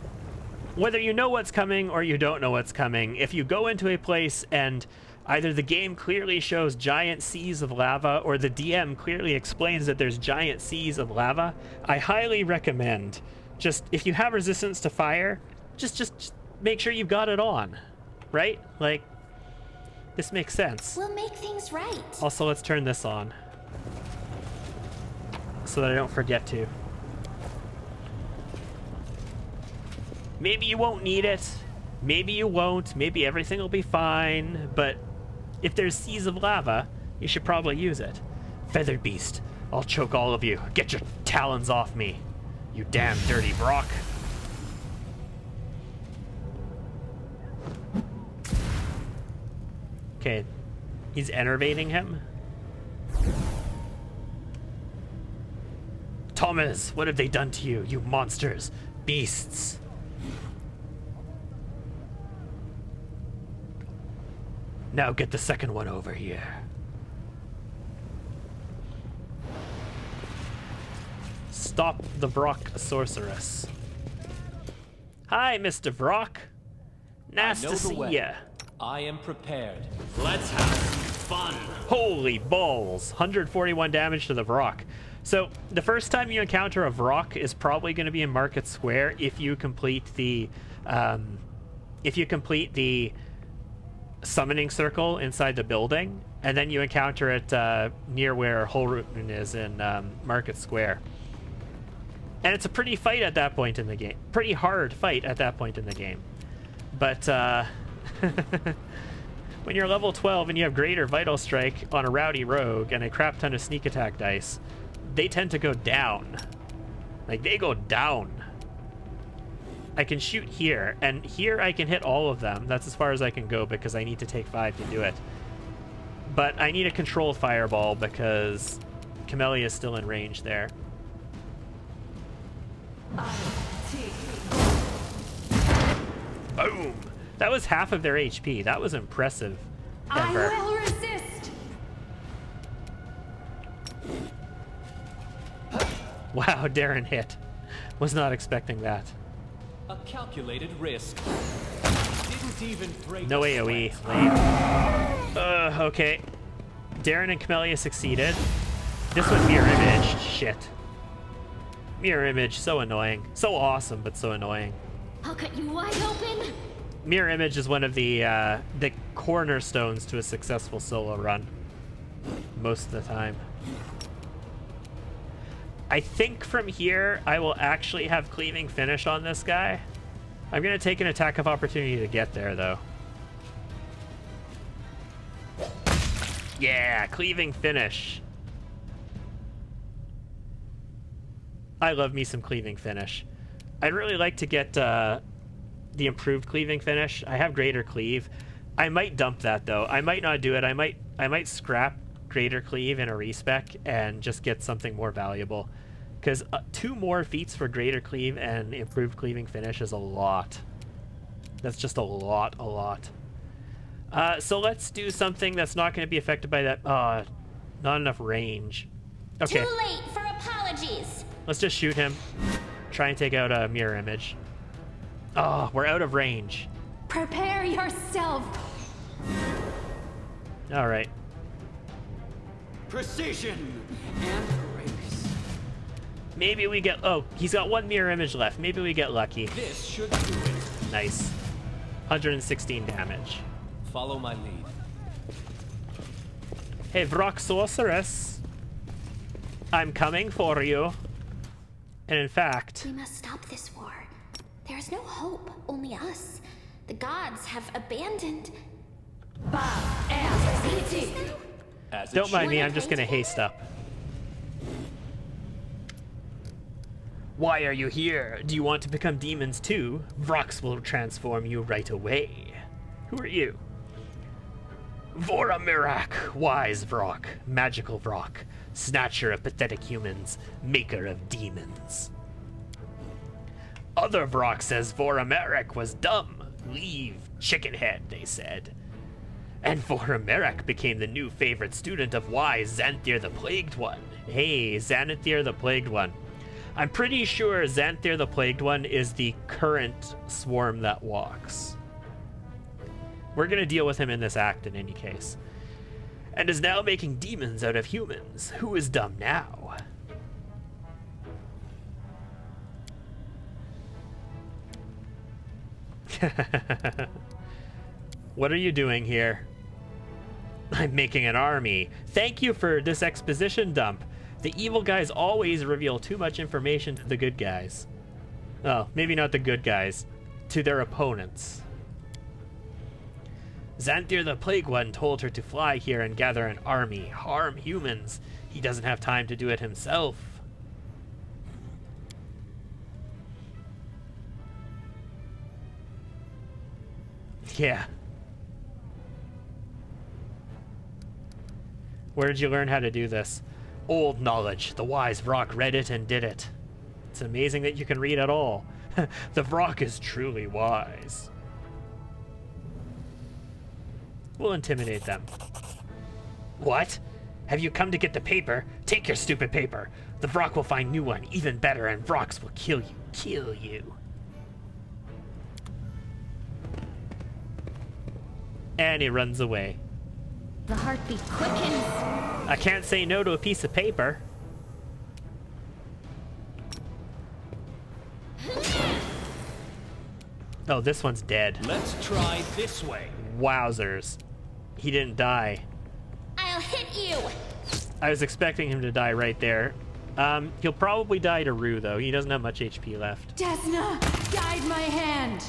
whether you know what's coming or you don't know what's coming, if you go into a place and either the game clearly shows giant seas of lava or the DM clearly explains that there's giant seas of lava, I highly recommend just, if you have resistance to fire, just make sure you've got it on, right? Like, this makes sense. We'll make things right. Also, let's turn this on so that I don't forget to. Maybe you won't need it. Maybe you won't. Maybe everything will be fine. But if there's seas of lava, you should probably use it. Feathered beast, I'll choke all of you. Get your talons off me, you damn dirty Brock. Okay, he's enervating him. Thomas, what have they done to you, you monsters, beasts? Now get the second one over here. Stop the Brock sorceress. Hi, Mr. Brock. Nice to see ya. I am prepared. Let's have fun. Holy balls. 141 damage to the Vrock. So the first time you encounter a Vrock is probably going to be in Market Square if you complete the summoning circle inside the building, and then you encounter it near where Holruten is in Market Square. And it's a pretty fight at that point in the game. Pretty hard fight at that point in the game. But when you're level 12 and you have Greater Vital Strike on a Rowdy Rogue and a crap ton of sneak attack dice, they tend to go down. Like, they go down. I can shoot here, and here I can hit all of them. That's as far as I can go because I need to take 5 to do it. But I need a controlled fireball because Camellia is still in range there. Boom! That was half of their HP. That was impressive. Ember. I will resist. Wow, Darren hit. Was not expecting that. A calculated risk. Didn't even break No a AoE. sweat. Lame. Okay. Darren and Camellia succeeded. This one mirror image. Shit. Mirror image, so annoying. So awesome, but so annoying. I'll cut you wide open. Mirror image is one of the cornerstones to a successful solo run. Most of the time. I think from here, I will actually have Cleaving Finish on this guy. I'm going to take an attack of opportunity to get there, though. Yeah, Cleaving Finish. I love me some Cleaving Finish. I'd really like to get the improved Cleaving Finish. I have Greater Cleave. I might dump that, though. I might not do it. I might scrap Greater Cleave in a respec and just get something more valuable. Because 2 more feats for Greater Cleave and improved Cleaving Finish is a lot. That's just a lot. So let's do something that's not going to be affected by that. Not enough range. Okay. Too late for apologies. Let's just shoot him. Try and take out a mirror image. Oh, we're out of range. Prepare yourself. All right. Precision and grace. Maybe we get... Oh, he's got one mirror image left. Maybe we get lucky. This should do it. Nice. 116 damage. Follow my lead. Hey, Vrock Sorceress. I'm coming for you. And in fact... We must stop this war. There is no hope, only us. The gods have abandoned. As it Don't mind should. me, I'm just gonna haste up. Why are you here? Do you want to become demons too? Vrox will transform you right away. Who are you? Voramirak, wise Vrock, magical Vrock, snatcher of pathetic humans, maker of demons. Other Vrock says Voramirak was dumb. Leave, chickenhead, they said. And Voramirak became the new favorite student of wise Xanthir the Plagued One. Hey, Xanthir the Plagued One. I'm pretty sure Xanthir the Plagued One is the current swarm that walks. We're gonna deal with him in this act in any case. And is now making demons out of humans. Who is dumb now? What are you doing here? I'm making an army. Thank you for this exposition dump. The evil guys always reveal too much information to the good guys. Oh, maybe not the good guys. To their opponents. Xanthir the Plague One told her to fly here and gather an army. Harm humans. He doesn't have time to do it himself. Yeah. Where did you learn how to do this? Old knowledge. The wise Vrock read it and did it. It's amazing that you can read at all. The Vrock is truly wise. We'll intimidate them. What? Have you come to get the paper? Take your stupid paper. The Vrock will find new one, even better, and Vrocks will kill you. Kill you. And he runs away. The heartbeat quickens. I can't say no to a piece of paper. Oh, this one's dead. Let's try this way. Wowzers. He didn't die. I'll hit you. I was expecting him to die right there. He'll probably die to Rue, though. He doesn't have much HP left. Desna, guide my hand.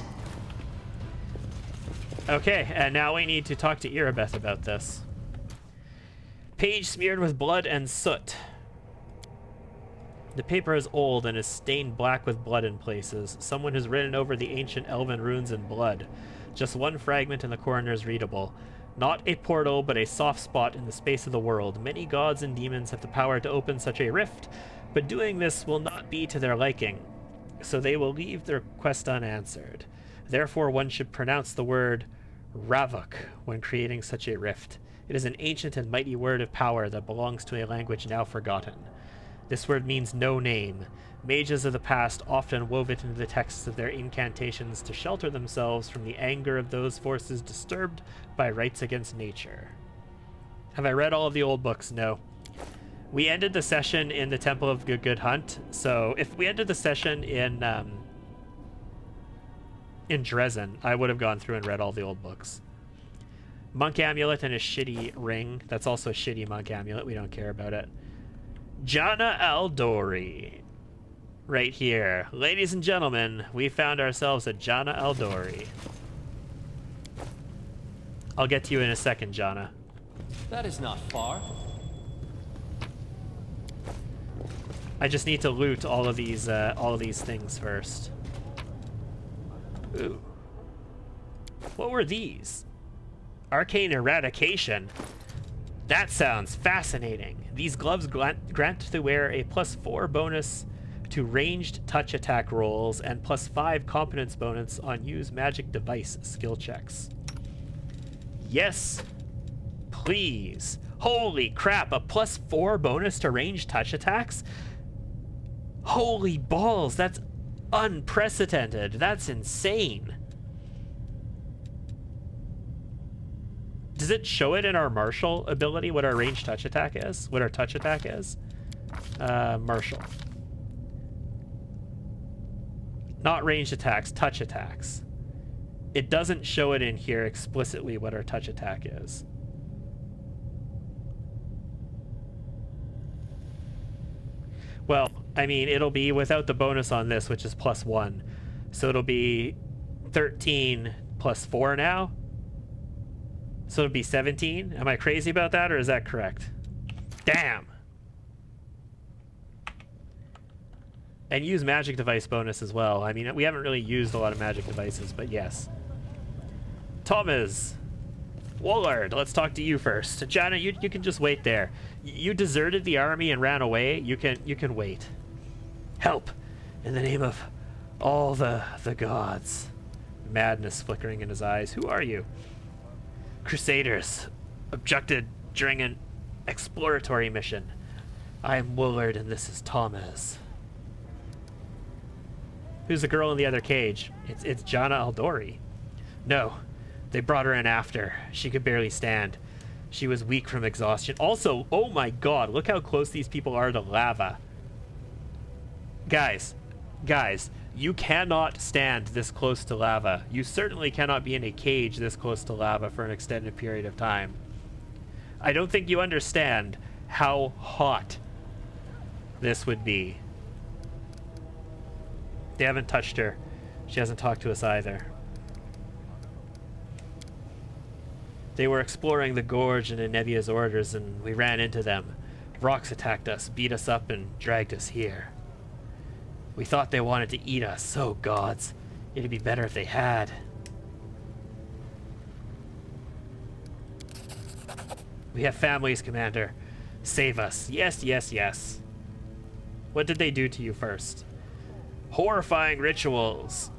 Okay, and now we need to talk to Irabeth about this. Page smeared with blood and soot. The paper is old and is stained black with blood in places. Someone has written over the ancient elven runes in blood. Just one fragment in the corner is readable. Not a portal, but a soft spot in the space of the world. Many gods and demons have the power to open such a rift, but doing this will not be to their liking, so they will leave their quest unanswered. Therefore, one should pronounce the word Ravuk when creating such a rift. It is an ancient and mighty word of power that belongs to a language now forgotten. This word means no name. Mages of the past often wove it into the texts of their incantations to shelter themselves from the anger of those forces disturbed by rights against nature. Have I read all of the old books? No. We ended the session in the Temple of Good Hunt, so if we ended the session in Dresden, I would have gone through and read all the old books. Monk amulet and a shitty ring. That's also a shitty monk amulet. We don't care about it. Jana Aldori. Right here. Ladies and gentlemen, we found ourselves a Jana Aldori. I'll get to you in a second, Jana. That is not far. I just need to loot all of these things first. Ooh. What were these? Arcane Eradication. That sounds fascinating. These gloves grant the wearer a +4 bonus to ranged touch attack rolls and +5 competence bonus on use magic device skill checks. Yes, please. Holy crap, a +4 bonus to range touch attacks? Holy balls, that's unprecedented. That's insane. Does it show it in our martial ability what our range touch attack is? What our touch attack is? Martial. Not ranged attacks, touch attacks. It doesn't show it in here explicitly what our touch attack is. Well, I mean, it'll be without the bonus on this, which is +1. So it'll be 13 + 4 now. So it'll be 17. Am I crazy about that, or is that correct? Damn! And use magic device bonus as well. I mean, we haven't really used a lot of magic devices, but yes. Thomas! Woolard, let's talk to you first. Jana, you can just wait there. You deserted the army and ran away. You can wait. Help! In the name of all the gods. Madness flickering in his eyes. Who are you? Crusaders. Abducted during an exploratory mission. I am Woolard and this is Thomas. Who's the girl in the other cage? It's Jana Aldori. No. They brought her in after. She could barely stand. She was weak from exhaustion. Also, oh my god, look how close these people are to lava. Guys, you cannot stand this close to lava. You certainly cannot be in a cage this close to lava for an extended period of time. I don't think you understand how hot this would be. They haven't touched her. She hasn't talked to us either. They were exploring the gorge in Anevia's orders, and we ran into them. Rocks attacked us, beat us up, and dragged us here. We thought they wanted to eat us. Oh, gods. It'd be better if they had. We have families, Commander. Save us. Yes, yes, yes. What did they do to you first? Horrifying rituals.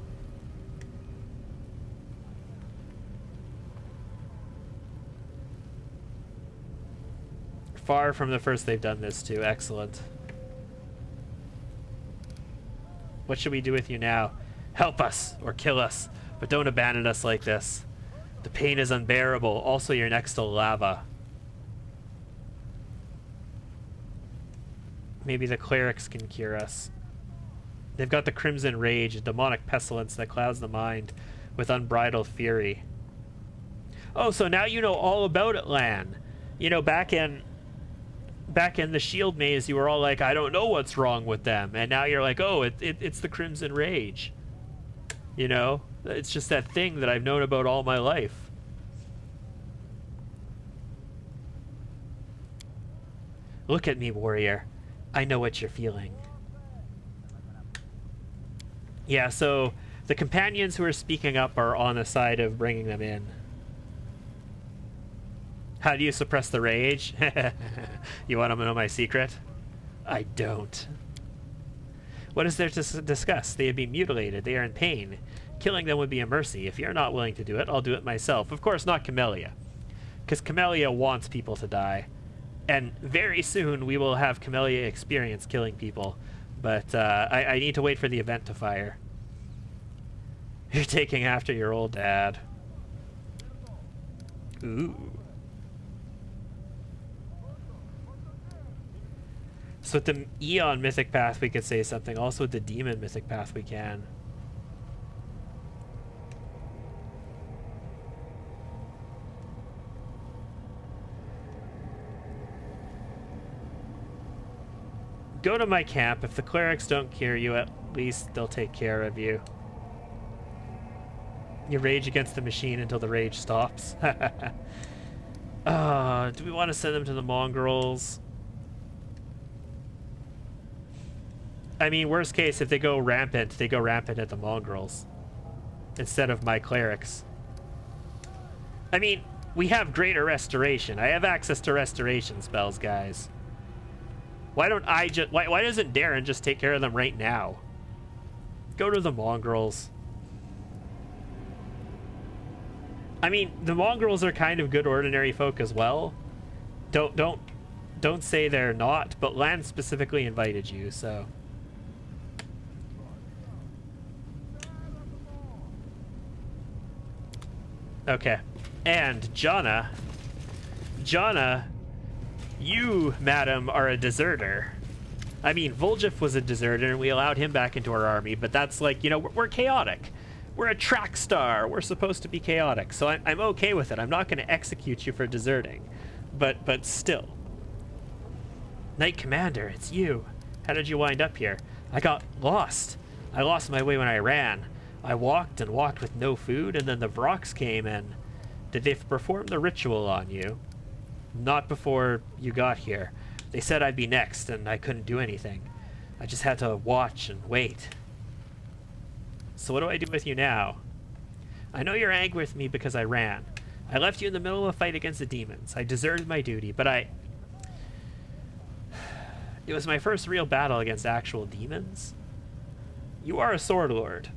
Far from the first they've done this to. Excellent. What should we do with you now? Help us or kill us, but don't abandon us like this. The pain is unbearable. Also, you're next to lava. Maybe the clerics can cure us. They've got the Crimson Rage, a demonic pestilence that clouds the mind with unbridled fury. Oh, so now you know all about it, Lan. You know, back in the Shield Maze, you were all like, I don't know what's wrong with them. And now you're like, oh, it's the Crimson Rage. You know? It's just that thing that I've known about all my life. Look at me, warrior. I know what you're feeling. Yeah, so the companions who are speaking up are on the side of bringing them in. How do you suppress the rage? You want to know my secret? I don't. What is there to discuss? They have been mutilated. They are in pain. Killing them would be a mercy. If you're not willing to do it, I'll do it myself. Of course, not Camellia. Because Camellia wants people to die. And very soon, we will have Camellia experience killing people. But I need to wait for the event to fire. You're taking after your old dad. Ooh. So with the Eon Mythic Path, we could say something. Also with the Demon Mythic Path, we can. Go to my camp. If the clerics don't cure you, at least they'll take care of you. You rage against the machine until the rage stops. Do we want to send them to the mongrels? I mean, worst case, if they go rampant at the mongrels instead of my clerics. I mean, we have greater restoration. I have access to restoration spells, guys. Why don't I just... Why doesn't Darren just take care of them right now? Go to the mongrels. I mean, the mongrels are kind of good ordinary folk as well. Don't say they're not, but Lan specifically invited you, so. Okay. And Jonna, you, madam, are a deserter. I mean, Voljif was a deserter, and we allowed him back into our army, but that's like, you know, we're chaotic. We're a track star. We're supposed to be chaotic, so I'm okay with it. I'm not going to execute you for deserting, but still. Knight Commander, it's you. How did you wind up here? I got lost. I lost my way when I ran. I walked and walked with no food, and then the Vrox came in. Did they perform the ritual on you? Not before you got here. They said I'd be next, and I couldn't do anything. I just had to watch and wait. So what do I do with you now? I know you're angry with me because I ran. I left you in the middle of a fight against the demons. I deserted my duty, but it was my first real battle against actual demons. You are a sword lord.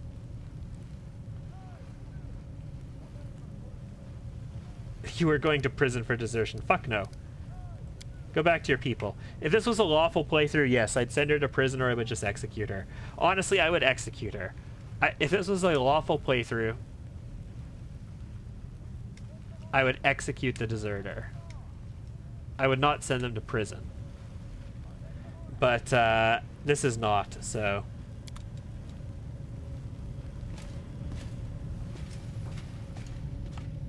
You were going to prison for desertion. Fuck no. Go back to your people. If this was a lawful playthrough, yes, I'd send her to prison or I would just execute her. Honestly, I would execute her. If this was a lawful playthrough, I would execute the deserter. I would not send them to prison. But this is not, so.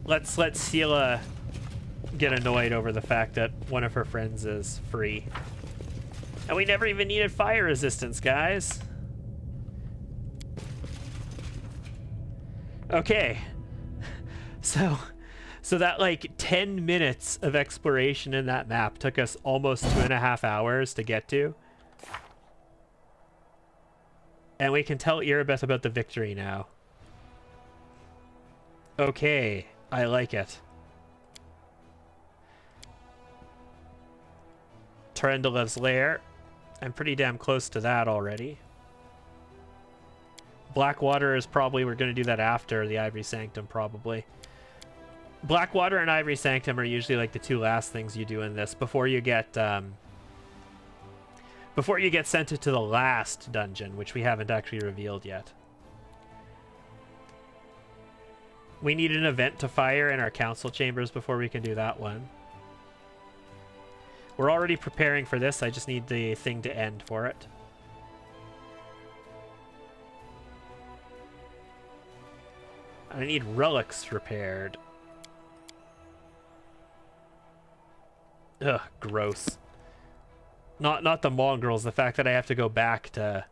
Let's let Sela get annoyed over the fact that one of her friends is free. And we never even needed fire resistance, guys. Okay. So that like 10 minutes of exploration in that map took us almost 2.5 hours to get to. And we can tell Erebeth about the victory now. Okay, I like it. Tarendalev's lair. I'm pretty damn close to that already. Blackwater is probably, we're going to do that after the Ivory Sanctum, probably. Blackwater and Ivory Sanctum are usually like the two last things you do in this before you get sent to the last dungeon, which we haven't actually revealed yet. We need an event to fire in our council chambers before we can do that one. We're already preparing for this. I just need the thing to end for it. I need relics repaired. Ugh, gross. Not the mongrels, the fact that I have to go back to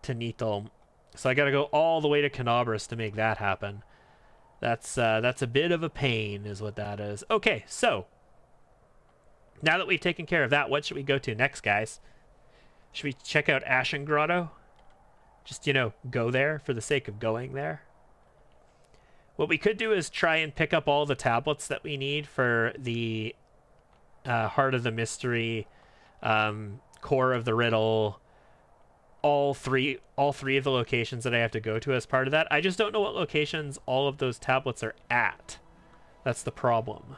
Nithal. So I gotta go all the way to Canobras to make that happen. That's a bit of a pain, is what that is. Okay, so now that we've taken care of that, what should we go to next, guys? Should we check out Ashen Grotto? Just, you know, go there for the sake of going there? What we could do is try and pick up all the tablets that we need for the Heart of the Mystery, Core of the Riddle, all three of the locations that I have to go to as part of that. I just don't know what locations all of those tablets are at. That's the problem.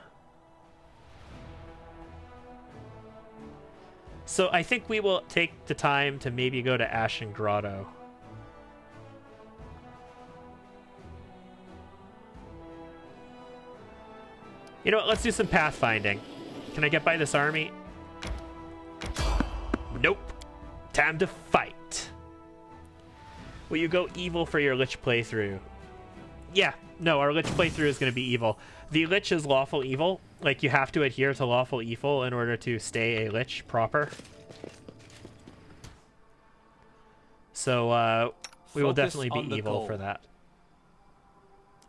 So I think we will take the time to maybe go to Ashen Grotto. You know what, let's do some pathfinding. Can I get by this army? Nope. Time to fight. Will you go evil for your Lich playthrough? Yeah, no, our Lich playthrough is going to be evil. The Lich is lawful evil. Like, you have to adhere to lawful evil in order to stay a Lich proper. So, we will definitely be evil for that.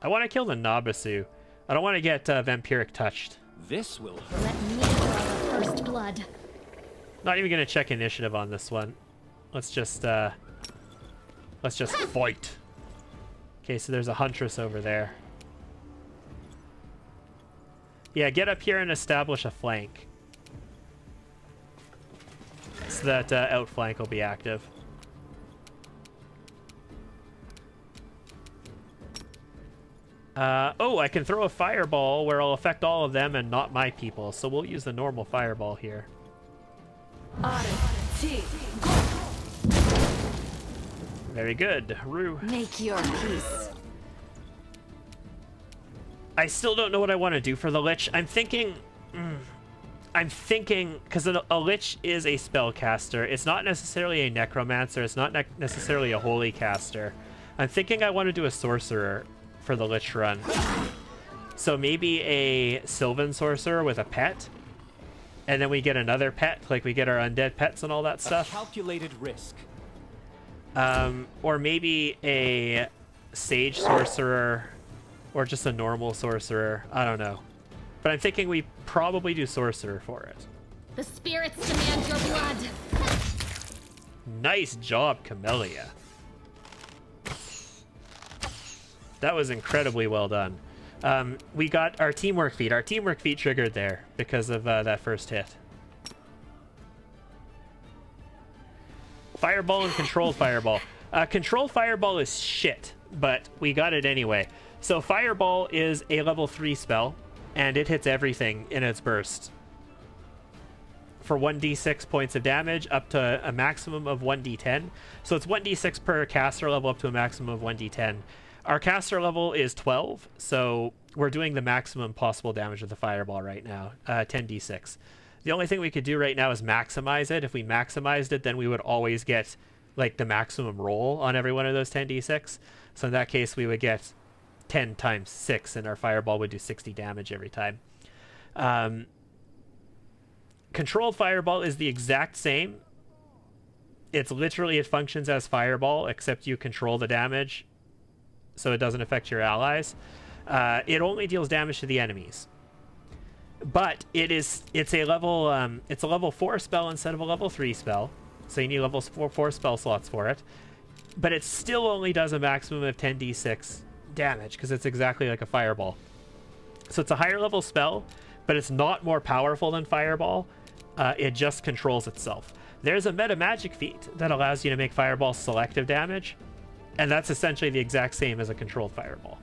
I want to kill the Nabasu. I don't want to get vampiric touched. This will hurt. Let me draw the first blood. Not even going to check initiative on this one. Let's just fight. Okay, so there's a Huntress over there. Yeah, get up here and establish a flank. So that outflank will be active. Oh, I can throw a fireball where I'll affect all of them and not my people. So we'll use the normal fireball here. Very good. Rue. Make your peace. I still don't know what I want to do for the Lich. I'm thinking, because a Lich is a spellcaster. It's not necessarily a necromancer. It's not necessarily a holy caster. I'm thinking I want to do a sorcerer for the Lich run. So maybe a Sylvan sorcerer with a pet, and then we get another pet, like we get our undead pets and all that stuff. A calculated risk. Or maybe a sage sorcerer, or just a normal sorcerer. I don't know. But I'm thinking we probably do sorcerer for it. The spirits demand your blood. Nice job, Camellia. That was incredibly well done. We got our teamwork feat. Our teamwork feat triggered there because of that first hit. Fireball and controlled fireball. Controlled fireball is shit, but we got it anyway. So fireball is a level 3 spell, and it hits everything in its burst. For 1d6 points of damage, up to a maximum of 1d10. So it's 1d6 per caster level, up to a maximum of 1d10. Our caster level is 12, so we're doing the maximum possible damage with the fireball right now, 10d6. The only thing we could do right now is maximize it. If we maximized it, then we would always get like the maximum roll on every one of those 10d6. So in that case, we would get 10 times 6, and our fireball would do 60 damage every time. Controlled fireball is the exact same. It's literally, it functions as fireball, except you control the damage, so it doesn't affect your allies. It only deals damage to the enemies. But it's a level 4 spell instead of a level 3 spell. So you need level 4 spell slots for it. But it still only does a maximum of 10d6 damage, because it's exactly like a fireball. So it's a higher level spell, but it's not more powerful than fireball. It just controls itself. There's a meta magic feat that allows you to make fireball selective damage, and that's essentially the exact same as a controlled fireball.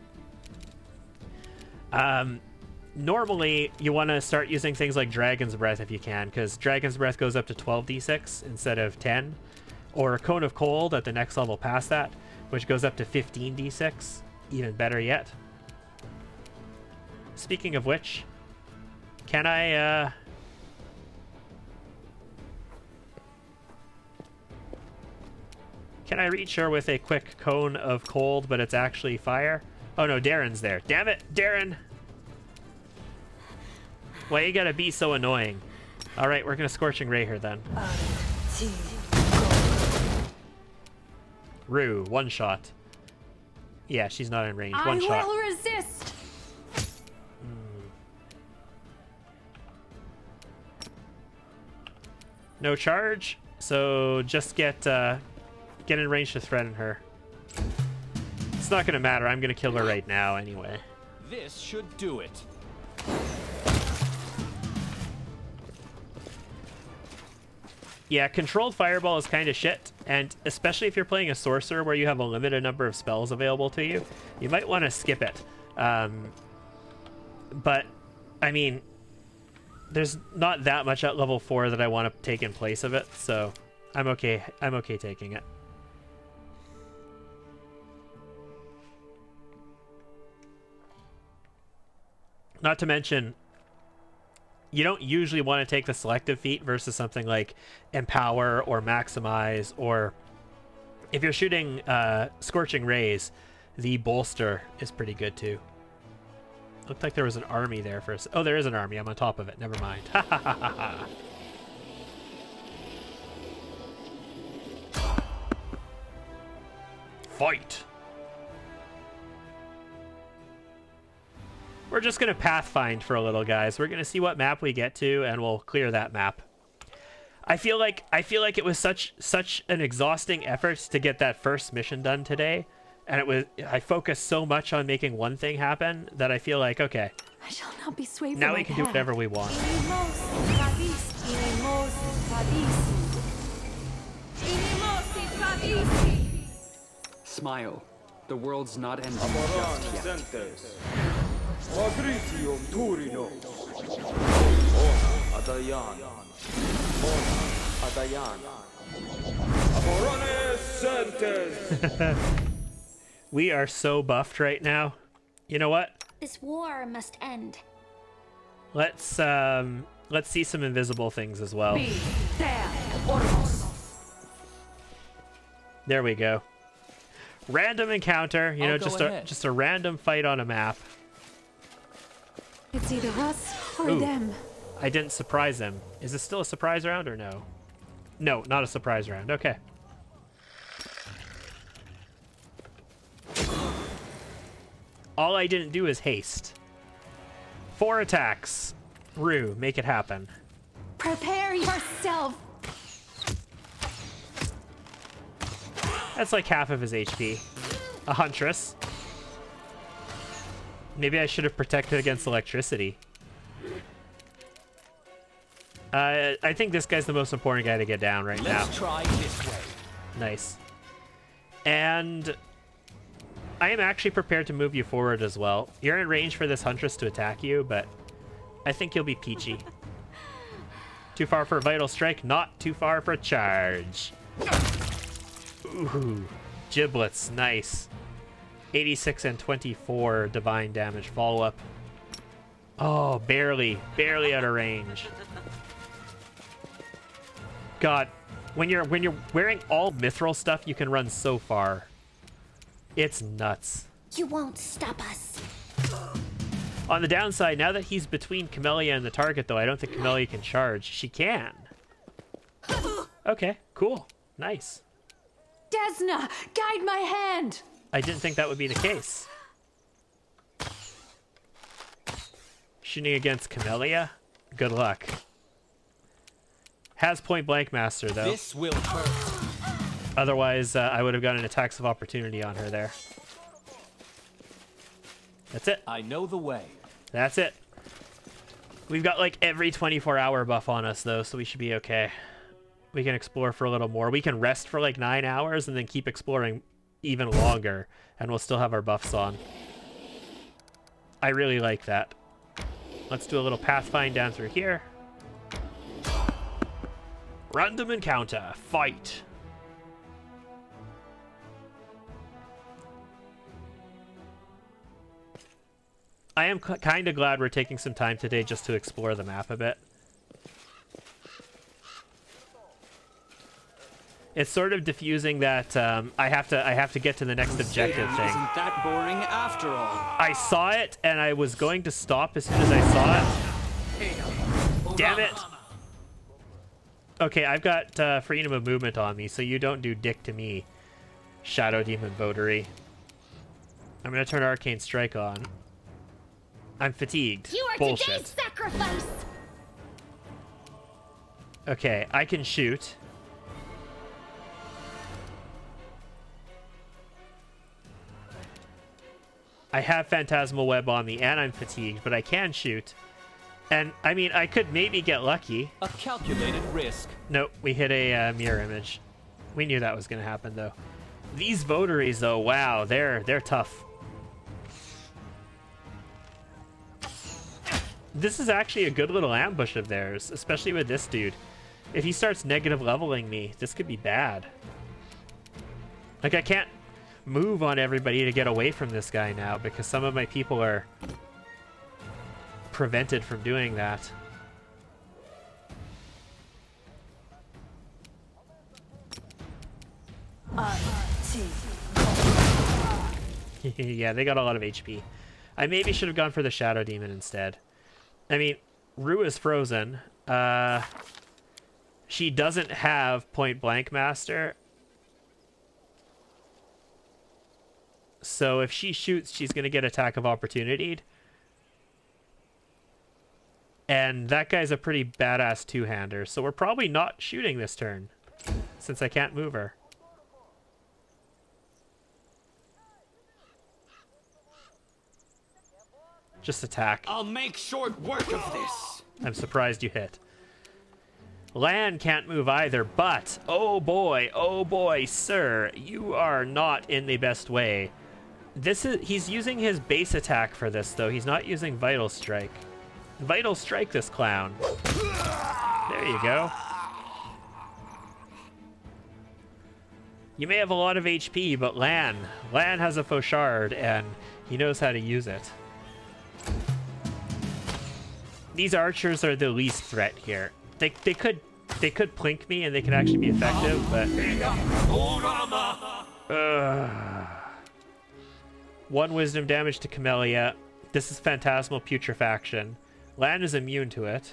Normally, you want to start using things like Dragon's Breath if you can, because Dragon's Breath goes up to 12d6 instead of 10. Or Cone of Cold at the next level past that, which goes up to 15d6. Even better yet. Speaking of which, can I... Can I reach her with a quick Cone of Cold, but it's actually fire? Oh no, Darren's there. Damn it, Darren! Why you gotta be so annoying? Alright, we're gonna Scorching Ray her then. Rue, one shot. Yeah, she's not in range. One shot. I will resist! No charge, so just get in range to threaten her. It's not gonna matter, I'm gonna kill her right now anyway. This should do it. Yeah, controlled fireball is kind of shit, and especially if you're playing a sorcerer where you have a limited number of spells available to you, you might want to skip it. But, I mean, there's not that much at level 4 that I want to take in place of it, so I'm okay taking it. Not to mention, you don't usually want to take the selective feat versus something like Empower or Maximize, or if you're shooting Scorching Rays, the Bolster is pretty good too. Looked like there was an army there for oh, there is an army. I'm on top of it. Never mind. Ha ha ha ha ha. Fight! We're just gonna Pathfind for a little, guys. We're gonna see what map we get to, and we'll clear that map. I feel like it was such an exhausting effort to get that first mission done today, and I focused so much on making one thing happen that I feel like, okay, I shall not be swayed now from we my can do path. whatever we want. Smile. The world's not ending just yet. We are so buffed right now. You know what? This war must end. Let's see some invisible things as well. There we go. Random encounter, you know, just a random fight on a map. It's either us or Ooh. them. I didn't surprise them. Is this still a surprise round or no? No, not a surprise round. Okay. All I didn't do is haste. 4 attacks. Rue, make it happen. Prepare yourself. That's like half of his HP. A Huntress. Maybe I should have protected against electricity. I think this guy's the most important guy to get down right now. Let's try this way. Nice. And I am actually prepared to move you forward as well. You're in range for this Huntress to attack you, but I think you'll be peachy. Too far for a Vital Strike, not too far for a charge. Ooh, Giblets, nice. 86 and 24 divine damage follow-up. Oh, barely out of range. God, when you're wearing all mithril stuff, you can run so far. It's nuts. You won't stop us. On the downside, now that he's between Camellia and the target, though, I don't think Camellia can charge. She can. Okay, cool. Nice. Desna, guide my hand. I didn't think that would be the case. Shooting against Camellia? Good luck. Has point blank master, though. This will hurt. Otherwise, I would have gotten attacks of opportunity on her there. That's it. I know the way. That's it. We've got like every 24-hour buff on us, though, so we should be okay. We can explore for a little more. We can rest for like 9 hours and then keep exploring even longer, and we'll still have our buffs on. I really like that. Let's do a little Pathfinder down through here. Random encounter. Fight. I am kind of glad we're taking some time today just to explore the map a bit. It's sort of diffusing that I have to get to the next objective thing. Isn't that boring after all? I saw it and I was going to stop as soon as I saw it. Damn it! Okay, I've got freedom of movement on me, so you don't do dick to me, Shadow Demon Votary. I'm gonna turn Arcane Strike on. I'm fatigued. You are Bullshit. today's sacrifice. Okay, I can shoot. I have Phantasmal Web on me, and I'm fatigued, but I can shoot. And, I mean, I could maybe get lucky. A calculated risk. Nope, we hit a mirror image. We knew that was going to happen, though. These votaries, though, wow, they're tough. This is actually a good little ambush of theirs, especially with this dude. If he starts negative leveling me, this could be bad. Like, I can't move on everybody to get away from this guy now because some of my people are prevented from doing that. Yeah, they got a lot of HP. I maybe should have gone for the Shadow Demon instead. I mean, Rue is frozen. She doesn't have Point Blank Master. So if she shoots, she's going to get attack of opportunity. And that guy's a pretty badass two-hander, so we're probably not shooting this turn, since I can't move her. Just attack. I'll make short work of this. I'm surprised you hit. Lan can't move either, but oh boy, sir, you are not in the best way. He's using his base attack for this, though. He's not using Vital Strike. Vital Strike this clown. There you go. You may have a lot of HP, but Lan has a Fauchard, and he knows how to use it. These archers are the least threat here. They could plink me, and they could actually be effective, but... 1 wisdom damage to Camellia. This is Phantasmal Putrefaction. Lan is immune to it.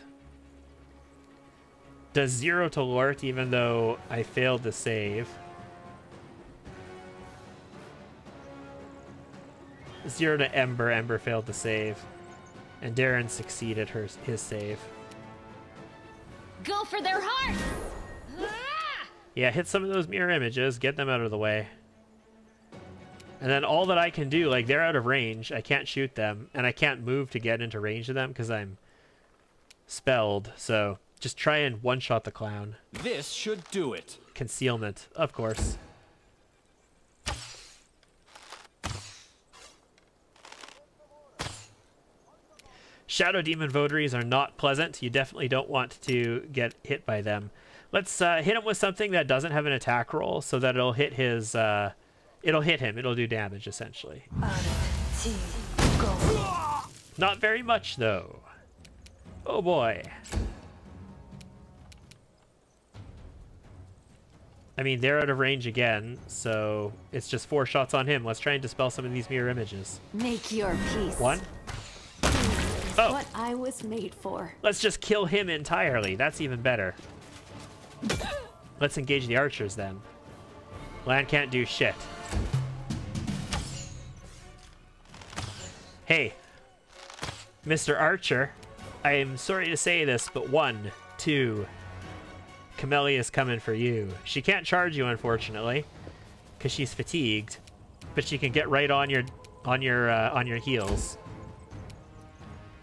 Does 0 to Lort, even though I failed to save. 0 to Ember. Ember failed to save. And Darren succeeded his save. Go for their hearts! Yeah, hit some of those mirror images. Get them out of the way. And then all that I can do, like, they're out of range. I can't shoot them. And I can't move to get into range of them because I'm spelled. So just try and one-shot the clown. This should do it. Concealment, of course. Shadow Demon votaries are not pleasant. You definitely don't want to get hit by them. Let's hit him with something that doesn't have an attack roll so that it'll hit his... it'll hit him. It'll do damage, essentially. Not very much, though. Oh, boy. I mean, they're out of range again, so it's just 4 shots on him. Let's try and dispel some of these mirror images. Make your peace. 1. Oh. What I was made for. Let's just kill him entirely. That's even better. Let's engage the archers, then. Lan can't do shit. Hey, Mr. Archer, I am sorry to say this, but 1, 2, Camellia's coming for you. She can't charge you, unfortunately, because she's fatigued, but she can get right on your heels.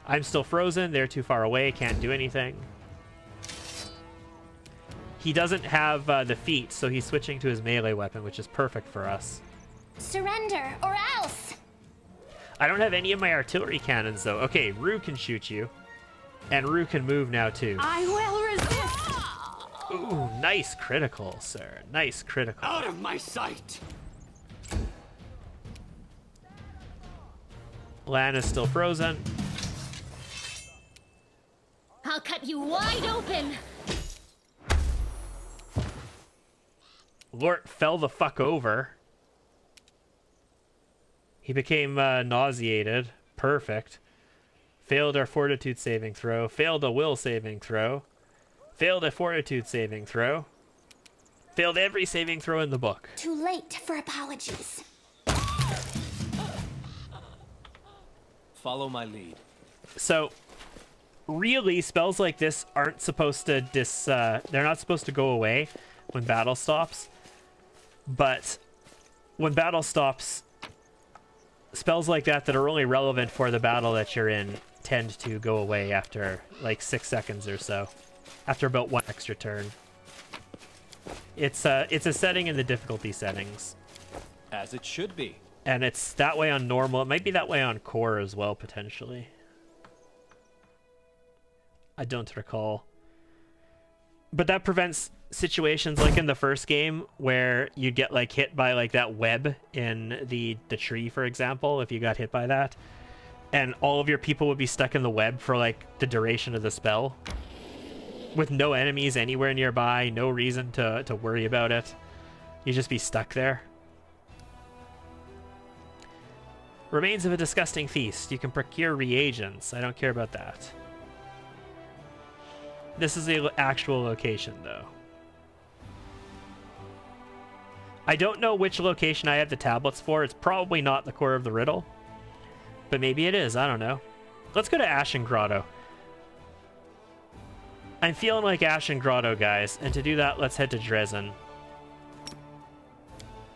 I'm still frozen. They're too far away. Can't do anything. He doesn't have the feat, so he's switching to his melee weapon, which is perfect for us. Surrender, or else! I don't have any of my artillery cannons, though. Okay, Rue can shoot you. And Rue can move now, too. I will resist! Ooh, nice critical, sir. Nice critical. Out of my sight! Lan is still frozen. I'll cut you wide open! Lort fell the fuck over. He became nauseated. Perfect. Failed our fortitude saving throw. Failed a will saving throw. Failed a fortitude saving throw. Failed every saving throw in the book. Too late for apologies. Follow my lead. So, really, spells like this aren't supposed to they're not supposed to go away when battle stops. But when battle stops, spells like that are only relevant for the battle that you're in tend to go away after like 6 seconds or so. After about 1 extra turn. It's a setting in the difficulty settings. As it should be. And it's that way on normal. It might be that way on core as well, potentially. I don't recall. But that prevents situations like in the first game where you'd get like hit by like that web in the tree, for example, if you got hit by that. And all of your people would be stuck in the web for like the duration of the spell. With no enemies anywhere nearby, no reason to worry about it. You'd just be stuck there. Remains of a disgusting feast. You can procure reagents. I don't care about that. This is the actual location, though. I don't know which location I have the tablets for. It's probably not the core of the Riddle. But maybe it is. I don't know. Let's go to Ashen Grotto. I'm feeling like Ashen Grotto, guys. And to do that, let's head to Dresden.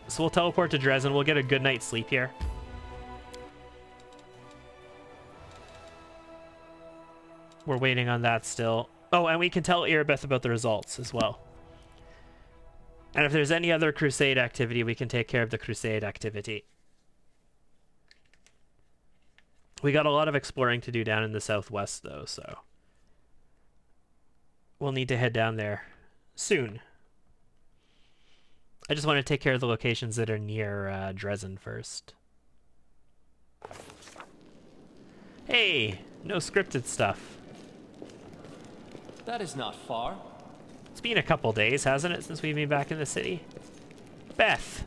So we'll teleport to Dresden. We'll get a good night's sleep here. We're waiting on that still. Oh, and we can tell Erebeth about the results as well. And if there's any other crusade activity, we can take care of the crusade activity. We got a lot of exploring to do down in the southwest, though, so we'll need to head down there soon. I just want to take care of the locations that are near Dresden first. Hey, no scripted stuff. That is not far. It's been a couple days, hasn't it, since we've been back in the city? Beth.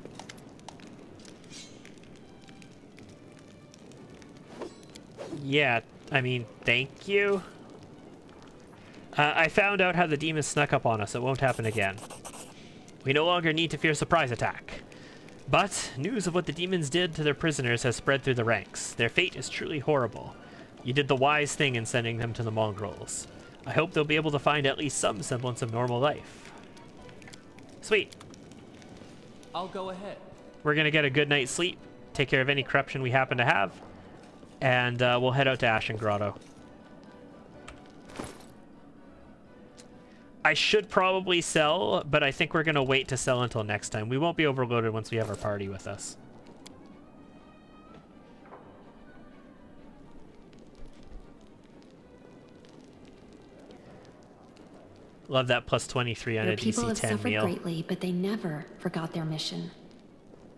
Yeah, I mean, thank you. I found out how the demons snuck up on us. It won't happen again. We no longer need to fear surprise attack. But news of what the demons did to their prisoners has spread through the ranks. Their fate is truly horrible. You did the wise thing in sending them to the mongrels. I hope they'll be able to find at least some semblance of normal life. Sweet. I'll go ahead. We're gonna get a good night's sleep, take care of any corruption we happen to have, and we'll head out to Ashen Grotto. I should probably sell, but I think we're gonna wait to sell until next time. We won't be overloaded once we have our party with us. Love that plus 23 on Your a people have DC 10 suffered meal. greatly, but they never forgot their mission.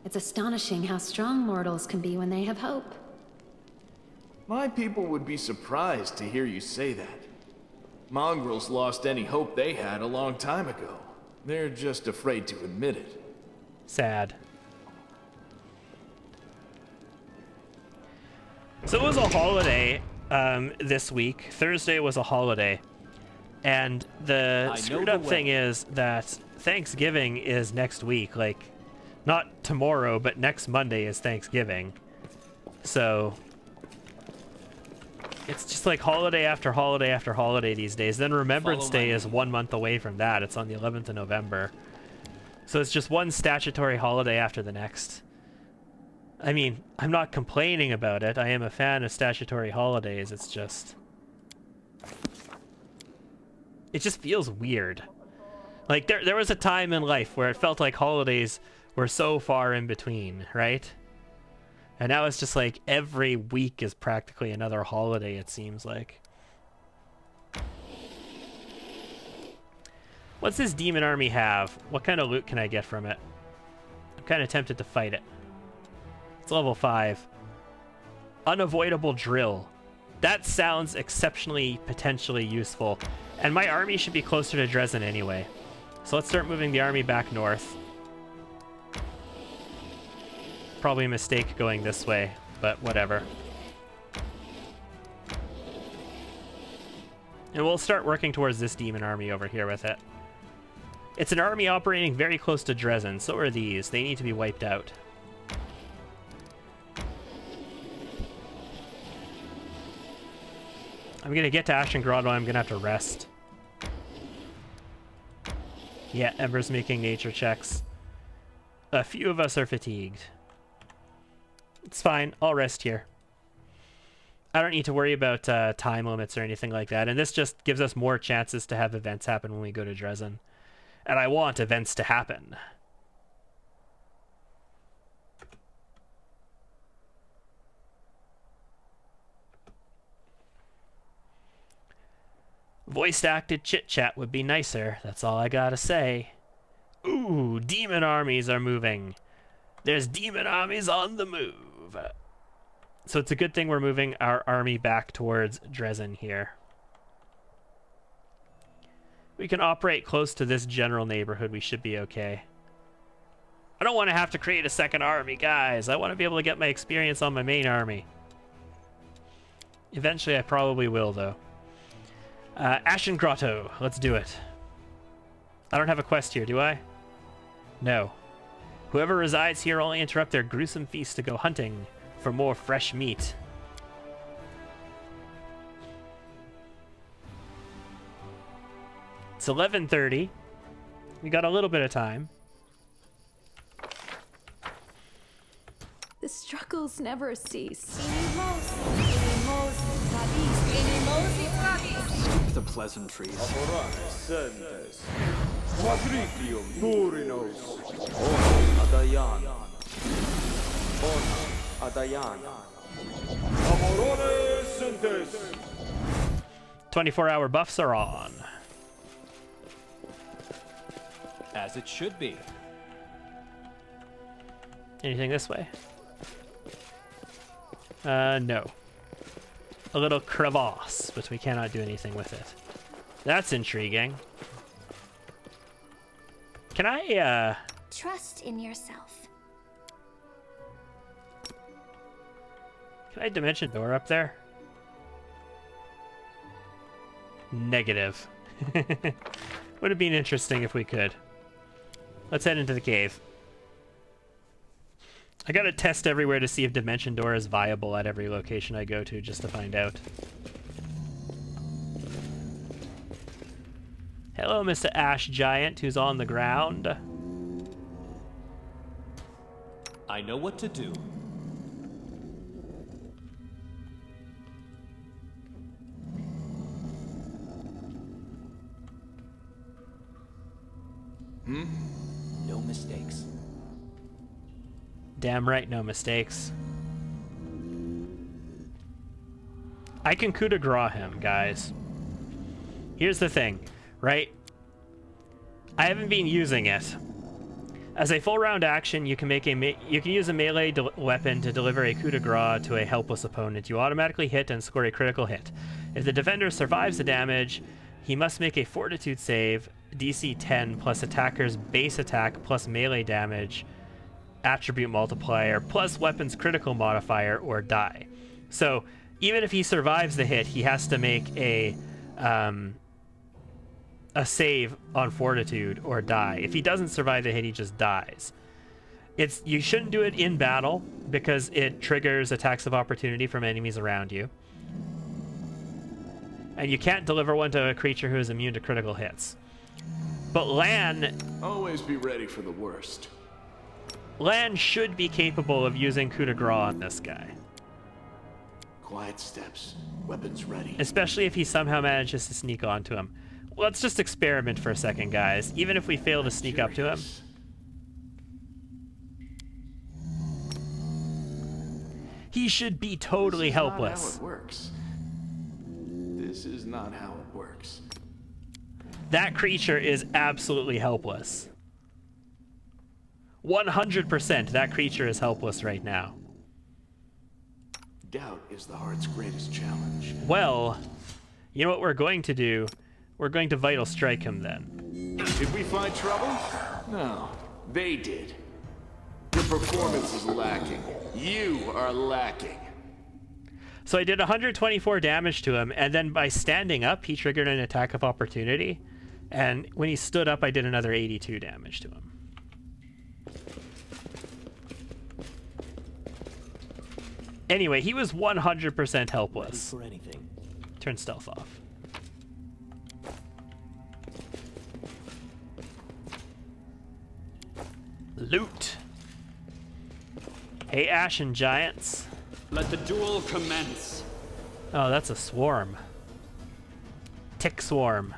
It's astonishing how strong mortals can be when they have hope. My people would be surprised to hear you say that. Mongrels lost any hope they had a long time ago. They're just afraid to admit it. Sad. So it was a holiday this week. Thursday was a holiday. And the screwed up thing is that Thanksgiving is next week. Like, not tomorrow, but next Monday is Thanksgiving. So it's just like holiday after holiday after holiday these days. Then Remembrance Day is 1 month away from that. It's on the 11th of November. So it's just one statutory holiday after the next. I mean, I'm not complaining about it. I am a fan of statutory holidays. It's just... it just feels weird. Like, there was a time in life where it felt like holidays were so far in between, right? And now it's just like every week is practically another holiday, it seems like. What's this demon army have? What kind of loot can I get from it? I'm kind of tempted to fight it. It's level 5. Unavoidable drill. That sounds exceptionally potentially useful. And my army should be closer to Dresden anyway. So let's start moving the army back north. Probably a mistake going this way, but whatever. And we'll start working towards this demon army over here with it. It's an army operating very close to Dresden. So are these. They need to be wiped out. I'm gonna get to Ashen Grotto. I'm gonna have to rest. Yeah, Ember's making nature checks. A few of us are fatigued. It's fine. I'll rest here. I don't need to worry about time limits or anything like that. And this just gives us more chances to have events happen when we go to Dresden. And I want events to happen. Voice-acted chit-chat would be nicer. That's all I gotta say. Ooh, demon armies are moving. There's demon armies on the move. So it's a good thing we're moving our army back towards Dresden here. We can operate close to this general neighborhood. We should be okay. I don't want to have to create a second army, guys. I want to be able to get my experience on my main army. Eventually, I probably will, though. Ashen Grotto. Let's do it. I don't have a quest here, do I? No. Whoever resides here only interrupt their gruesome feast to go hunting for more fresh meat. It's 11:30. We got a little bit of time. The struggles never cease. The pleasantries. Amorone Synthesis. 24-hour buffs are on. As it should be. Anything this way? No. A little crevasse, but we cannot do anything with it. That's intriguing. Can I, Trust in yourself. Can I dimension door up there? Negative. Would have been interesting if we could. Let's head into the cave. I gotta test everywhere to see if dimension door is viable at every location I go to, just to find out. Hello, Mr. Ash Giant, who's on the ground. I know what to do. No mistakes. Damn right, no mistakes. I can coup de grace him, guys. Here's the thing, right? I haven't been using it. As a full round action, you can use a melee weapon to deliver a coup de grace to a helpless opponent. You automatically hit and score a critical hit. If the defender survives the damage, he must make a fortitude save, DC 10 plus attacker's base attack plus melee damage, attribute multiplier plus weapon's critical modifier, or die. So even if he survives the hit, he has to make a save on fortitude or die. If he doesn't survive the hit, he just dies. You shouldn't do it in battle because it triggers attacks of opportunity from enemies around you. And you can't deliver one to a creature who is immune to critical hits. But Lan... Always be ready for the worst. Lan should be capable of using coup de grace on this guy. Quiet steps. Weapons ready. Especially if he somehow manages to sneak onto him. Let's just experiment for a second, guys. Even if we fail to sneak up to him. He should be totally helpless. This is not how it works. This is not how it works. That creature is absolutely helpless. 100% that creature is helpless right now. Doubt is the heart's greatest challenge. Well, you know what we're going to do? We're going to Vital Strike him then. Did we find trouble? No, they did. Your performance is lacking. You are lacking. So I did 124 damage to him, and then by standing up, he triggered an attack of opportunity. And when he stood up, I did another 82 damage to him. Anyway, he was 100% helpless. Ready for anything. Turn stealth off. Loot. Hey, Ashen Giants. Let the duel commence. Oh, that's a swarm. Tick swarm.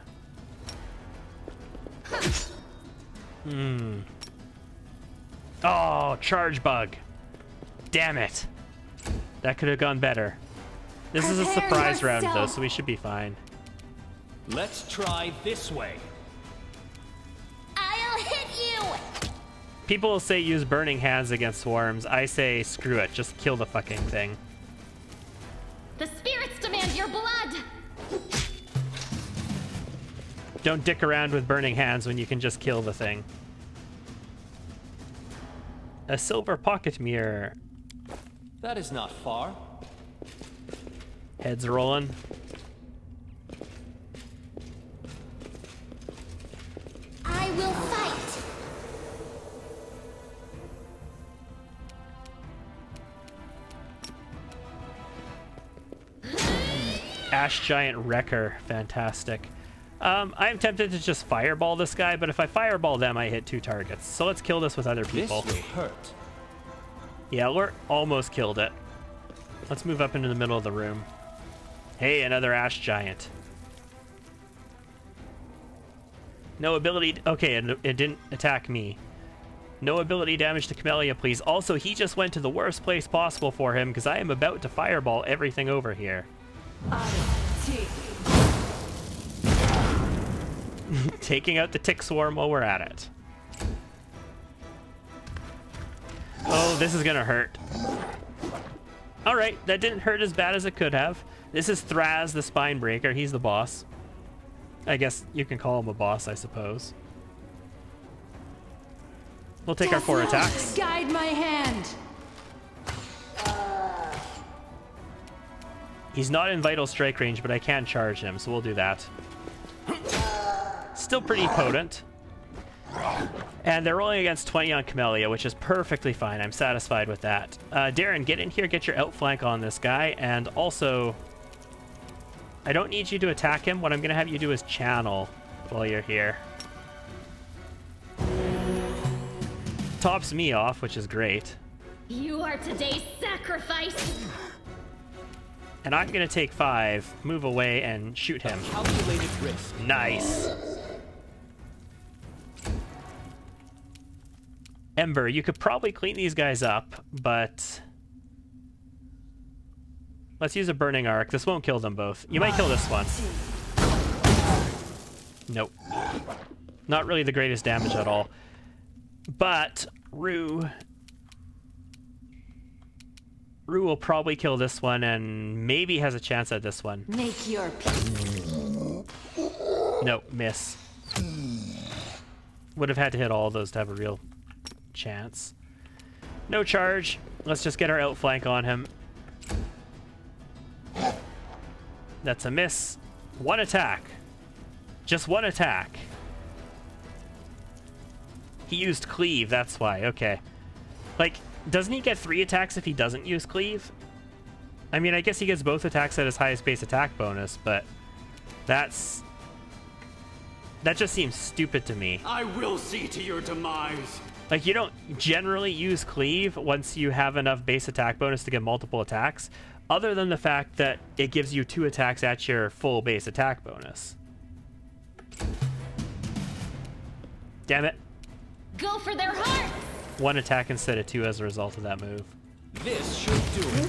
Oh, charge bug. Damn it. That could have gone better. This is a Prepare surprise round, though, yourself. so we should be fine. Let's try this way. I'll hit you! People will say use burning hands against swarms. I say screw it, just kill the fucking thing. The spirits demand your blood! Don't dick around with burning hands when you can just kill the thing. A silver pocket mirror. That is not far. Heads rolling. I will fight! Ash Giant Wrecker. Fantastic. I am tempted to just fireball this guy, but if I fireball them, I hit 2 targets. So let's kill this with other people. This will hurt. Yeah, we're almost killed it. Let's move up into the middle of the room. Hey, another Ash Giant. No ability. Okay, it didn't attack me. No ability damage to Camellia, please. Also, he just went to the worst place possible for him because I am about to fireball everything over here. Taking out the tick swarm while we're at it. Oh, this is gonna hurt. Alright, that didn't hurt as bad as it could have. This is Thraz, the Spine Breaker. He's the boss. I guess you can call him a boss, I suppose. We'll take our 4 attacks. Guide my hand. He's not in vital strike range, but I can charge him, so we'll do that. Still pretty potent. And they're rolling against 20 on Camellia, which is perfectly fine. I'm satisfied with that. Darren, get in here, get your outflank on this guy, and also, I don't need you to attack him. What I'm going to have you do is channel while you're here. Tops me off, which is great. You are today's sacrifice. And I'm going to take 5, move away, and shoot him. Calculated risk. Nice. Ember, you could probably clean these guys up, but let's use a burning arc. This won't kill them both. You might kill this one. Nope. Not really the greatest damage at all. But Rue will probably kill this one and maybe has a chance at this one. Make your peace. Nope, miss. Would have had to hit all of those to have a real chance. No charge. Let's just get our outflank on him. That's a miss. 1 attack. Just 1 attack. He used cleave, that's why. Okay. Like, doesn't he get 3 attacks if he doesn't use cleave? I mean, I guess he gets both attacks at his highest base attack bonus, but that just seems stupid to me. I will see to your demise. Like, you don't generally use cleave once you have enough base attack bonus to get multiple attacks, other than the fact that it gives you 2 attacks at your full base attack bonus. Damn it. Go for their hearts. 1 attack instead of 2 as a result of that move. This should do it.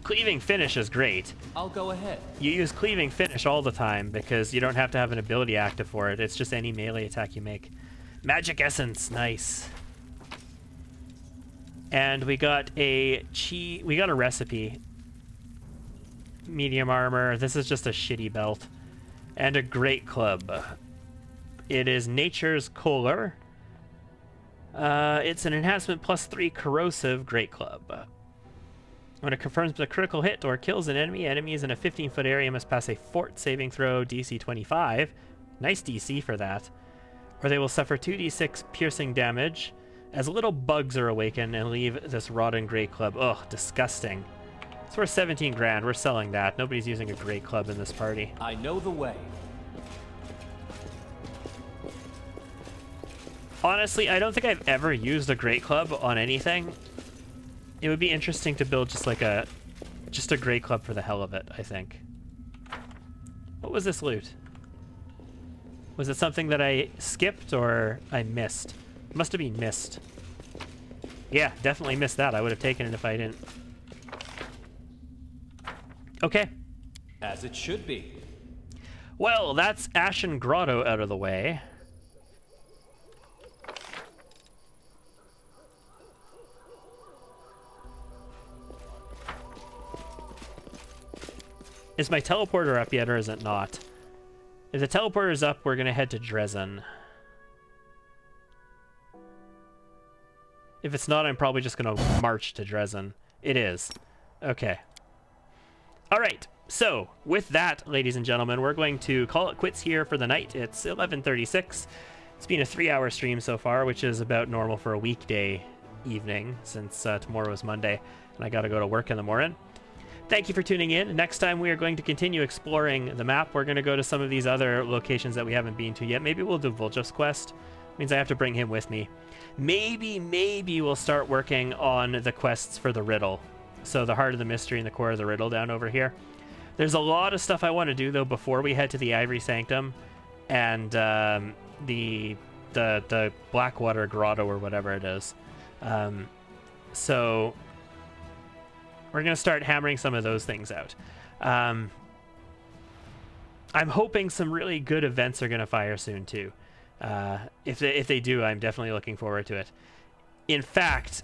Cleaving Finish is great. I'll go ahead. You use Cleaving Finish all the time because you don't have to have an ability active for it. It's just any melee attack you make. Magic Essence, nice. And we got a recipe. Medium armor. This is just a shitty belt. And a great club. It is Nature's Kohler. It's an enhancement +3 corrosive great club. When it confirms a critical hit or kills an enemy, enemies in a 15-foot area must pass a fort saving throw DC 25. Nice DC for that. Or they will suffer 2d6 piercing damage as little bugs are awakened and leave this rotten great club. Ugh, disgusting. It's worth 17 grand. We're selling that. Nobody's using a great club in this party. I know the way. Honestly, I don't think I've ever used a great club on anything. It would be interesting to build just a great club for the hell of it, I think. What was this loot? Was it something that I skipped or I missed? It must have been missed. Yeah, definitely missed that. I would have taken it if I didn't. Okay. As it should be. Well, that's Ashen Grotto out of the way. Is my teleporter up yet, or is it not? If the teleporter's up, we're going to head to Dresden. If it's not, I'm probably just going to march to Dresden. It is. Okay. All right. So, with that, ladies and gentlemen, we're going to call it quits here for the night. It's 11:36. It's been a 3-hour stream so far, which is about normal for a weekday evening, since tomorrow is Monday, and I got to go to work in the morning. Thank you for tuning in. Next time we are going to continue exploring the map. We're going to go to some of these other locations that we haven't been to yet. Maybe we'll do Vuljov's quest. Means I have to bring him with me. Maybe we'll start working on the quests for the Riddle. So the Heart of the Mystery and the Core of the Riddle down over here. There's a lot of stuff I want to do, though, before we head to the Ivory Sanctum. And the Blackwater Grotto or whatever it is. So we're gonna start hammering some of those things out. I'm hoping some really good events are gonna fire soon too. If they do, I'm definitely looking forward to it. In fact,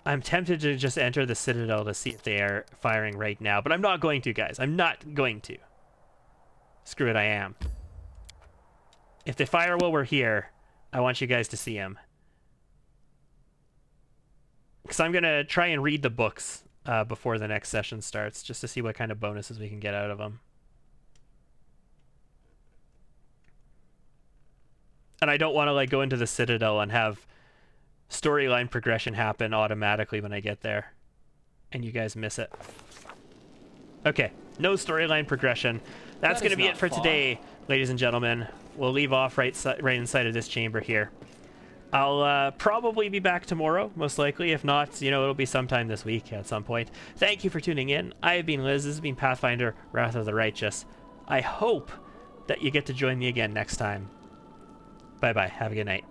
I'm tempted to just enter the Citadel to see if they are firing right now, but I'm not going to, guys. I'm not going to. Screw it, I am. If they fire while we're here, I want you guys to see them. Because I'm going to try and read the books before the next session starts, just to see what kind of bonuses we can get out of them. And I don't want to like go into the Citadel and have storyline progression happen automatically when I get there, and you guys miss it. Okay, no storyline progression. That's going to be it for today, ladies and gentlemen. We'll leave off right inside of this chamber here. I'll probably be back tomorrow, most likely. If not, you know, it'll be sometime this week at some point. Thank you for tuning in. I have been Liz. This has been Pathfinder, Wrath of the Righteous. I hope that you get to join me again next time. Bye-bye. Have a good night.